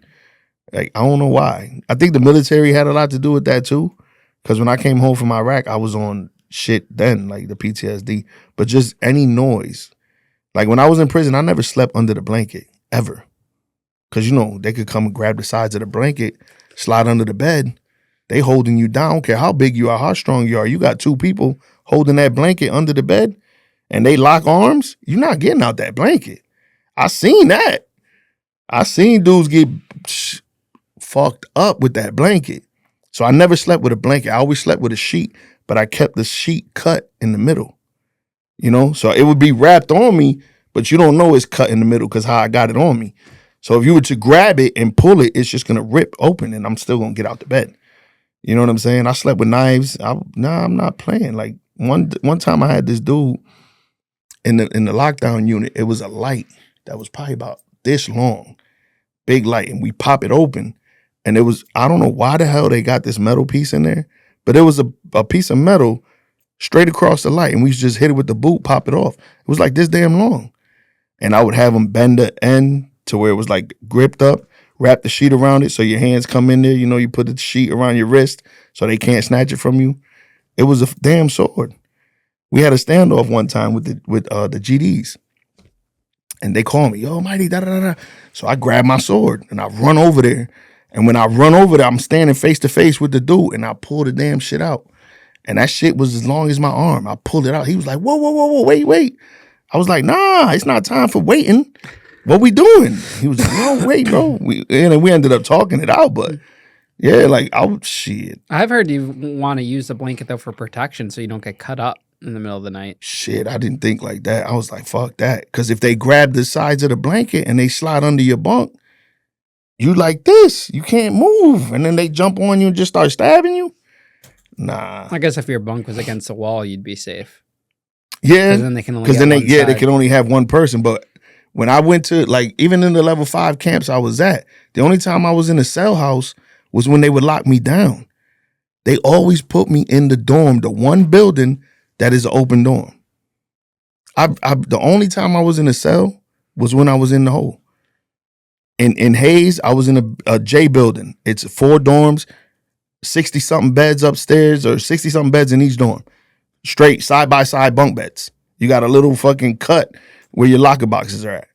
Like, I don't know why. I think the military had a lot to do with that too. Because when I came home from Iraq, I was on shit then, like the PTSD. But just any noise. Like when I was in prison, I never slept under the blanket, ever. Because, you know, they could come and grab the sides of the blanket, slide under the bed. They holding you down. I don't care how big you are, how strong you are. You got two people holding that blanket under the bed and they lock arms. You're not getting out that blanket. I seen that. I seen dudes get fucked up with that blanket. So I never slept with a blanket. I always slept with a sheet, but I kept the sheet cut in the middle. You know, so it would be wrapped on me, but you don't know it's cut in the middle because how I got it on me. So if you were to grab it and pull it, it's just gonna rip open, and I'm still gonna get out the bed. You know what I'm saying? I slept with knives. I'm not playing. Like one time, I had this dude in the lockdown unit. It was a light that was probably about this long, big light, and we pop it open, and it was, I don't know why the hell they got this metal piece in there, but it was a piece of metal straight across the light, and we just hit it with the boot, pop it off. It was like this damn long. And I would have them bend the end to where it was like gripped up, wrap the sheet around it so your hands come in there. You know, you put the sheet around your wrist so they can't snatch it from you. It was a damn sword. We had a standoff one time with the GDs. And they call me, yo, Mighty, da-da-da-da. So I grab my sword and I run over there. And when I run over there, I'm standing face to face with the dude and I pull the damn shit out. And that shit was as long as my arm. I pulled it out. He was like, whoa, wait. I was like, nah, it's not time for waiting. What we doing? He was like, no, wait, bro. And we ended up talking it out, but yeah, like, shit. I've heard you want to use the blanket, though, for protection so you don't get cut up in the middle of the night. Shit, I didn't think like that. I was like, fuck that. Because if they grab the sides of the blanket and they slide under your bunk, you like this. You can't move. And then they jump on you and just start stabbing you. Nah. I guess if your bunk was against the wall, you'd be safe. Yeah. Because then they can only they can only have one person. But when I went to, like, even in the level 5 camps I was at, the only time I was in a cell house was when they would lock me down. They always put me in the dorm, the one building that is an open dorm. The only time I was in a cell was when I was in the hole. In Hayes, I was in a J building. It's 4 dorms. 60-something beds upstairs or 60-something beds in each dorm. Straight side-by-side bunk beds. You got a little fucking cut where your locker boxes are at.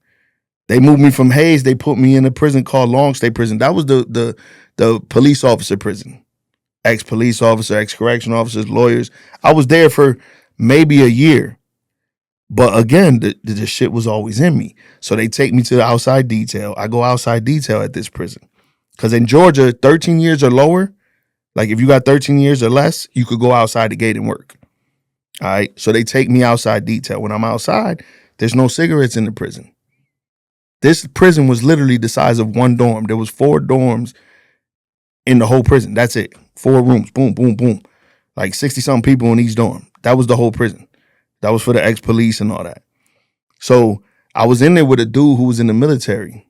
They moved me from Hayes. They put me in a prison called Long Stay Prison. That was the police officer prison. Ex-police officer, ex-correctional officers, lawyers. I was there for maybe a year. But again, the shit was always in me. So they take me to the outside detail. I go outside detail at this prison. Because in Georgia, 13 years or lower, like if you got 13 years or less, you could go outside the gate and work. All right. So they take me outside detail. When I'm outside, there's no cigarettes in the prison. This prison was literally the size of one dorm. There was 4 dorms in the whole prison. That's it. 4 rooms. Boom, boom, boom. Like 60-something people in each dorm. That was the whole prison. That was for the ex-police and all that. So I was in there with a dude who was in the military.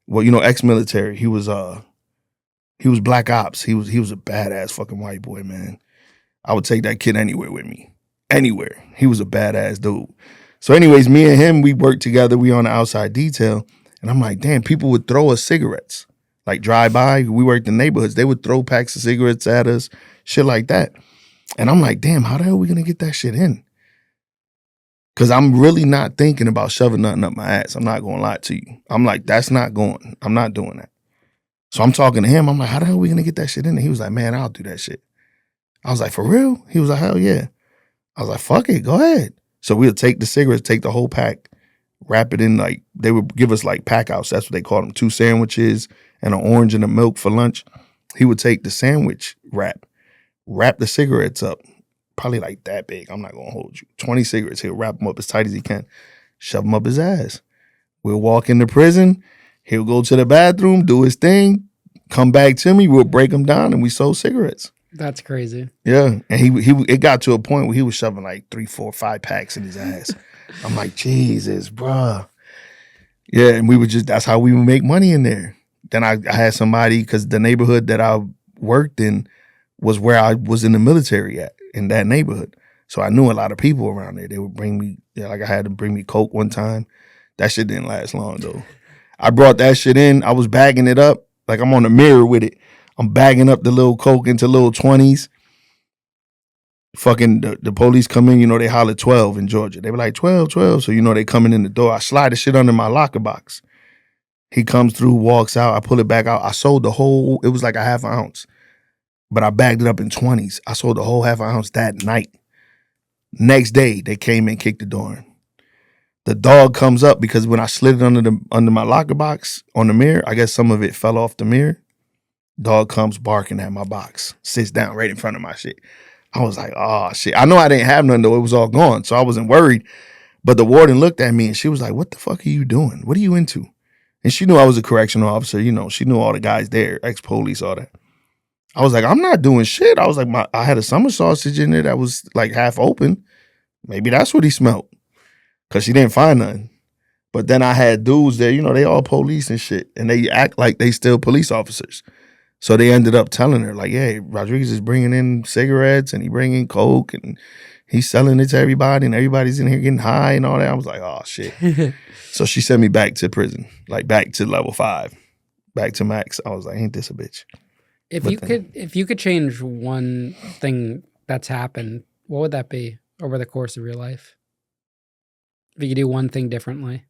Well, you know, ex-military. He was black ops. He was a badass fucking white boy, man. I would take that kid anywhere with me. Anywhere. He was a badass dude. So anyways, me and him, we worked together. We on the outside detail. And I'm like, damn, people would throw us cigarettes. Like drive by. We worked in neighborhoods. They would throw packs of cigarettes at us. Shit like that. And I'm like, damn, how the hell are we going to get that shit in? Because I'm really not thinking about shoving nothing up my ass. I'm not going to lie to you. I'm like, that's not going. I'm not doing that. So I'm talking to him. I'm like, how the hell are we going to get that shit in there? He was like, man, I'll do that shit. I was like, for real? He was like, hell yeah. I was like, fuck it, go ahead. So we'll take the cigarettes, take the whole pack, wrap it in, like, they would give us like pack outs. That's what they called them. 2 sandwiches and an orange and a milk for lunch. He would take the sandwich wrap the cigarettes up, probably like that big. I'm not going to hold you. 20 cigarettes. He'll wrap them up as tight as he can, shove them up his ass. We'll walk into prison. He'll go to the bathroom, do his thing, come back to me, we'll break them down, and we sold cigarettes. That's crazy. Yeah, and he it got to a point where he was shoving like 3, 4, 5 packs in his ass. I'm like, Jesus, bruh. Yeah, and we would that's how we would make money in there. Then I had somebody, because the neighborhood that I worked in was where I was in the military at, in that neighborhood. So I knew a lot of people around there. They would bring me, like I had to bring me Coke one time. That shit didn't last long though. I brought that shit in. I was bagging it up. Like I'm on the mirror with it. I'm bagging up the little Coke into little 20s. Fucking the police come in, they holler 12 in Georgia. They were like 12, 12. So they coming in the door. I slide the shit under my locker box. He comes through, walks out. I pull it back out. I sold the whole, it was like a half an ounce. But I bagged it up in 20s. I sold the whole half an ounce that night. Next day, they came and kicked the door in. The dog comes up because when I slid it under my locker box on the mirror, I guess some of it fell off the mirror. Dog comes barking at my box, sits down right in front of my shit. I was like, oh, shit. I know I didn't have nothing, though. It was all gone, so I wasn't worried. But the warden looked at me, and she was like, what the fuck are you doing? What are you into? And she knew I was a correctional officer. She knew all the guys there, ex-police, all that. I was like, I'm not doing shit. I was like, I had a summer sausage in there that was like half open. Maybe that's what he smelled. Because she didn't find nothing. But then I had dudes there, they all police and shit. And they act like they still police officers. So they ended up telling her, like, hey, Rodriguez is bringing in cigarettes and he bringing Coke and he's selling it to everybody and everybody's in here getting high and all that. I was like, oh, shit. So she sent me back to prison, like back to level 5, back to max. I was like, ain't this a bitch? If you could change one thing that's happened, what would that be over the course of your life? If you could do one thing differently.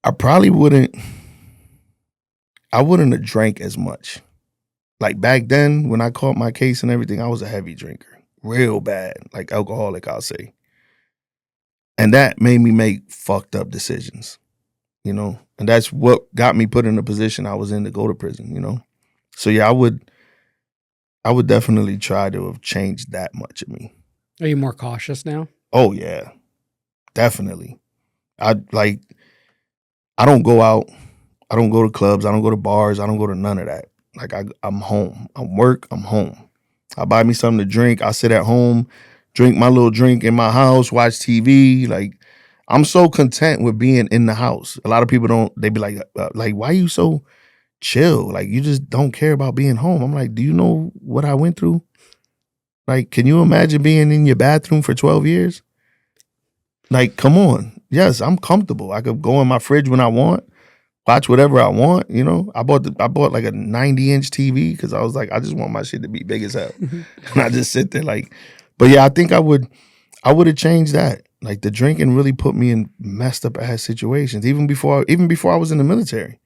I probably wouldn't have drank as much. Like back then, when I caught my case and everything, I was a heavy drinker. Real bad, like alcoholic, I'll say. And that made me make fucked up decisions, And that's what got me put in the position I was in to go to prison, So yeah, I would definitely try to have changed that much of me. Are you more cautious now? Oh yeah, definitely. I don't go out. I don't go to clubs. I don't go to bars. I don't go to none of that. Like I'm home. I'm work. I'm home. I buy me something to drink. I sit at home, drink my little drink in my house, watch TV. Like I'm so content with being in the house. A lot of people don't. They be like, why are you so chill? Like you just don't care about being home. I'm like, do you know what I went through? Like, can you imagine being in your bathroom for 12 years? Like, come on. Yes, I'm comfortable. I could go in my fridge when I want, watch whatever I want, I bought like a 90-inch TV because I was like, I just want my shit to be big as hell. And I just sit there like, but yeah, I think I would have changed that. Like the drinking really put me in messed up ass situations, even before I was in the military.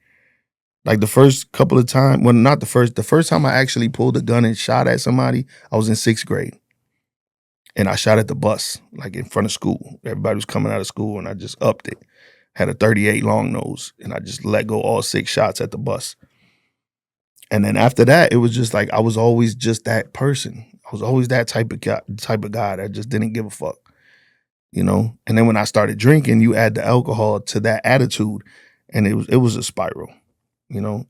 Like the first couple of times, well, not the first time I actually pulled a gun and shot at somebody, I was in 6th grade. And I shot at the bus, like in front of school. Everybody was coming out of school and I just upped it. Had a 38 long nose and I just let go all 6 shots at the bus. And then after that, it was just like I was always just that person. I was always that type of guy that just didn't give a fuck, And then when I started drinking, you add the alcohol to that attitude, and it was a spiral.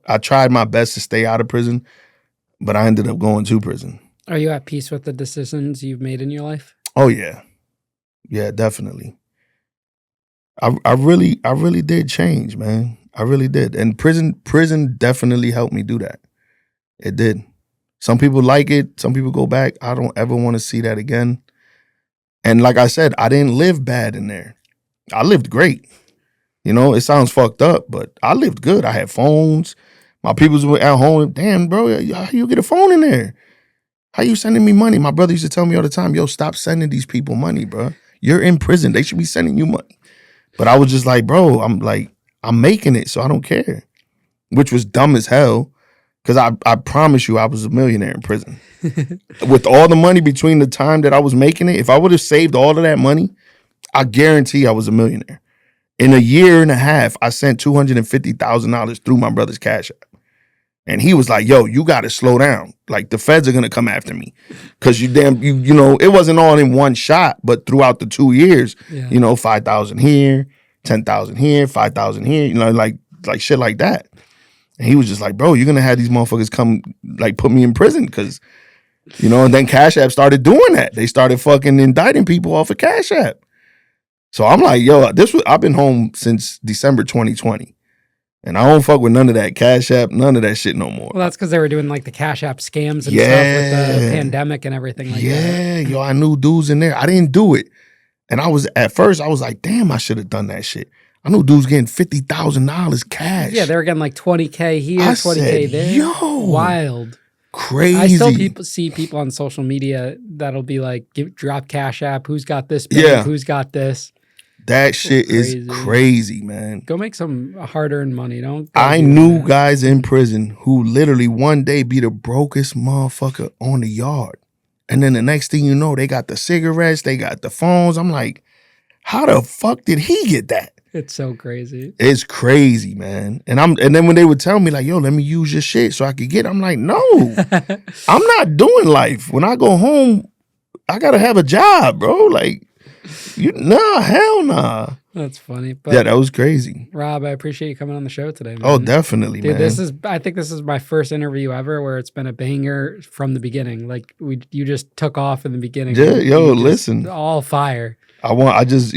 I tried my best to stay out of prison, but I ended up going to prison. Are you at peace with the decisions you've made in your life? Oh yeah, yeah, definitely. I really did change, man. I really did, and prison definitely helped me do that. It did. Some people like it. Some people go back. I don't ever want to see that again. And like I said, I didn't live bad in there. I lived great. It sounds fucked up, but I lived good. I had phones. My peoples were at home. Damn, bro, how you get a phone in there? How you sending me money? My brother used to tell me all the time, yo, stop sending these people money, bro. You're in prison. They should be sending you money. But I was just like, bro, I'm making it, so I don't care. Which was dumb as hell, because I promise you I was a millionaire in prison. With all the money between the time that I was making it, if I would have saved all of that money, I guarantee I was a millionaire. In a year and a half, I sent $250,000 through my brother's Cash App. And he was like, yo, you got to slow down. Like, the feds are going to come after me. Because it wasn't all in one shot, but throughout the 2 years, 5,000 here, 10,000 here, 5,000 here, like shit like that. And he was just like, bro, you're going to have these motherfuckers come, like, put me in prison because, you know, and then Cash App started doing that. They started fucking indicting people off of Cash App. So I'm like, yo, I've been home since December 2020. And I don't fuck with none of that Cash App, none of that shit no more. Well, that's because they were doing like the Cash App scams and stuff with the pandemic and everything like that. Yeah, yo, I knew dudes in there. I didn't do it. And at first I was like, damn, I should have done that shit. I knew dudes getting $50,000 cash. Yeah, they were getting like 20K here, 20K there. Yo, wild. Crazy. I still see people on social media that'll be like, drop Cash App. Who's got this bank? Yeah. Who's got this? That shit is crazy, man. Go make some hard-earned money. I knew guys in prison who literally one day be the brokest motherfucker on the yard. And then the next thing you know, they got the cigarettes, they got the phones. I'm like, how the fuck did he get that? It's so crazy. It's crazy, man. And then when they would tell me like, yo, let me use your shit so I could get it, I'm like, no, I'm not doing life. When I go home, I gotta have a job, bro. Like, hell nah. That's funny. But yeah, that was crazy. Rob, I appreciate you coming on the show today, man. Oh, definitely, dude, man. I think this is my first interview ever where it's been a banger from the beginning. Like you just took off in the beginning. Yeah, yo, listen. All fire. I just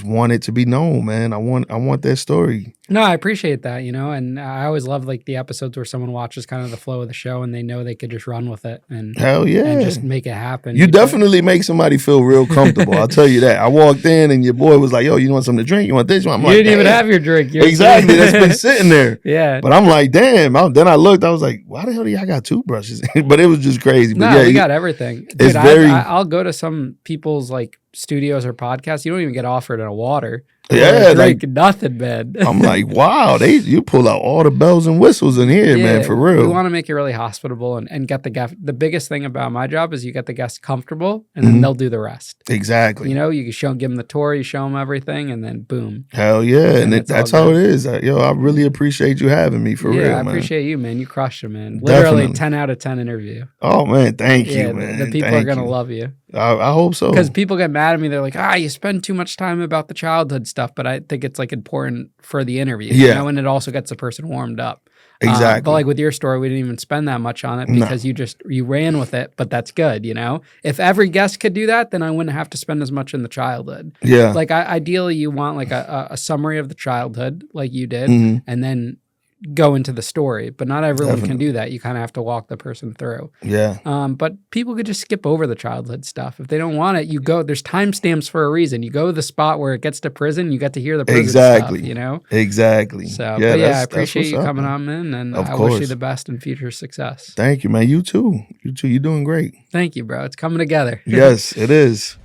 want it to be known, man. I want that story. No, I appreciate that, and I always love like the episodes where someone watches kind of the flow of the show and they know they could just run with it and hell yeah, and just make it happen. You definitely make somebody feel real comfortable. I'll tell you that. I walked in and your boy was like, yo, you want something to drink? You want this? I'm you like, didn't even have your drink. Exactly. That's been sitting there. Yeah. But I'm like, damn. Then I looked, I was like, why the hell do y'all got toothbrushes? But it was just crazy. But no, we got everything. Dude, I'll go to some people's like studios or podcasts. You don't even get offered a water. Yeah, drink nothing, man. I'm like, wow, you pull out all the bells and whistles in here, man, for real. We want to make it really hospitable and get the guest. The biggest thing about my job is you get the guests comfortable, and then they'll do the rest. Exactly. You can give them the tour, you show them everything, and then boom. Hell yeah, and that's how it is. Yo, I really appreciate you having me for real, man. I appreciate you, man. You crushed it, man. Literally Definitely. 10 out of 10 interview. Oh man, thank you, man. The people are gonna love you. I hope so. Because people get mad at me. They're like, you spend too much time about the childhood stuff, but I think it's like important for the interview. Yeah. And it also gets the person warmed up. Exactly. But like with your story, we didn't even spend that much on it because you ran with it, but that's good, If every guest could do that, then I wouldn't have to spend as much in the childhood. Yeah. Like ideally you want like a summary of the childhood like you did, and then go into the story, but not everyone can do that. You kind of have to walk the person through. Yeah. But people could just skip over the childhood stuff. If they don't want it, there's timestamps for a reason. You go to the spot where it gets to prison, you get to hear the prison stuff, Exactly. So, I appreciate you coming on, man, and I wish you the best in future success. Thank you, man. You too. You're doing great. Thank you, bro. It's coming together. Yes, it is.